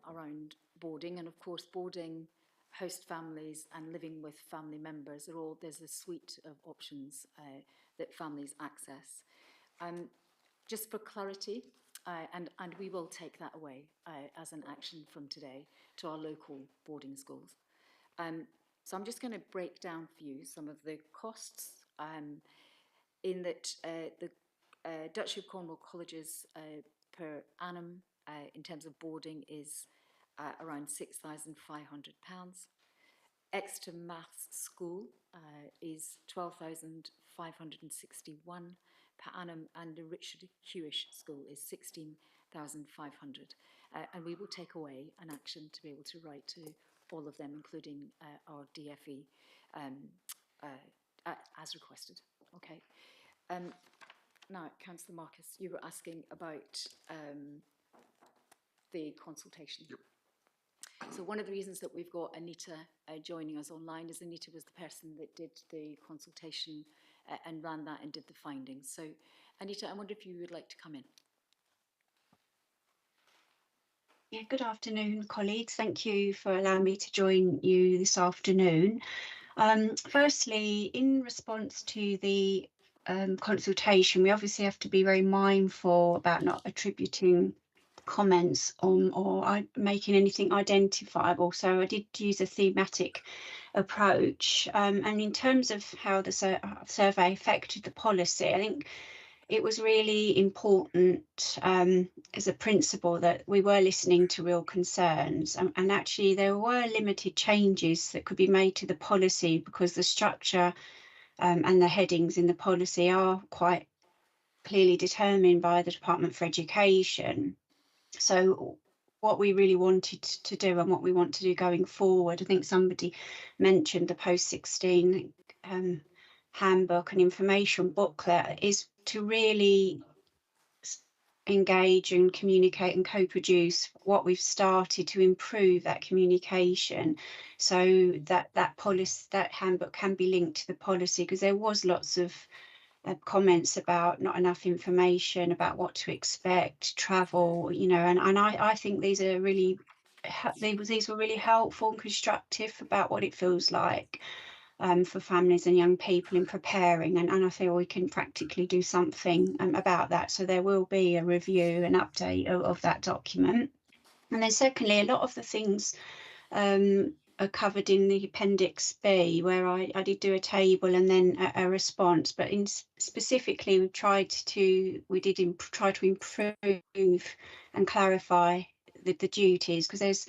around boarding, and of course boarding host families and living with family members there's a suite of options that families access. Just for clarity, and we will take that away as an action from today to our local boarding schools. So I'm just going to break down for you some of the costs in that the Duchy of Cornwall colleges per annum in terms of boarding is around £6,500. Exeter Maths School is £12,561 per annum, and the Richard Hewish School is £16,500. And we will take away an action to be able to write to all of them, including our DFE, as requested. Okay. Now, Councillor Marcus, you were asking about the consultation. Yep. So one of the reasons that we've got Anita joining us online is Anita was the person that did the consultation and ran that and did the findings. So, Anita, I wonder if you would like to come in. Yeah, good afternoon, colleagues. Thank you for allowing me to join you this afternoon. Firstly, in response to the consultation, we obviously have to be very mindful about not attributing comments on or making anything identifiable. So I did use a thematic approach. And in terms of how the survey affected the policy, I think it was really important as a principle that we were listening to real concerns, and actually there were limited changes that could be made to the policy because the structure and the headings in the policy are quite clearly determined by the Department for Education. So what we really wanted to do and what we want to do going forward, I think somebody mentioned the post-16 handbook and information booklet, is to really engage and communicate and co-produce what we've started to improve that communication, so that policy, that handbook, can be linked to the policy, because there was lots of comments about not enough information about what to expect, travel, you know, and I think these are really these were really helpful and constructive about what it feels like for families and young people in preparing, and I feel we can practically do something about that. So there will be a review and update of that document. And then secondly, a lot of the things are covered in the Appendix B, where I did do a table and then a response, but specifically we try to improve and clarify the duties, because there's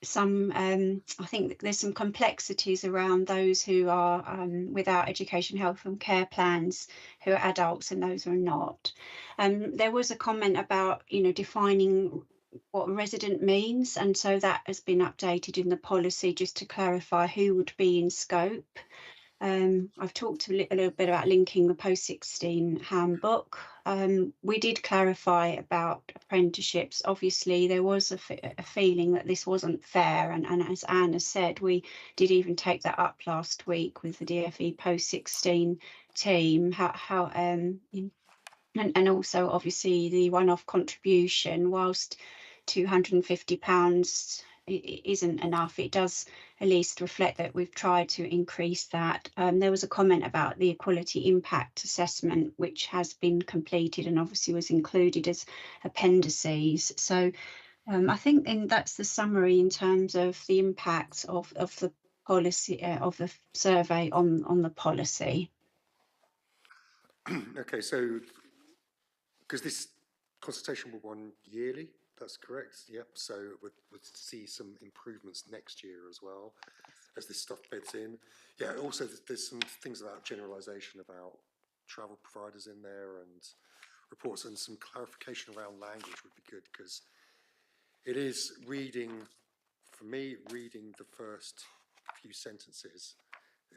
some I think there's some complexities around those who are without education, health and care plans, who are adults, and those who are not. There was a comment about, you know, defining what resident means, and so that has been updated in the policy just to clarify who would be in scope. I've talked a little bit about linking the post-16 handbook. We did clarify about apprenticeships. Obviously, there was a feeling that this wasn't fair, and as Anne has said, we did even take that up last week with the DFE post-16 team. And also, obviously, the one-off contribution, whilst £250 isn't enough, it does at least reflect that we've tried to increase that. There was a comment about the equality impact assessment, which has been completed and obviously was included as appendices. So I think that's the summary in terms of the impact of the policy, of the survey on the policy. Okay, so because this consultation will run yearly, that's correct. Yep. So we'll see some improvements next year as well as this stuff beds in. Yeah. Also, there's some things about generalisation about travel providers in there and reports, and some clarification around language would be good, because it is reading, for me, reading the first few sentences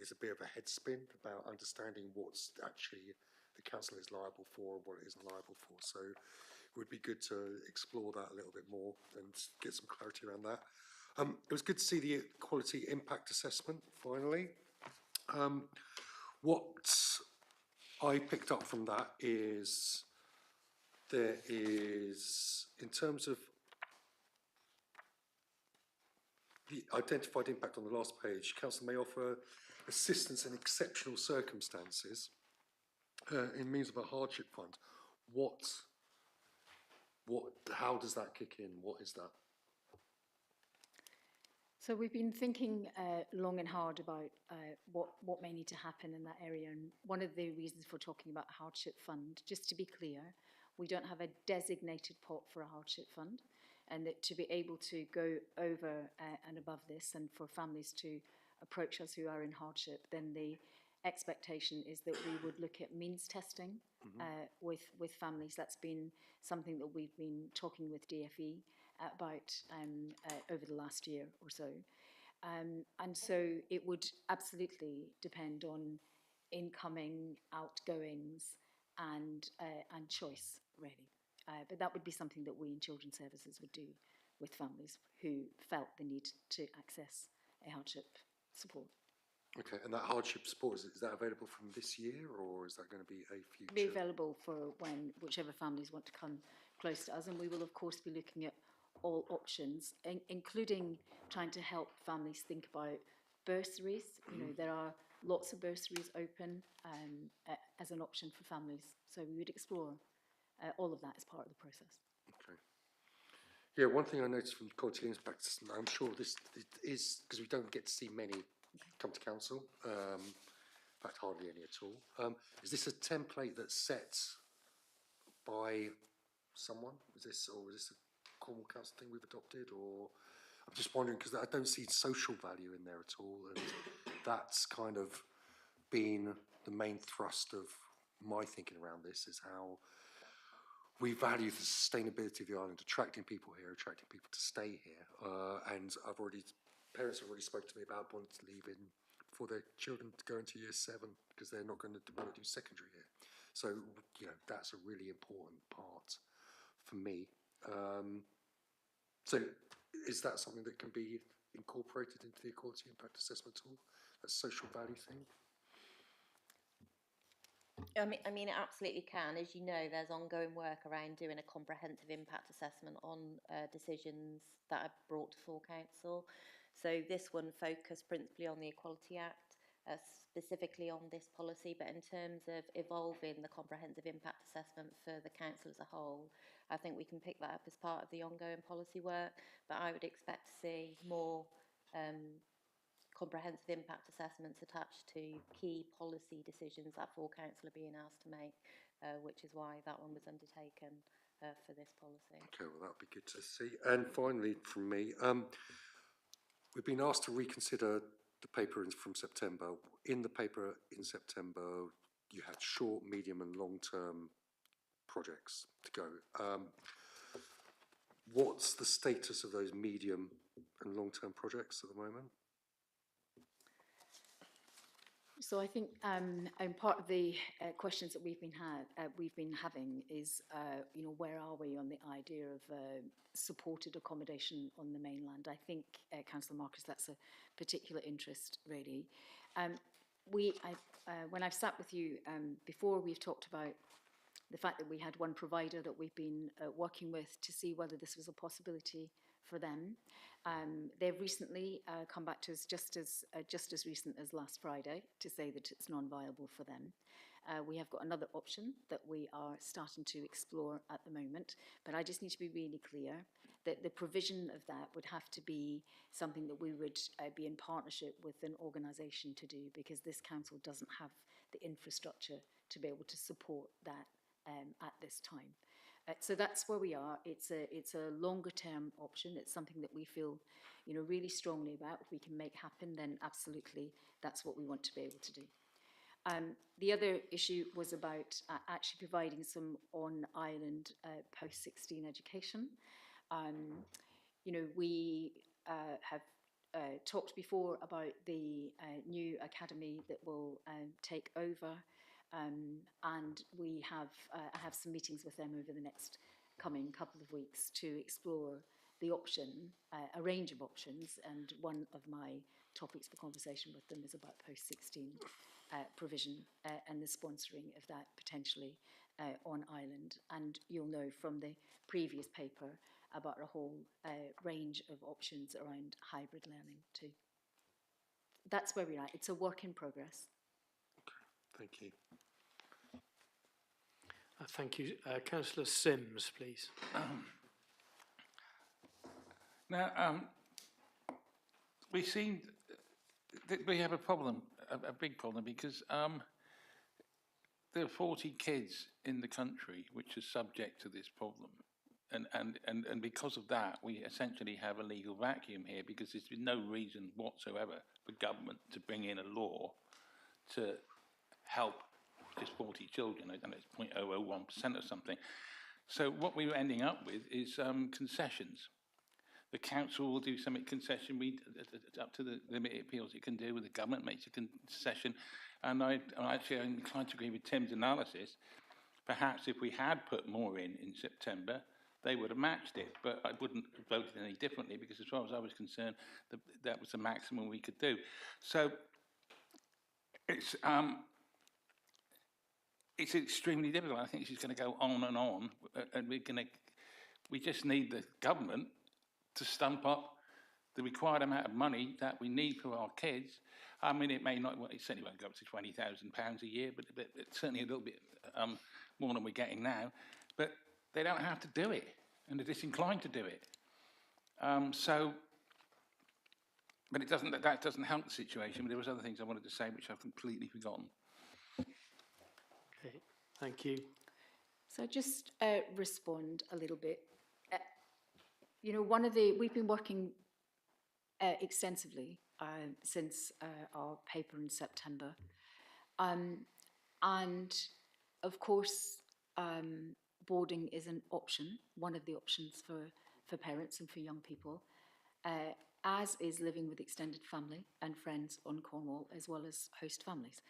is a bit of a head spin about understanding what's actually the council is liable for and what it isn't liable for. So it would be good to explore that a little bit more and get some clarity around that. It was good to see the quality impact assessment finally. What I picked up from that is there is, in terms of the identified impact on the last page, council may offer assistance in exceptional circumstances in means of a hardship fund. How does that kick in? What is that? So we've been thinking long and hard about what may need to happen in that area, and one of the reasons for talking about a hardship fund, just to be clear, we don't have a designated pot for a hardship fund, and that to be able to go over and above this, and for families to approach us who are in hardship, then the expectation is that we would look at means testing with families. That's been something that we've been talking with DFE about over the last year or so. And so it would absolutely depend on incoming, outgoings, and choice, really. But that would be something that we in Children's Services would do with families who felt the need to access a hardship support. Okay, and that hardship support, is that available from this year, or is that going to be a future? Be available for whichever families want to come close to us, and we will of course be looking at all options, including trying to help families think about bursaries. You know, there are lots of bursaries open as an option for families, so we would explore all of that as part of the process. Okay. Yeah, one thing I noticed from quality impact assessment, I'm sure this is because we don't get to see many come to council, in fact hardly any at all. Is this a template that's set by someone? Is this a Cornwall Council thing we've adopted, or I'm just wondering because I don't see social value in there at all, and that's kind of been the main thrust of my thinking around this is how we value the sustainability of the island, attracting people here, attracting people to stay here. And parents have already spoken to me about wanting to leave in for their children to go into year 7 because they're not going to want to do secondary here. So, that's a really important part for me. So is that something that can be incorporated into the equality impact assessment tool, that social value thing? I mean, it absolutely can. As you know, there's ongoing work around doing a comprehensive impact assessment on decisions that are brought to full council. So this one focused principally on the Equality Act, specifically on this policy, but in terms of evolving the comprehensive impact assessment for the council as a whole, I think we can pick that up as part of the ongoing policy work, but I would expect to see more comprehensive impact assessments attached to key policy decisions that full council are being asked to make, which is why that one was undertaken for this policy. Okay, well, that would be good to see. And finally, from me, we've been asked to reconsider the paper from September. In the paper in September, you had short, medium and long-term projects to go. What's the status of those medium and long-term projects at the moment? So I think part of the questions that we've been having is, where are we on the idea of supported accommodation on the mainland? I think, Councillor Marcus, that's a particular interest, really. When I've sat with you before, we've talked about the fact that we had one provider that we've been working with to see whether this was a possibility for them. They've recently come back to us just as recent as last Friday to say that it's non-viable for them. We have got another option that we are starting to explore at the moment, but I just need to be really clear that the provision of that would have to be something that we would be in partnership with an organisation to do, because this council doesn't have the infrastructure to be able to support that at this time. So that's where we are. It's a longer term option. It's something that we feel, really strongly about. If we can make happen, then absolutely, that's what we want to be able to do. The other issue was about actually providing some on-island post-16 education. We have talked before about the new academy that will take over. And we have I have some meetings with them over the next coming couple of weeks to explore the option, a range of options, and one of my topics for conversation with them is about post-16 provision and the sponsoring of that potentially on island. And you'll know from the previous paper about a whole range of options around hybrid learning too. That's where we're at. It's a work in progress. Thank you. Thank you. Councillor Sims, please. Now, we seem that we have a problem, a big problem, because there are 40 kids in the country which are subject to this problem. And because of that, we essentially have a legal vacuum here, because there's been no reason whatsoever for government to bring in a law to help just 40 children. I don't know, it's 0.001% or something. So what we were ending up with is concessions. The council will do some concession. It's up to the limited appeals it can do. With the government makes a concession. And I'm inclined to agree with Tim's analysis. Perhaps if we had put more in September, they would have matched it. But I wouldn't have voted any differently, because as far as I was concerned, that was the maximum we could do. So it's extremely difficult. I think it's just going to go on, and we just need the government to stump up the required amount of money that we need for our kids. I mean, it may not, it certainly won't go up to £20,000 a year, but it's certainly a little bit more than we're getting now. But they don't have to do it, and they're disinclined to do it. But that doesn't help the situation. But there was other things I wanted to say which I've completely forgotten. Okay, thank you. So just respond a little bit. We've been working extensively since our paper in September, and Of course, boarding is an option, one of the options for parents and for young people, as is living with extended family and friends on Cornwall, as well as host families.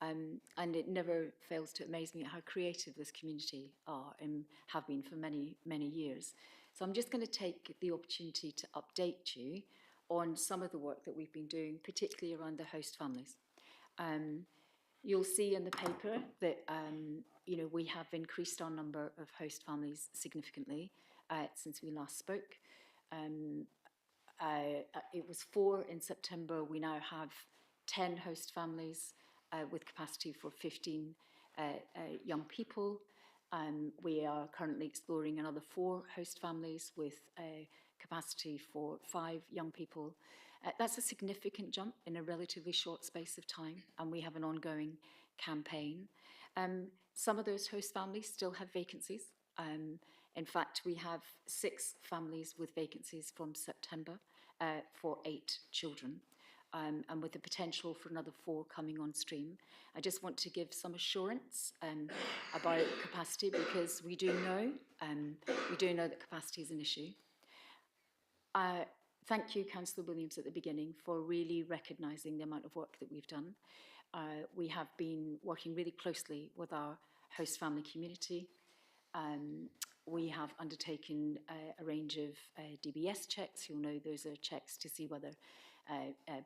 And it never fails to amaze me at how creative this community are and have been for many, many years. So I'm just going to take the opportunity to update you on some of the work that we've been doing, particularly around the host families. You'll see in the paper that we have increased our number of host families significantly since we last spoke. It was 4 in September. We now have 10 host families with capacity for 15 young people. We are currently exploring another 4 host families with a capacity for 5 young people. That's a significant jump in a relatively short space of time, and we have an ongoing campaign. Some of those host families still have vacancies. In fact, we have 6 families with vacancies from September for 8 children. And with the potential for another 4 coming on stream. I just want to give some assurance about capacity, because we do know that capacity is an issue. Thank you, Councillor Williams, at the beginning for really recognising the amount of work that we've done. We have been working really closely with our host family community. We have undertaken a range of DBS checks. You'll know those are checks to see whether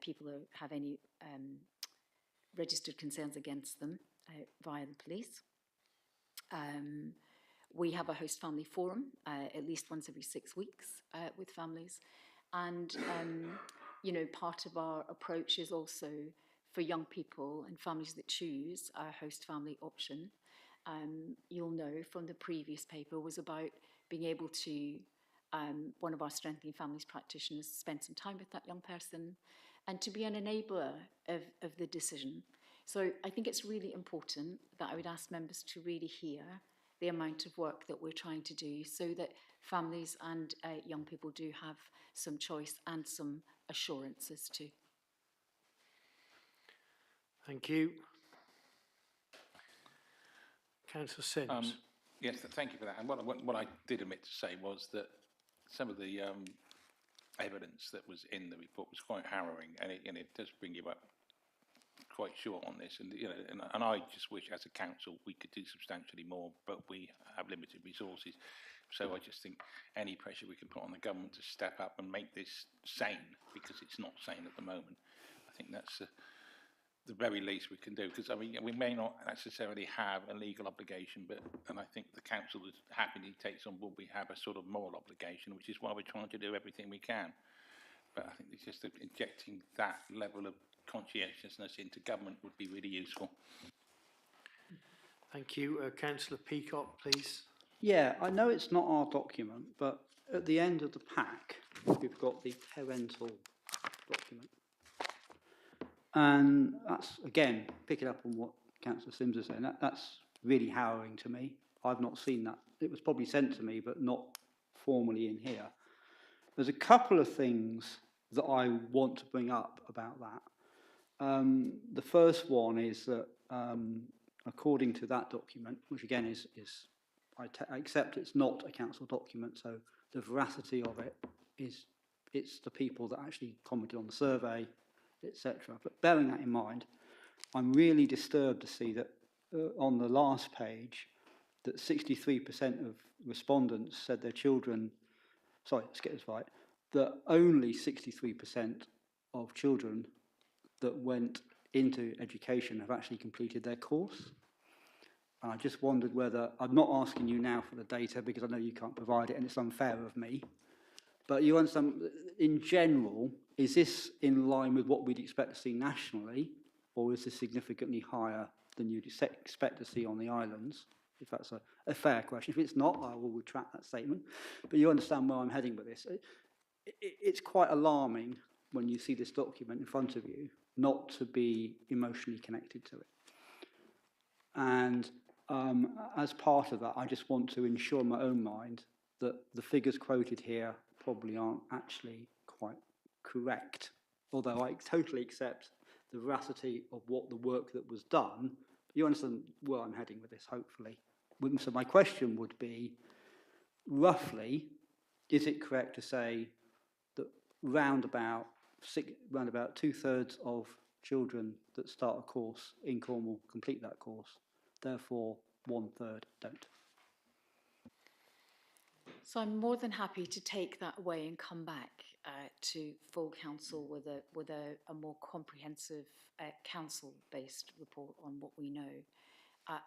people have any registered concerns against them via the police. We have a host family forum at least once every 6 weeks with families. And, part of our approach is also for young people and families that choose a host family option. You'll know from the previous paper was about being able to one of our Strengthening Families practitioners spend some time with that young person and to be an enabler of the decision. So I think it's really important that I would ask members to really hear the amount of work that we're trying to do so that families and young people do have some choice and some assurances too. Thank you. Councillor Sims. Yes, thank you for that. And what I did omit to say was that some of the evidence that was in the report was quite harrowing, and it does bring you up quite short on this. And I just wish, as a council, we could do substantially more, but we have limited resources. So I just think any pressure we can put on the government to step up and make this sane, because it's not sane at the moment. I think that's the very least we can do, because I mean, we may not necessarily have a legal obligation, and I think the council is happily takes on board we have a sort of moral obligation, which is why we're trying to do everything we can. But I think it's just injecting that level of conscientiousness into government would be really useful. Thank you. Councillor Peacock, please. Yeah, I know it's not our document, but at the end of the pack, we've got the parental document. And that's, again, picking up on what Councillor Sims is saying, that's really harrowing to me. I've not seen that. It was probably sent to me, but not formally in here. There's a couple of things that I want to bring up about that. The first one is that, according to that document, which again is I accept it's not a council document, so the veracity of it is, it's the people that actually commented on the survey, etc. But bearing that in mind, I'm really disturbed to see that on the last page, that 63% of respondents said their children, sorry, let's get this right, that only 63% of children that went into education have actually completed their course. And I just wondered whether, I'm not asking you now for the data because I know you can't provide it and it's unfair of me, but you understand, in general, is this in line with what we'd expect to see nationally, or is this significantly higher than you'd expect to see on the islands? If that's a fair question. If it's not, I will retract that statement. But you understand where I'm heading with this. It's quite alarming when you see this document in front of you not to be emotionally connected to it. And as part of that, I just want to ensure in my own mind that the figures quoted here probably aren't actually quite correct, although I totally accept the veracity of what the work that was done, You understand where I'm heading with this, hopefully. So my question would be, roughly, is it correct to say that round about 2/3 of children that start a course in Cornwall complete that course, therefore 1/3 don't? So I'm more than happy to take that away and come back to full council with a more comprehensive council-based report on what we know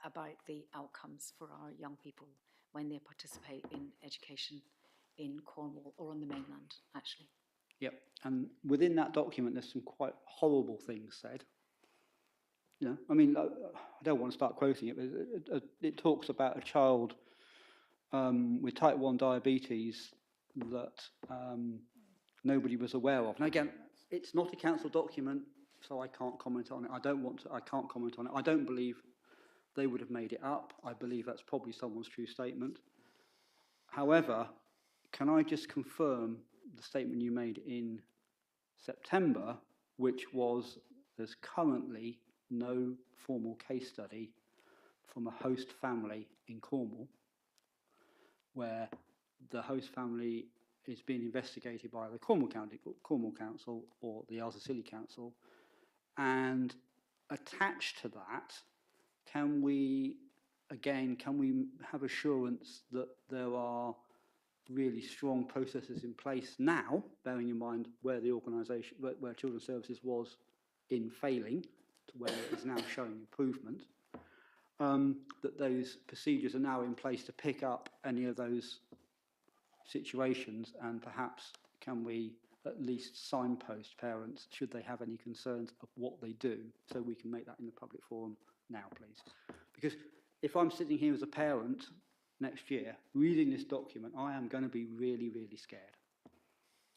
about the outcomes for our young people when they participate in education in Cornwall or on the mainland, actually. Yep, and within that document, there's some quite horrible things said. You know, I mean, I don't want to start quoting it, but it talks about a child with type 1 diabetes that nobody was aware of. And again, it's not a council document, so I can't comment on it. I can't comment on it. I don't believe they would have made it up. I believe that's probably someone's true statement. However, can I just confirm the statement you made in September, which was there's currently no formal case study from a host family in Cornwall where the host family is being investigated by the Cornwall Council or the Isles of Scilly Council, and attached to that, can we have assurance that there are really strong processes in place now, bearing in mind where the organisation, where Children's Services was in failing, to where it is now showing improvement, that those procedures are now in place to pick up any of those situations, and perhaps can we at least signpost parents should they have any concerns of what they do, so we can make that in the public forum now, please. Because if I'm sitting here as a parent next year reading this document, I am going to be really, really scared.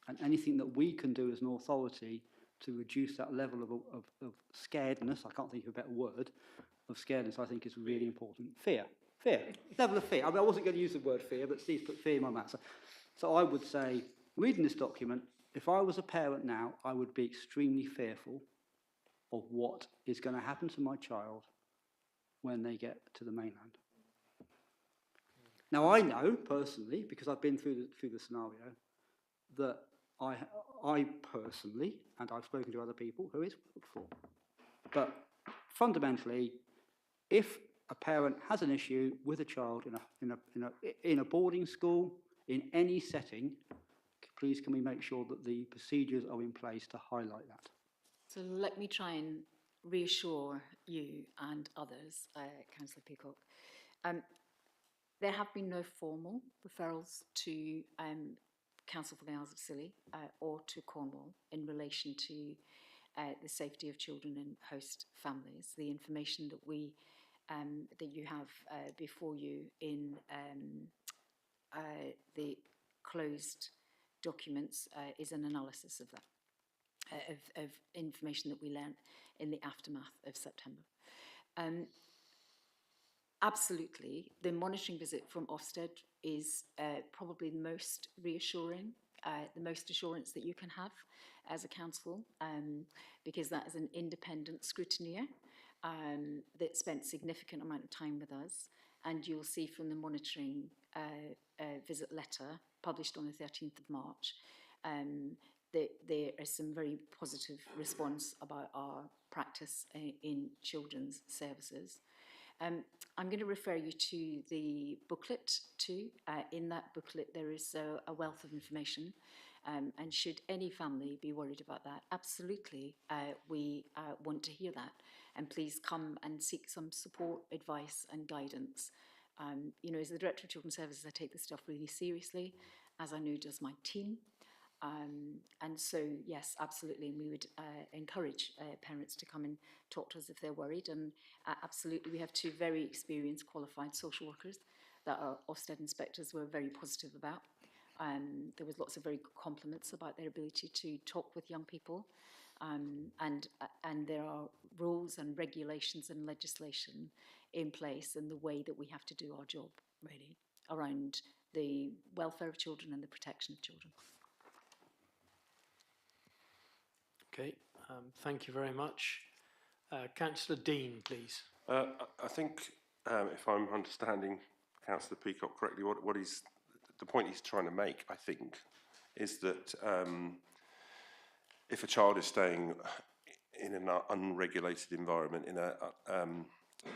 And anything that we can do as an authority to reduce that level of scaredness, I can't think of a better word, of scaredness, I think is really important. Fear. Level of fear. I mean, I wasn't going to use the word fear, but Steve's put fear in my mouth. So I would say, reading this document, if I was a parent now, I would be extremely fearful of what is going to happen to my child when they get to the mainland. Now, I know personally, because I've been through the scenario, that I personally, and I've spoken to other people, who is worked for. But fundamentally, if a parent has an issue with a child in a boarding school, in any setting, please can we make sure that the procedures are in place to highlight that? So let me try and reassure you and others, Councillor Peacock. There have been no formal referrals to Council for the Isles of Scilly or to Cornwall in relation to the safety of children in host families. The information that that you have before you in the closed documents is an analysis of that, of information that we learned in the aftermath of September. Absolutely, the monitoring visit from Ofsted is probably the most reassuring, the most assurance that you can have as a council, because that is an independent scrutineer that spent significant amount of time with us, and you'll see from the monitoring visit letter published on the 13th of March that there is some very positive response about our practice in children's services. I'm going to refer you to the booklet too. In that booklet there is a wealth of information, and should any family be worried about that, absolutely we want to hear that, and please come and seek some support, advice and guidance. You know, as the Director of Children's Services, I take this stuff really seriously, as I know does my team. And so, yes, absolutely, and we would encourage parents to come and talk to us if they're worried. And absolutely, we have two very experienced, qualified social workers that our Ofsted inspectors were very positive about. There was lots of very good compliments about their ability to talk with young people. And there are rules and regulations and legislation in place, and the way that we have to do our job, really, around the welfare of children and the protection of children. Okay, thank you very much. Councillor Dean, please. I think, if I'm understanding Councillor Peacock correctly, the point he's trying to make, I think, is that if a child is staying in an unregulated environment,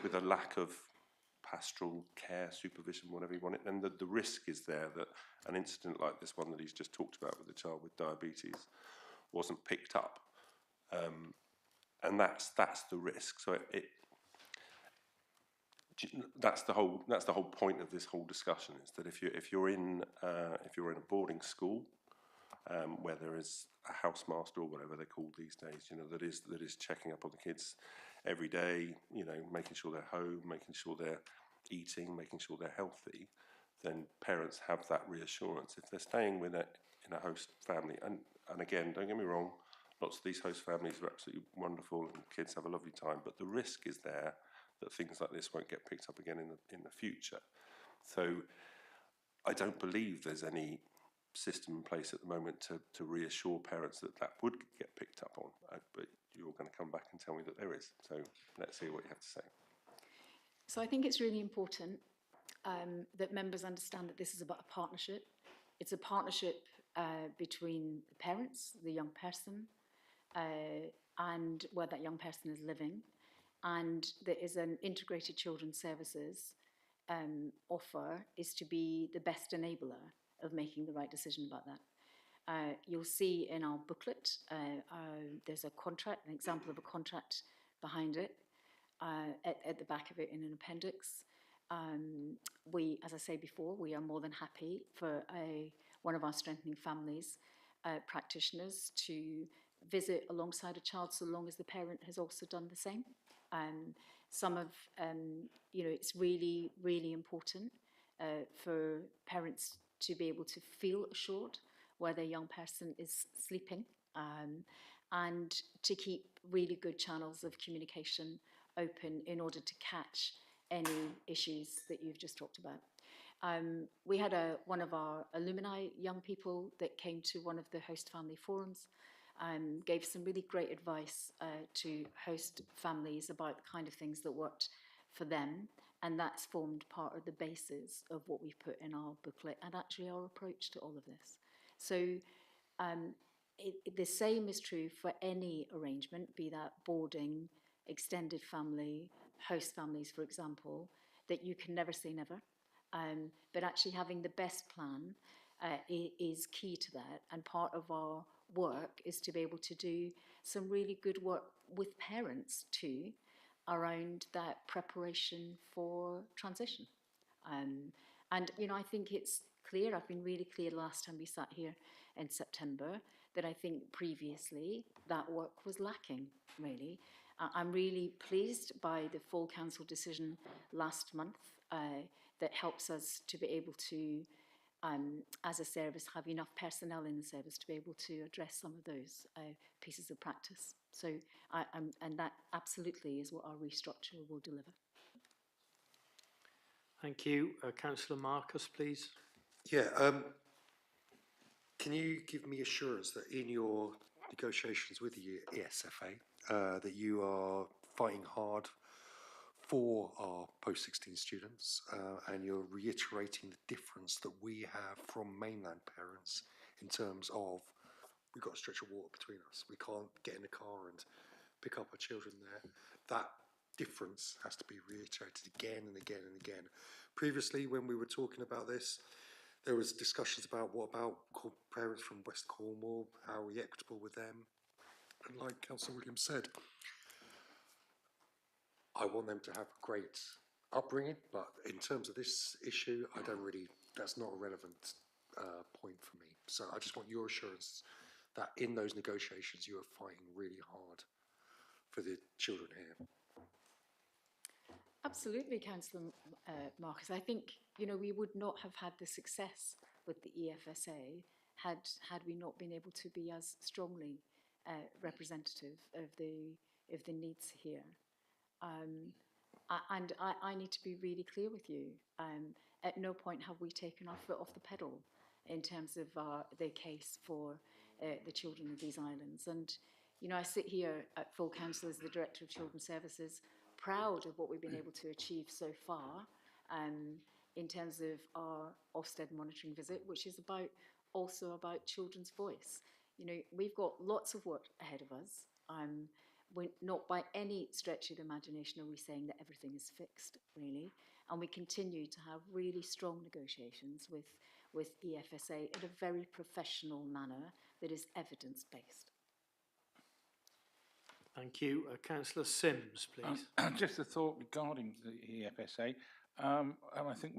with a lack of pastoral care, supervision, whatever you want it, then the risk is there that an incident like this one that he's just talked about with the child with diabetes wasn't picked up, and that's the risk. So that's the whole point of this whole discussion, is that if you're in a boarding school where there is a housemaster or whatever they're called these days, that is checking up on the kids every day, making sure they're home, making sure they're eating, making sure they're healthy, then parents have that reassurance. If they're staying in a host family, and again, don't get me wrong, lots of these host families are absolutely wonderful and kids have a lovely time, but the risk is there that things like this won't get picked up again in the future. So I don't believe there's any system in place at the moment to reassure parents that would get picked up on, but you're going to come back and tell me that there is. So let's see what you have to say. So I think it's really important that members understand that this is about a partnership. It's a partnership between the parents, the young person, and where that young person is living. And there is an integrated children's services offer is to be the best enabler of making the right decision about that. You'll see in our booklet, there's a contract, an example of a contract behind it, at the back of it in an appendix. As I say before, we are more than happy for one of our Strengthening Families practitioners to visit alongside a child, so long as the parent has also done the same. It's really, really important for parents to be able to feel assured where their young person is sleeping, and to keep really good channels of communication open in order to catch any issues that you've just talked about. We had one of our alumni young people that came to one of the host family forums, gave some really great advice to host families about the kind of things that worked for them, and that's formed part of the basis of what we've put in our booklet and actually our approach to all of this. So the same is true for any arrangement, be that boarding, extended family, host families, for example, that you can never say never. But actually having the best plan is key to that. And part of our work is to be able to do some really good work with parents too, around that preparation for transition. I think it's clear, I've been really clear last time we sat here in September, that I think previously that work was lacking, really. I'm really pleased by the full council decision last month that helps us to be able to, as a service, have enough personnel in the service to be able to address some of those pieces of practice. So, and that absolutely is what our restructure will deliver. Thank you. Councillor Marcus, please. Yeah, can you give me assurance that in your negotiations with the ESFA that you are fighting hard for our post-16 students and you're reiterating the difference that we have from mainland parents in terms of we've got a stretch of water between us. We can't get in the car and pick up our children there. That difference has to be reiterated again and again and again. Previously, when we were talking about this, there was discussions about what about parents from West Cornwall, how are we equitable with them? And like Councillor Williams said, I want them to have a great upbringing, but in terms of this issue, that's not a relevant point for me. So I just want your assurance that in those negotiations you are fighting really hard for the children here. Absolutely, Councillor Marcus. I think, we would not have had the success with the EFSA had we not been able to be as strongly representative of the needs here. And I need to be really clear with you. At no point have we taken our foot off the pedal in terms of the case for the children of these islands. And, You know, I sit here at full council as the Director of Children's Services, proud of what we've been able to achieve so far in terms of our Ofsted monitoring visit, which is also about children's voice. You know, we've got lots of work ahead of us. We're not by any stretch of the imagination are we saying that everything is fixed, really. And we continue to have really strong negotiations with EFSA in a very professional manner that is evidence-based. Thank you. Councillor Sims, please. Just a thought regarding the EFSA. And I think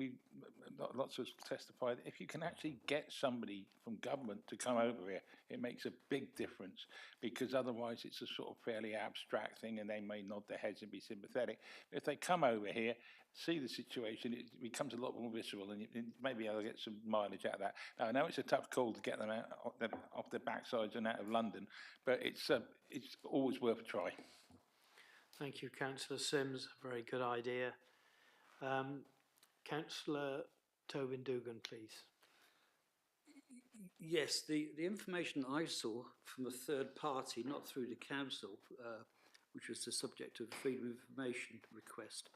lots of us testified, if you can actually get somebody from government to come over here, it makes a big difference, because otherwise it's a sort of fairly abstract thing and they may nod their heads and be sympathetic. But if they come over here, see the situation, it becomes a lot more visceral, and maybe I'll get some mileage out of that. Now, I know it's a tough call to get them out off their backsides and out of London, but it's always worth a try. Thank you, Councillor Sims. Very good idea. Councillor Tobin Dugan, please. Yes, the information I saw from a third party, not through the council, which was the subject of a freedom of information request,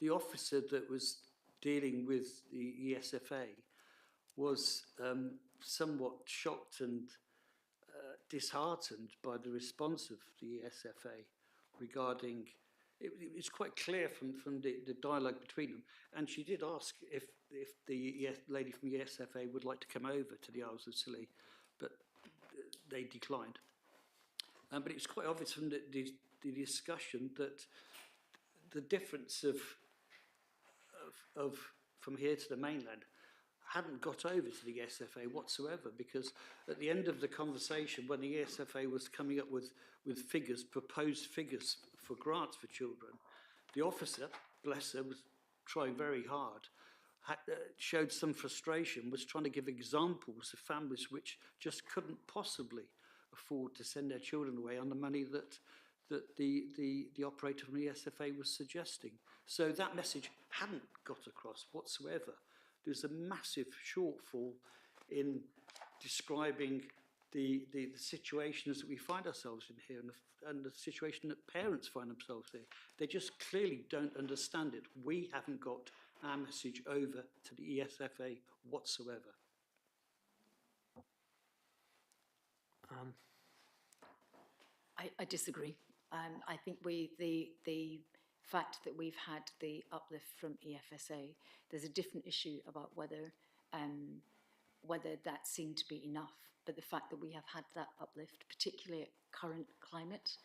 the officer that was dealing with the ESFA was somewhat shocked and disheartened by the response of the ESFA regarding. It's quite clear from the dialogue between them, and she did ask if the lady from the ESFA would like to come over to the Isles of Scilly, but they declined. But it was quite obvious from the discussion that the difference of from here to the mainland hadn't got over to the ESFA whatsoever, because at the end of the conversation, when the ESFA was coming up with figures, proposed figures for grants for children, the officer, bless her, was trying very hard, showed some frustration, was trying to give examples of families which just couldn't possibly afford to send their children away on the money that the operator from the ESFA was suggesting. So that message hadn't got across whatsoever. There's a massive shortfall in describing the situations that we find ourselves in here, and the situation that parents find themselves in. They just clearly don't understand it. We haven't got our message over to the ESFA whatsoever. I disagree. I think the fact that we've had the uplift from EFSA, there's a different issue about whether that seemed to be enough. But the fact that we have had that uplift, particularly at current climate,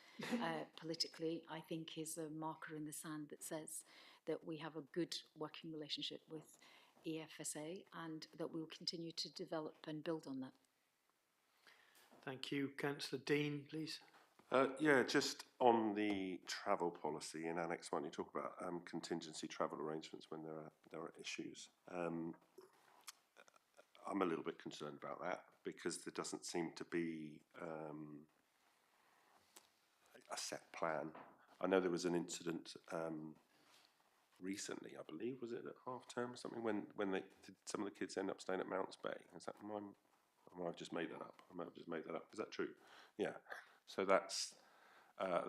politically, I think is a marker in the sand that says that we have a good working relationship with EFSA and that we will continue to develop and build on that. Thank you. Councillor Dean, please. Yeah, just on the travel policy in Annex 1, you talk about contingency travel arrangements when there are issues. I'm a little bit concerned about that, because there doesn't seem to be a set plan. I know there was an incident recently, I believe, was it at half term or something, when some of the kids end up staying at Mounts Bay? Is that I might have just made that up. I might have just made that up. Is that true? Yeah. So that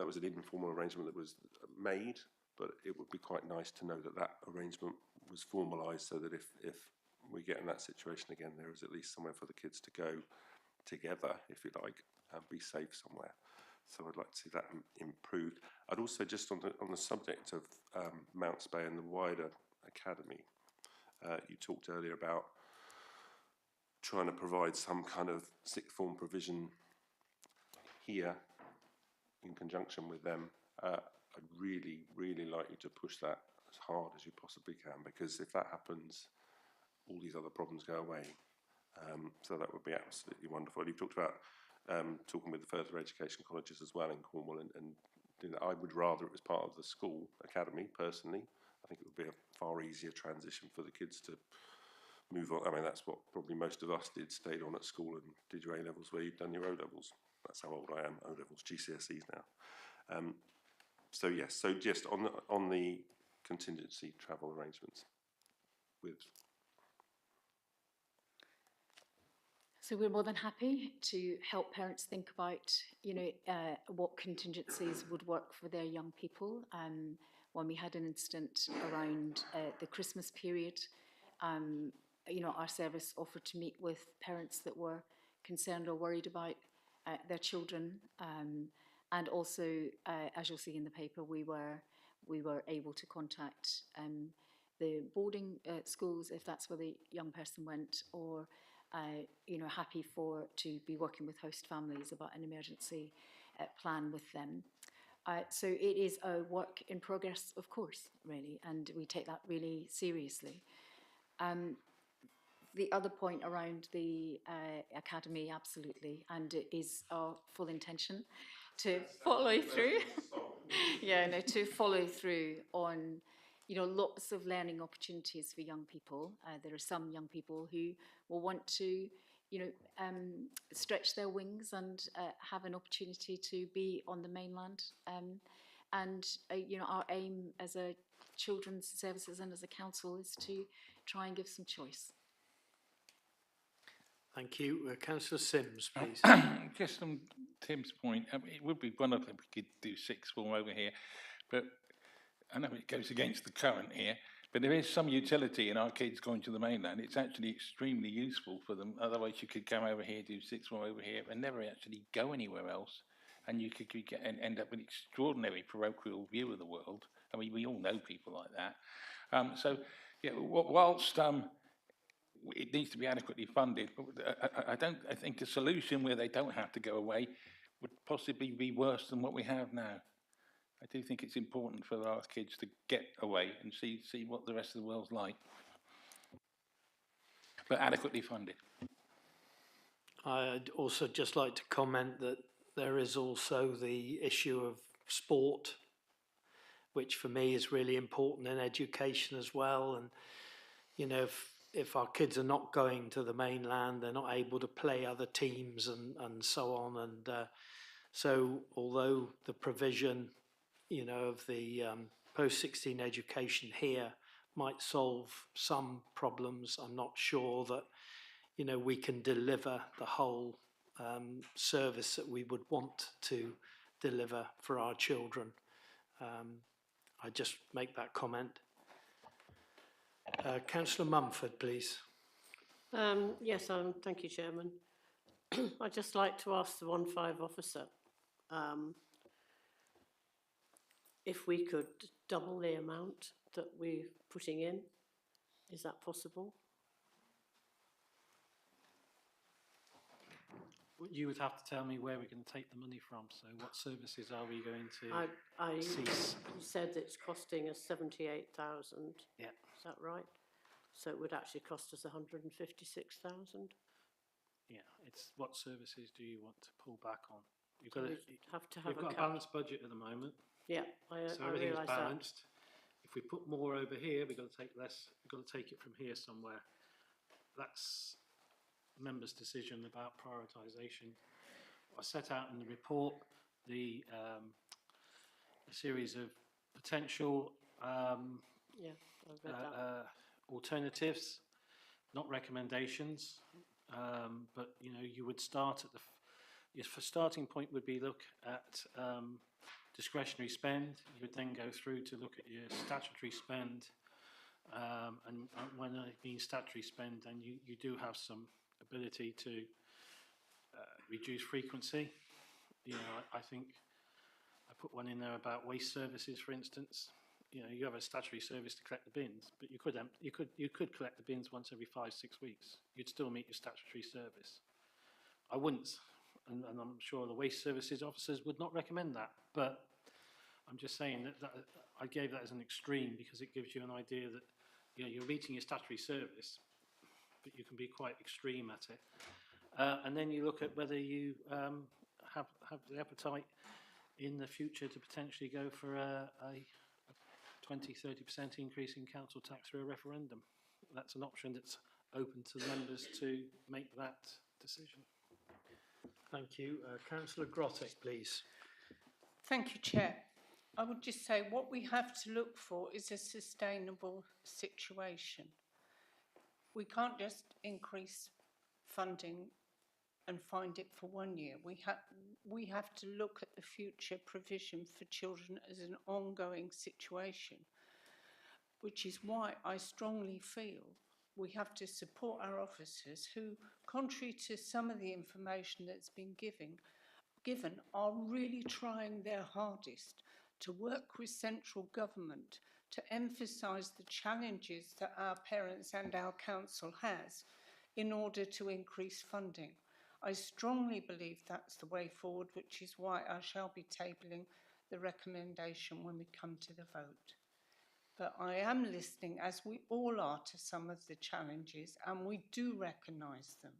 was an informal arrangement that was made, but it would be quite nice to know that arrangement was formalised, so that if we get in that situation again, there is at least somewhere for the kids to go together, if you like, and be safe somewhere. So I'd like to see that improved. I'd also, just on the subject of Mounts Bay and the wider academy, you talked earlier about trying to provide some kind of sixth form provision here in conjunction with them. I'd really, really like you to push that as hard as you possibly can, because if that happens, all these other problems go away. So that would be absolutely wonderful. You've talked about talking with the further education colleges as well in Cornwall, and doing that. I would rather it was part of the school academy, personally. I think it would be a far easier transition for the kids to move on. I mean, that's what probably most of us did, stayed on at school and did your A-levels where you've done your O-levels. That's how old I am, O-levels, GCSEs now. So yes, so just on the contingency travel arrangements with... So we're more than happy to help parents think about, what contingencies would work for their young people. When we had an incident around the Christmas period, our service offered to meet with parents that were concerned or worried about their children. And also, as you'll see in the paper, we were able to contact the boarding schools if that's where the young person went, or happy to be working with host families about an emergency plan with them. So it is a work in progress, of course, really, and we take that really seriously. The other point around the academy, absolutely, and it is our full intention to follow through. To follow through on, lots of learning opportunities for young people. There are some young people who will want to, stretch their wings and have an opportunity to be on the mainland. Our aim as a children's services and as a council is to try and give some choice. Thank you. Councillor Sims, please. Just on Tim's point, it would be wonderful if we could do sixth form over here, but I know it goes against the current here, but there is some utility in our kids going to the mainland. It's actually extremely useful for them. Otherwise, you could come over here, do sixth form over here, and never actually go anywhere else, and you could end up with an extraordinary parochial view of the world. I mean, we all know people like that. Whilst it needs to be adequately funded, but I think a solution where they don't have to go away would possibly be worse than what we have now. I do think it's important for our kids to get away and see what the rest of the world's like, but adequately funded. I'd also just like to comment that there is also the issue of sport, which for me is really important in education as well. And, if our kids are not going to the mainland, they're not able to play other teams and so on. And so although the provision, of the post-16 education here might solve some problems, I'm not sure that, we can deliver the whole service that we would want to deliver for our children. I just make that comment. Councillor Mumford, please. Yes, thank you, Chairman. I'd just like to ask the 1-5 officer if we could double the amount that we're putting in. Is that possible? You would have to tell me where we're going to take the money from. So what services are we going to cease? You said it's costing us 78,000. Yeah. Is that right? So it would actually cost us 156,000. Yeah. It's what services do you want to pull back on? You've got a balanced budget at the moment. Yeah, so everything's balanced. If we put more over here, we've got to take less. We've got to take it from here somewhere. That's members' decision about prioritisation. I set out in the report a series of potential alternatives, not recommendations, but you would start at your starting point would be look at discretionary spend. You would then go through to look at your statutory spend, and when I mean statutory spend, then you do have some ability to reduce frequency. I think I put one in there about waste services, for instance. You have a statutory service to collect the bins, but you could collect the bins once every 5-6 weeks. You'd still meet your statutory service. I wouldn't, and I'm sure the waste services officers would not recommend that. But I'm just saying that I gave that as an extreme because it gives you an idea that you're meeting your statutory service, but you can be quite extreme at it. And then you look at whether you have the appetite in the future to potentially go for a 20-30% increase in council tax through a referendum. That's an option that's open to members to make that decision. Thank you. Councillor Grottek, please. Thank you, Chair. I would just say what we have to look for is a sustainable situation. We can't just increase funding and find it for 1 year. We have to look at the future provision for children as an ongoing situation, which is why I strongly feel we have to support our officers who, contrary to some of the information that's been given, are really trying their hardest to work with central government to emphasise the challenges that our parents and our council has in order to increase funding. I strongly believe that's the way forward, which is why I shall be tabling the recommendation when we come to the vote. But I am listening, as we all are, to some of the challenges, and we do recognise them.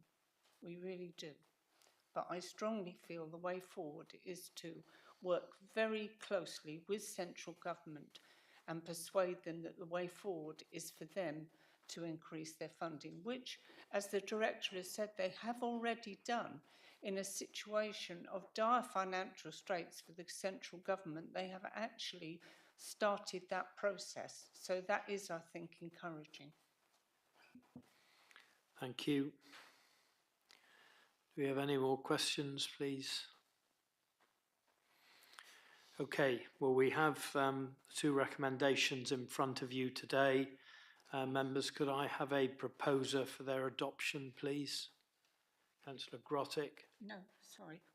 We really do. But I strongly feel the way forward is to work very closely with central government and persuade them that the way forward is for them to increase their funding, which, as the Director has said, they have already done. In a situation of dire financial straits for the central government, they have actually started that process. So that is, I think, encouraging. Thank you. Do we have any more questions, please? Okay, well, we have 2 recommendations in front of you today. Members, could I have a proposer for their adoption, please? Councillor Grottick. No,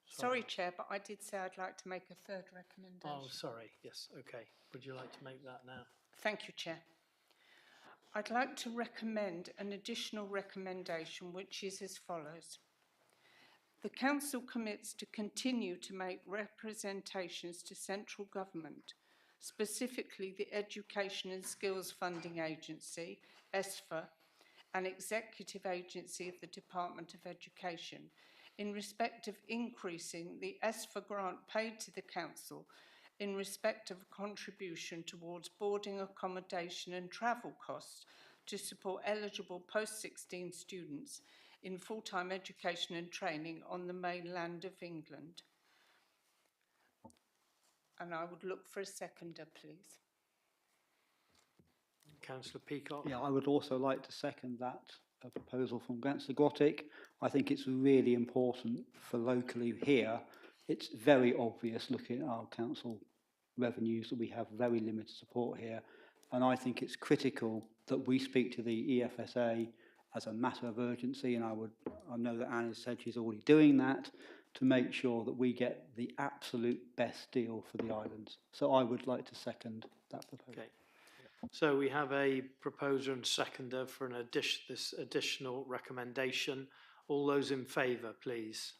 sorry, Chair, but I did say I'd like to make a third recommendation. Oh, sorry. Yes, okay. Would you like to make that now? Thank you, Chair. I'd like to recommend an additional recommendation, which is as follows. The Council commits to continue to make representations to central government, specifically the Education and Skills Funding Agency, ESFA, an executive agency of the Department of Education, in respect of increasing the ESFA grant paid to the Council in respect of a contribution towards boarding, accommodation and travel costs to support eligible post-16 students in full-time education and training on the mainland of England. And I would look for a seconder, please. Councillor Peacock. Yeah, I would also like to second that proposal from Councillor Grottick. I think it's really important for locally here. It's very obvious looking at our council revenues that we have very limited support here. And I think it's critical that we speak to the EFSA as a matter of urgency, and I know that Anne has said she's already doing that, to make sure that we get the absolute best deal for the islands. So I would like to second that proposal. Okay. So we have a proposer and seconder for this additional recommendation. All those in favour, please.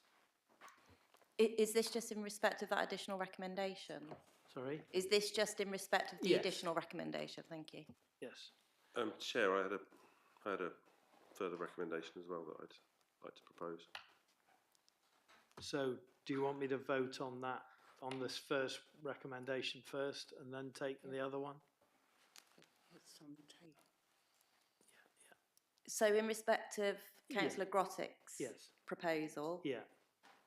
Is this just in respect of that additional recommendation? Sorry? Is this just in respect of the Yes. additional recommendation? Thank you. Yes. Chair, I had a further recommendation as well that I'd like to propose. So do you want me to vote on that, on this first recommendation first and then take the other one? It's on the table. So in respect of Councillor Grottick's proposal,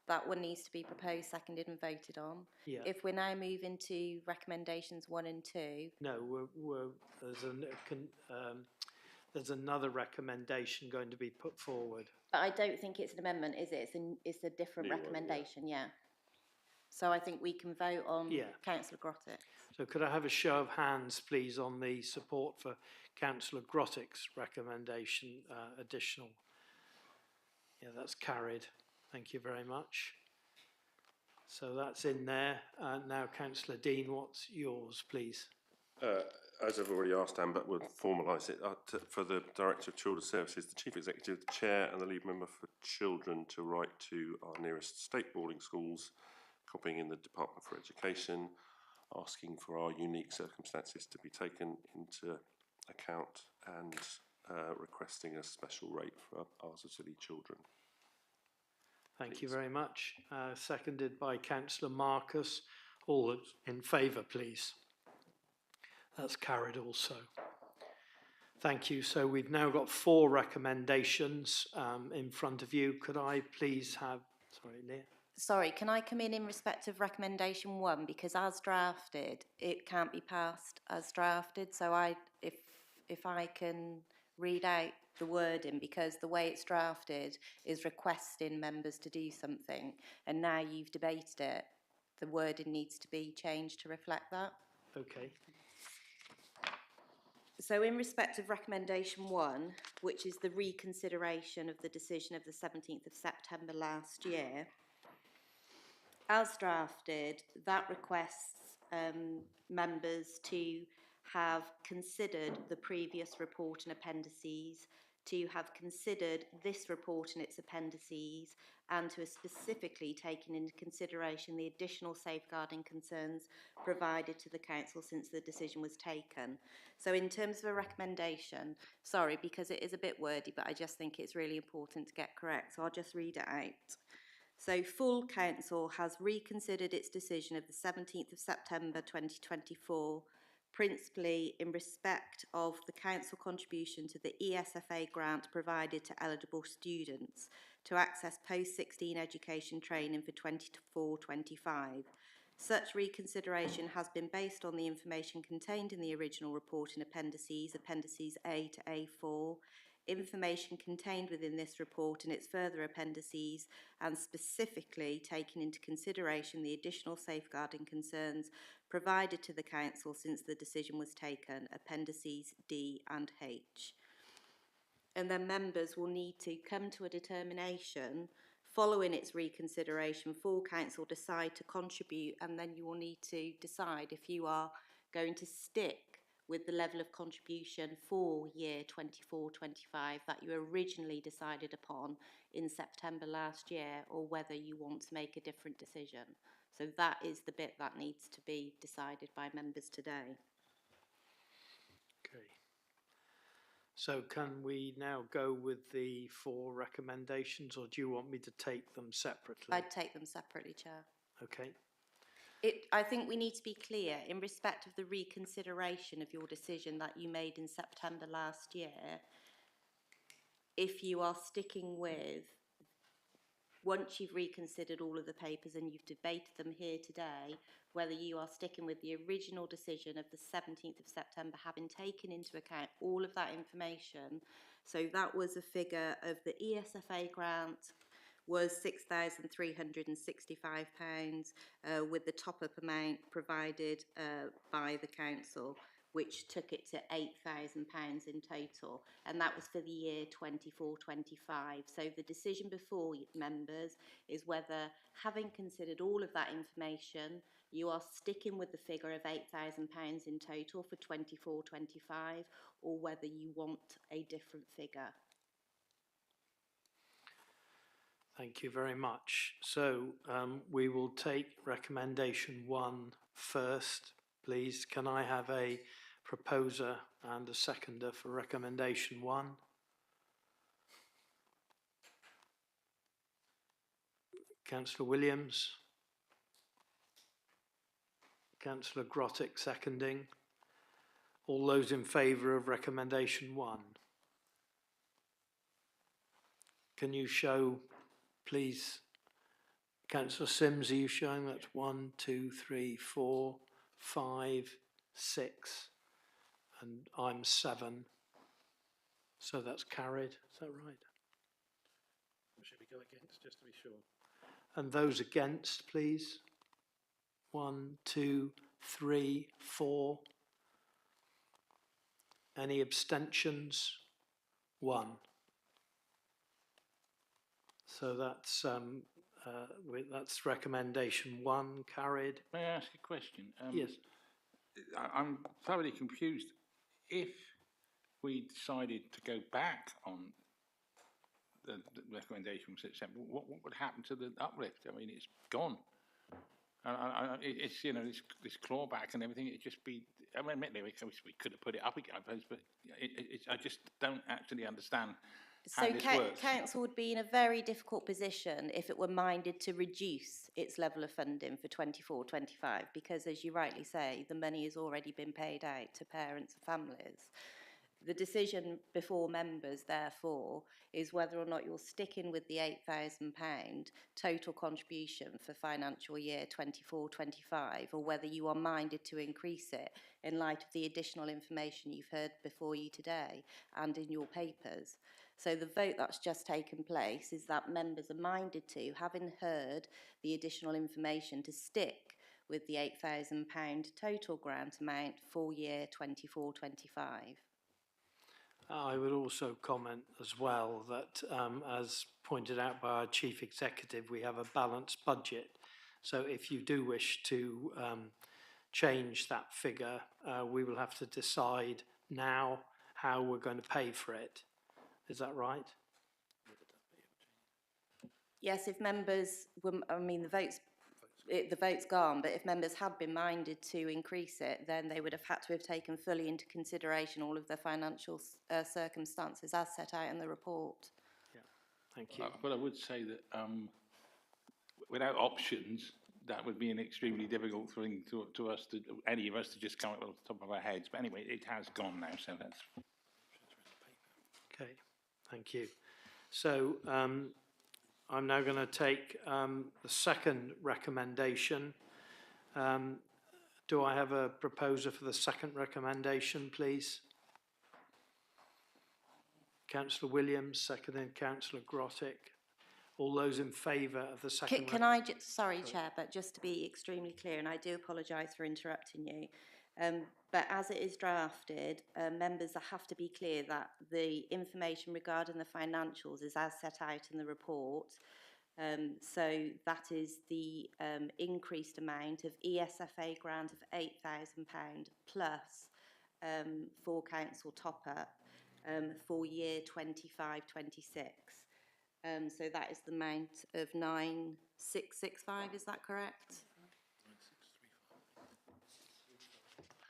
that one needs to be proposed, seconded and voted on. Yeah. If we're now moving to recommendations 1 and 2. No, there's another recommendation going to be put forward. But I don't think it's an amendment, is it? It's a different recommendation, yeah. So I think we can vote on Councillor Grottick. So could I have a show of hands, please, on the support for Councillor Grottick's recommendation additional? Yeah, that's carried. Thank you very much. So that's in there. Now, Councillor Dean, what's yours, please? As I've already asked, Anne, but we'll formalise it. For the Director of Children's Services, the Chief Executive, the Chair and the Lead Member for Children to write to our nearest state boarding schools, copying in the Department for Education, asking for our unique circumstances to be taken into account and requesting a special rate for our City children. Thank you very much. Seconded by Councillor Marcus. All in favour, please. That's carried also. Thank you. So we've now got 4 recommendations in front of you. Could I please have, sorry, Leah? Sorry, can I come in respect of recommendation 1? Because as drafted, it can't be passed as drafted. So if I can read out the wording, because the way it's drafted is requesting members to do something, and now you've debated it. The wording needs to be changed to reflect that. Okay. So in respect of recommendation 1, which is the reconsideration of the decision of the 17th of September last year, as drafted, that requests members to have considered the previous report and appendices, to have considered this report and its appendices, and to have specifically taken into consideration the additional safeguarding concerns provided to the council since the decision was taken. So in terms of a recommendation, sorry, because it is a bit wordy, but I just think it's really important to get correct, so I'll just read it out. So full council has reconsidered its decision of the 17th of September 2024, principally in respect of the council contribution to the ESFA grant provided to eligible students to access post-16 education training for 24-25. Such reconsideration has been based on the information contained in the original report and appendices, appendices A to A4, information contained within this report and its further appendices, and specifically taking into consideration the additional safeguarding concerns provided to the council since the decision was taken, appendices D and H. And then members will need to come to a determination following its reconsideration. Full council decide to contribute, and then you will need to decide if you are going to stick with the level of contribution for year 24-25 that you originally decided upon in September last year, or whether you want to make a different decision. So that is the bit that needs to be decided by members today. Okay. So can we now go with the 4 recommendations, or do you want me to take them separately? I'd take them separately, Chair. Okay. I think we need to be clear in respect of the reconsideration of your decision that you made in September last year. If you are sticking with, once you've reconsidered all of the papers and you've debated them here today, whether you are sticking with the original decision of the 17th of September, having taken into account all of that information. So that was a figure of the ESFA grant was £6,365 with the top-up amount provided by the council, which took it to £8,000 in total, and that was for the year 24-25. So the decision before members is whether, having considered all of that information, you are sticking with the figure of £8,000 in total for 24-25, or whether you want a different figure. Thank you very much. So we will take recommendation 1 first, please. Can I have a proposer and a seconder for recommendation 1? Councillor Williams. Councillor Grottick seconding. All those in favour of recommendation 1? Can you show, please, Councillor Sims, are you showing that 1, 2, 3, 4, 5, 6, and I'm 7. So that's carried, is that right? Should we go against, just to be sure? And those against, please? 1, 2, 3, 4. Any abstentions? 1. So that's recommendation 1 carried. May I ask a question? Yes. I'm thoroughly confused. If we decided to go back on the recommendation from September, what would happen to the uplift? I mean, it's gone. It's, you know, this clawback and everything. It'd just be. I mean, we could have put it up again, I suppose, but I just don't actually understand. So council would be in a very difficult position if it were minded to reduce its level of funding for 24-25, because, as you rightly say, the money has already been paid out to parents and families. The decision before members, therefore, is whether or not you're sticking with the £8,000 total contribution for financial year 24-25, or whether you are minded to increase it in light of the additional information you've heard before you today and in your papers. So the vote that's just taken place is that members are minded to, having heard the additional information, to stick with the £8,000 total grant amount for year 24-25. I would also comment as well that, as pointed out by our Chief Executive, we have a balanced budget. So if you do wish to change that figure, we will have to decide now how we're going to pay for it. Is that right? Yes, if members were, I mean, the vote's gone, but if members had been minded to increase it, then they would have had to have taken fully into consideration all of the financial circumstances as set out in the report. Yeah, thank you. But I would say that without options, that would be an extremely difficult thing to us, to any of us, to just come up off the top of our heads. But anyway, it has gone now, so that's... Okay, thank you. So I'm now going to take the second recommendation. Do I have a proposer for the second recommendation, please? Councillor Williams, seconded Councillor Grottick. All those in favour of the second... Can I just, sorry, Chair, but just to be extremely clear, and I do apologise for interrupting you, but as it is drafted, members have to be clear that the information regarding the financials is as set out in the report. So that is the increased amount of ESFA grant of £8,000 plus for council top-up for year 25-26. So that is the amount of 9,665, is that correct?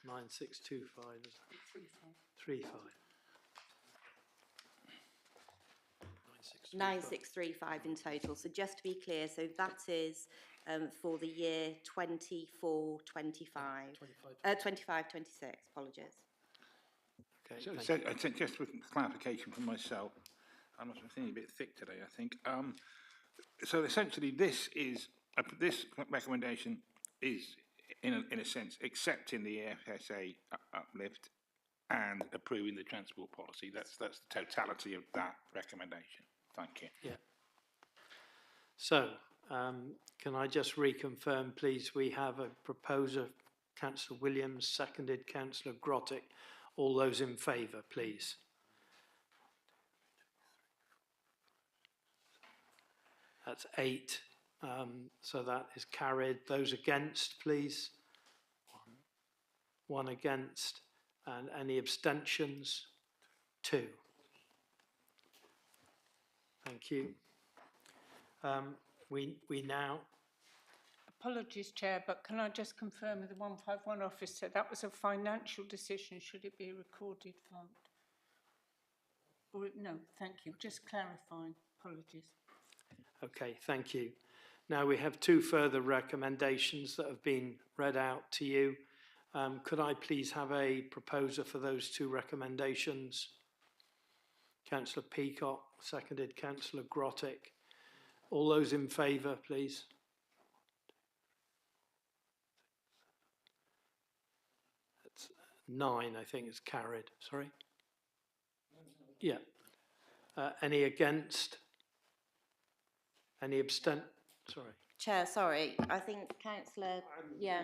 9625, is that? 35. 9635 in total. So just to be clear, so that is for the year 24-25, 25-26, apologies. Okay, so just for clarification from myself, I'm feeling a bit thick today, I think. So essentially, this recommendation is, in a sense, accepting the FSA uplift and approving the transport policy. That's the totality of that recommendation. Thank you. Yeah. So, can I just reconfirm, please? We have a proposer, Councillor Williams, seconded Councillor Grottick. All those in favour, please. That's 8. So that is carried. Those against, please. 1 against. And any abstentions? 2. Thank you. We now... Apologies, Chair, but can I just confirm with the 151 officer, that was a financial decision. Should it be a recorded vote? Or, no, thank you. Just clarifying. Apologies. Okay, thank you. Now we have 2 further recommendations that have been read out to you. Could I please have a proposer for those 2 recommendations? Councillor Peacock, seconded Councillor Grottick. All those in favour, please. That's 9, I think, is carried. Sorry? Yeah. Any against? Any abstent? Sorry. Chair, sorry, I think Councillor, yeah.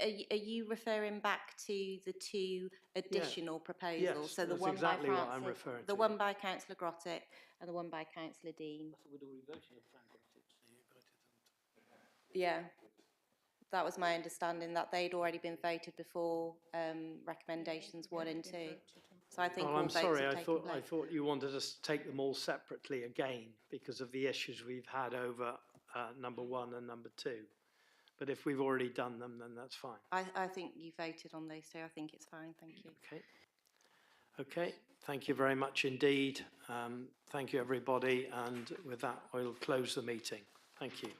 Are you referring back to the 2 additional proposals? Yes, so the that's one exactly by what I'm referring the to. one by Councillor Grottick and the one by Councillor Dean. Yeah, that was my understanding, that they'd already been voted before recommendations 1 and 2. So I think well, all I'm votes sorry, have I thought you wanted us to take them all separately again because of the issues we've had over number 1 and number 2. But if we've already done them, then that's fine. I think you voted on those 2. I think it's fine. Thank you. Okay. Okay. Thank you very much indeed. Thank you, everybody. And with that, I'll close the meeting. Thank you.